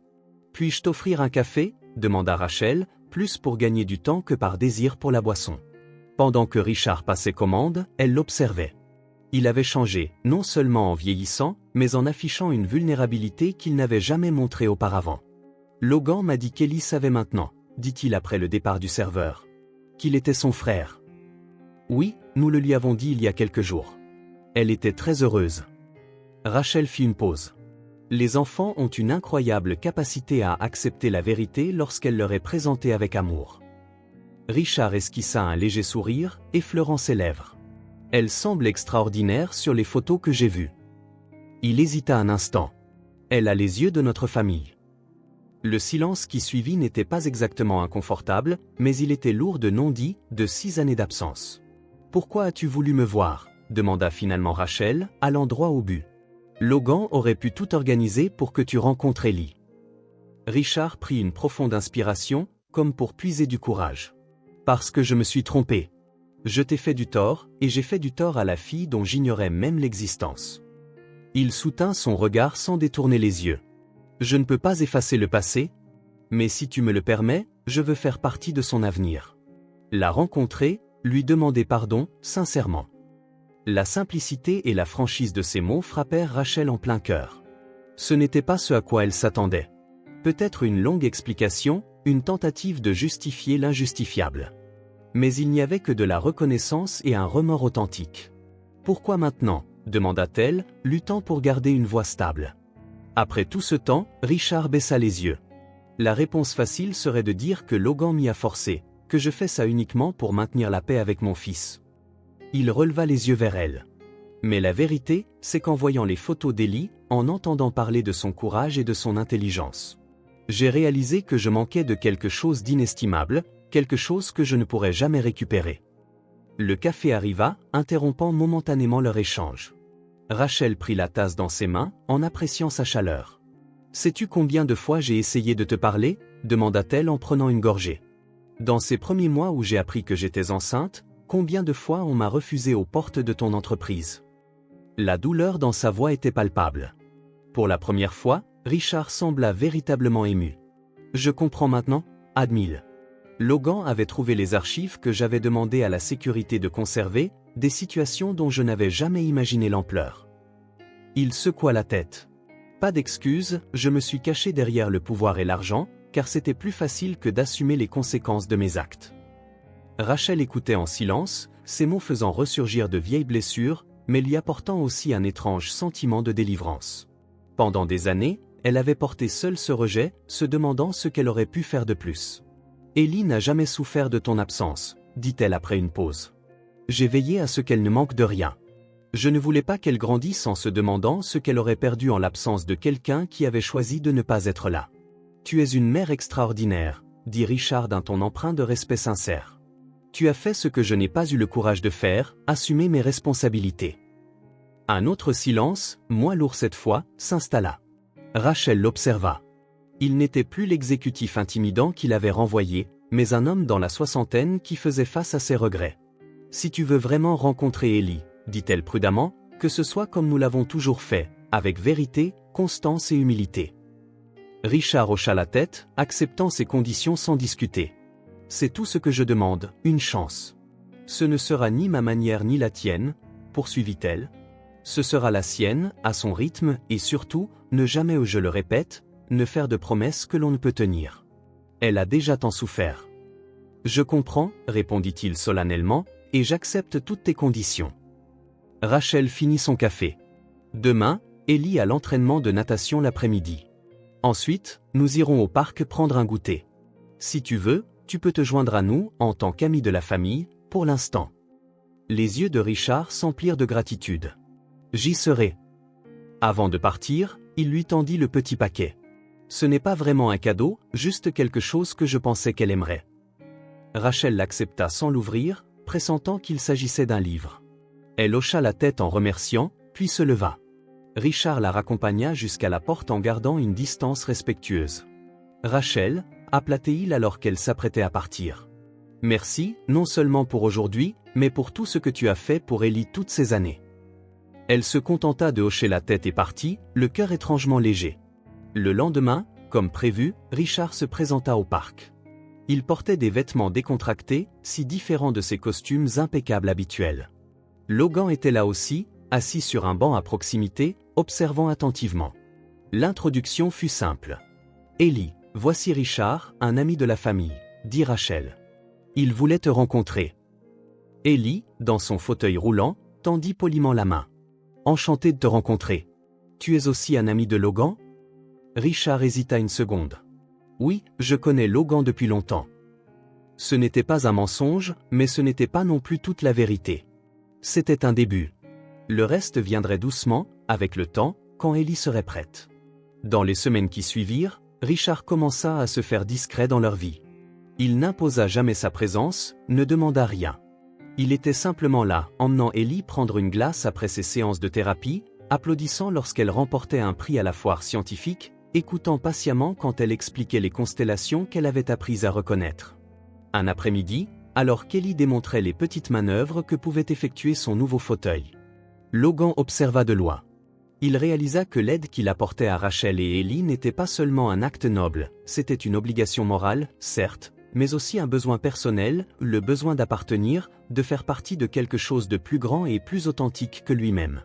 Puis-je t'offrir un café? Demanda Rachel, plus pour gagner du temps que par désir pour la boisson. Pendant que Richard passait commande, elle l'observait. Il avait changé, non seulement en vieillissant, mais en affichant une vulnérabilité qu'il n'avait jamais montrée auparavant. Logan m'a dit qu'Ellie savait maintenant, dit-il après le départ du serveur. Qu'il était son frère. Oui, nous le lui avons dit il y a quelques jours. Elle était très heureuse. Rachel fit une pause. Les enfants ont une incroyable capacité à accepter la vérité lorsqu'elle leur est présentée avec amour. Richard esquissa un léger sourire, effleurant ses lèvres. Elle semble extraordinaire sur les photos que j'ai vues. Il hésita un instant. Elle a les yeux de notre famille. Le silence qui suivit n'était pas exactement inconfortable, mais il était lourd de non-dits, de 6 années d'absence. Pourquoi as-tu voulu me voir? Demanda finalement Rachel, allant droit au but. Logan aurait pu tout organiser pour que tu rencontres Ellie. Richard prit une profonde inspiration, comme pour puiser du courage. Parce que je me suis trompé. Je t'ai fait du tort, et j'ai fait du tort à la fille dont j'ignorais même l'existence. Il soutint son regard sans détourner les yeux. Je ne peux pas effacer le passé, mais si tu me le permets, je veux faire partie de son avenir. La rencontrer, lui demander pardon, sincèrement. La simplicité et la franchise de ces mots frappèrent Rachel en plein cœur. Ce n'était pas ce à quoi elle s'attendait. Peut-être une longue explication, une tentative de justifier l'injustifiable. Mais il n'y avait que de la reconnaissance et un remords authentique. Pourquoi maintenant? Demanda-t-elle, luttant pour garder une voix stable. Après tout ce temps, Richard baissa les yeux. La réponse facile serait de dire que Logan m'y a forcé, que je fais ça uniquement pour maintenir la paix avec mon fils. Il releva les yeux vers elle. Mais la vérité, c'est qu'en voyant les photos d'Ellie, en entendant parler de son courage et de son intelligence, j'ai réalisé que je manquais de quelque chose d'inestimable, quelque chose que je ne pourrais jamais récupérer. Le café arriva, interrompant momentanément leur échange. Rachel prit la tasse dans ses mains, en appréciant sa chaleur. « Sais-tu combien de fois j'ai essayé de te parler ?» demanda-t-elle en prenant une gorgée. « Dans ces premiers mois où j'ai appris que j'étais enceinte, combien de fois on m'a refusé aux portes de ton entreprise ?» La douleur dans sa voix était palpable. Pour la première fois, Richard sembla véritablement ému. « Je comprends maintenant, admire. Logan avait trouvé les archives que j'avais demandé à la sécurité de conserver, des situations dont je n'avais jamais imaginé l'ampleur. » Il secoua la tête. « Pas d'excuse, je me suis caché derrière le pouvoir et l'argent, car c'était plus facile que d'assumer les conséquences de mes actes. » Rachel écoutait en silence, ses mots faisant ressurgir de vieilles blessures, mais lui apportant aussi un étrange sentiment de délivrance. Pendant des années, elle avait porté seule ce rejet, se demandant ce qu'elle aurait pu faire de plus. « Ellie n'a jamais souffert de ton absence, » dit-elle après une pause. « J'ai veillé à ce qu'elle ne manque de rien. Je ne voulais pas qu'elle grandisse en se demandant ce qu'elle aurait perdu en l'absence de quelqu'un qui avait choisi de ne pas être là. »« Tu es une mère extraordinaire, » dit Richard d'un ton empreint de respect sincère. « Tu as fait ce que je n'ai pas eu le courage de faire, assumer mes responsabilités. » Un autre silence, moins lourd cette fois, s'installa. Rachel l'observa. Il n'était plus l'exécutif intimidant qu'il avait renvoyé, mais un homme dans la soixantaine qui faisait face à ses regrets. « Si tu veux vraiment rencontrer Ellie, » dit-elle prudemment, « que ce soit comme nous l'avons toujours fait, avec vérité, constance et humilité. » Richard hocha la tête, acceptant ces conditions sans discuter. « C'est tout ce que je demande, une chance. Ce ne sera ni ma manière ni la tienne, » poursuivit-elle. « Ce sera la sienne, à son rythme, et surtout, ne jamais, je le répète, ne faire de promesses que l'on ne peut tenir. Elle a déjà tant souffert. »« Je comprends, » répondit-il solennellement, « et j'accepte toutes tes conditions. » Rachel finit son café. « Demain, Ellie a l'entraînement de natation l'après-midi. Ensuite, nous irons au parc prendre un goûter. Si tu veux, tu peux te joindre à nous, en tant qu'ami de la famille, pour l'instant. » Les yeux de Richard s'emplirent de gratitude. « J'y serai. » Avant de partir, il lui tendit le petit paquet. « Ce n'est pas vraiment un cadeau, juste quelque chose que je pensais qu'elle aimerait. » Rachel l'accepta sans l'ouvrir, pressentant qu'il s'agissait d'un livre. Elle hocha la tête en remerciant, puis se leva. Richard la raccompagna jusqu'à la porte en gardant une distance respectueuse. « Rachel » appela-t-il alors qu'elle s'apprêtait à partir. « Merci, non seulement pour aujourd'hui, mais pour tout ce que tu as fait pour Ellie toutes ces années. » Elle se contenta de hocher la tête et partit, le cœur étrangement léger. Le lendemain, comme prévu, Richard se présenta au parc. Il portait des vêtements décontractés, si différents de ses costumes impeccables habituels. Logan était là aussi, assis sur un banc à proximité, observant attentivement. L'introduction fut simple. « Ellie, voici Richard, un ami de la famille, » dit Rachel. « Il voulait te rencontrer. » Ellie, dans son fauteuil roulant, tendit poliment la main. « Enchanté de te rencontrer. Tu es aussi un ami de Logan ?» Richard hésita une seconde. « Oui, je connais Logan depuis longtemps. » Ce n'était pas un mensonge, mais ce n'était pas non plus toute la vérité. C'était un début. Le reste viendrait doucement, avec le temps, quand Ellie serait prête. Dans les semaines qui suivirent, Richard commença à se faire discret dans leur vie. Il n'imposa jamais sa présence, ne demanda rien. Il était simplement là, emmenant Ellie prendre une glace après ses séances de thérapie, applaudissant lorsqu'elle remportait un prix à la foire scientifique, écoutant patiemment quand elle expliquait les constellations qu'elle avait apprises à reconnaître. Un après-midi, alors qu'Ellie démontrait les petites manœuvres que pouvait effectuer son nouveau fauteuil. Logan observa de loin. Il réalisa que l'aide qu'il apportait à Rachel et Ellie n'était pas seulement un acte noble, c'était une obligation morale, certes, mais aussi un besoin personnel, le besoin d'appartenir, de faire partie de quelque chose de plus grand et plus authentique que lui-même.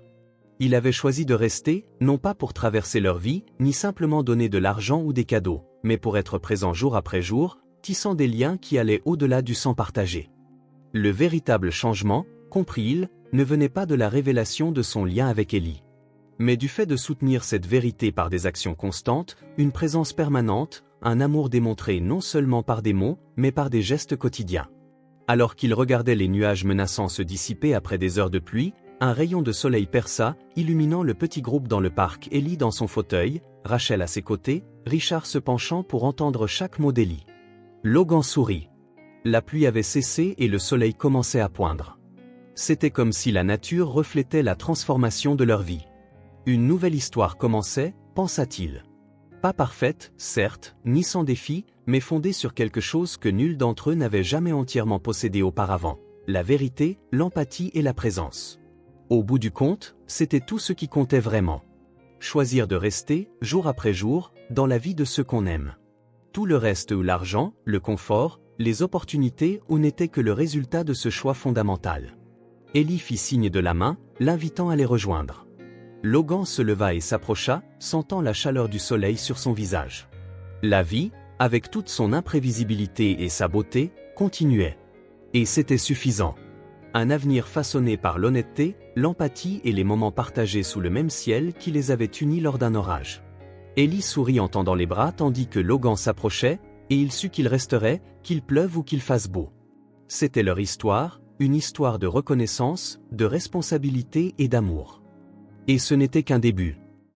Il avait choisi de rester, non pas pour traverser leur vie, ni simplement donner de l'argent ou des cadeaux, mais pour être présent jour après jour, tissant des liens qui allaient au-delà du sang partagé. Le véritable changement, comprit-il, ne venait pas de la révélation de son lien avec Ellie, mais du fait de soutenir cette vérité par des actions constantes, une présence permanente, un amour démontré non seulement par des mots, mais par des gestes quotidiens. Alors qu'il regardait les nuages menaçants se dissiper après des heures de pluie, un rayon de soleil perça, illuminant le petit groupe dans le parc, Ellie dans son fauteuil, Rachel à ses côtés, Richard se penchant pour entendre chaque mot d'Ellie. Logan sourit. La pluie avait cessé et le soleil commençait à poindre. C'était comme si la nature reflétait la transformation de leur vie. Une nouvelle histoire commençait, pensa-t-il. Pas parfaite, certes, ni sans défi, mais fondée sur quelque chose que nul d'entre eux n'avait jamais entièrement possédé auparavant, la vérité, l'empathie et la présence. Au bout du compte, c'était tout ce qui comptait vraiment. Choisir de rester, jour après jour, dans la vie de ceux qu'on aime. Tout le reste ou l'argent, le confort, les opportunités ou n'était que le résultat de ce choix fondamental. Ellie fit signe de la main, l'invitant à les rejoindre. Logan se leva et s'approcha, sentant la chaleur du soleil sur son visage. La vie, avec toute son imprévisibilité et sa beauté, continuait. Et c'était suffisant. Un avenir façonné par l'honnêteté, l'empathie et les moments partagés sous le même ciel qui les avaient unis lors d'un orage. Ellie sourit en tendant les bras tandis que Logan s'approchait, et il sut qu'il resterait, qu'il pleuve ou qu'il fasse beau. C'était leur histoire, une histoire de reconnaissance, de responsabilité et d'amour. Et ce n'était qu'un début.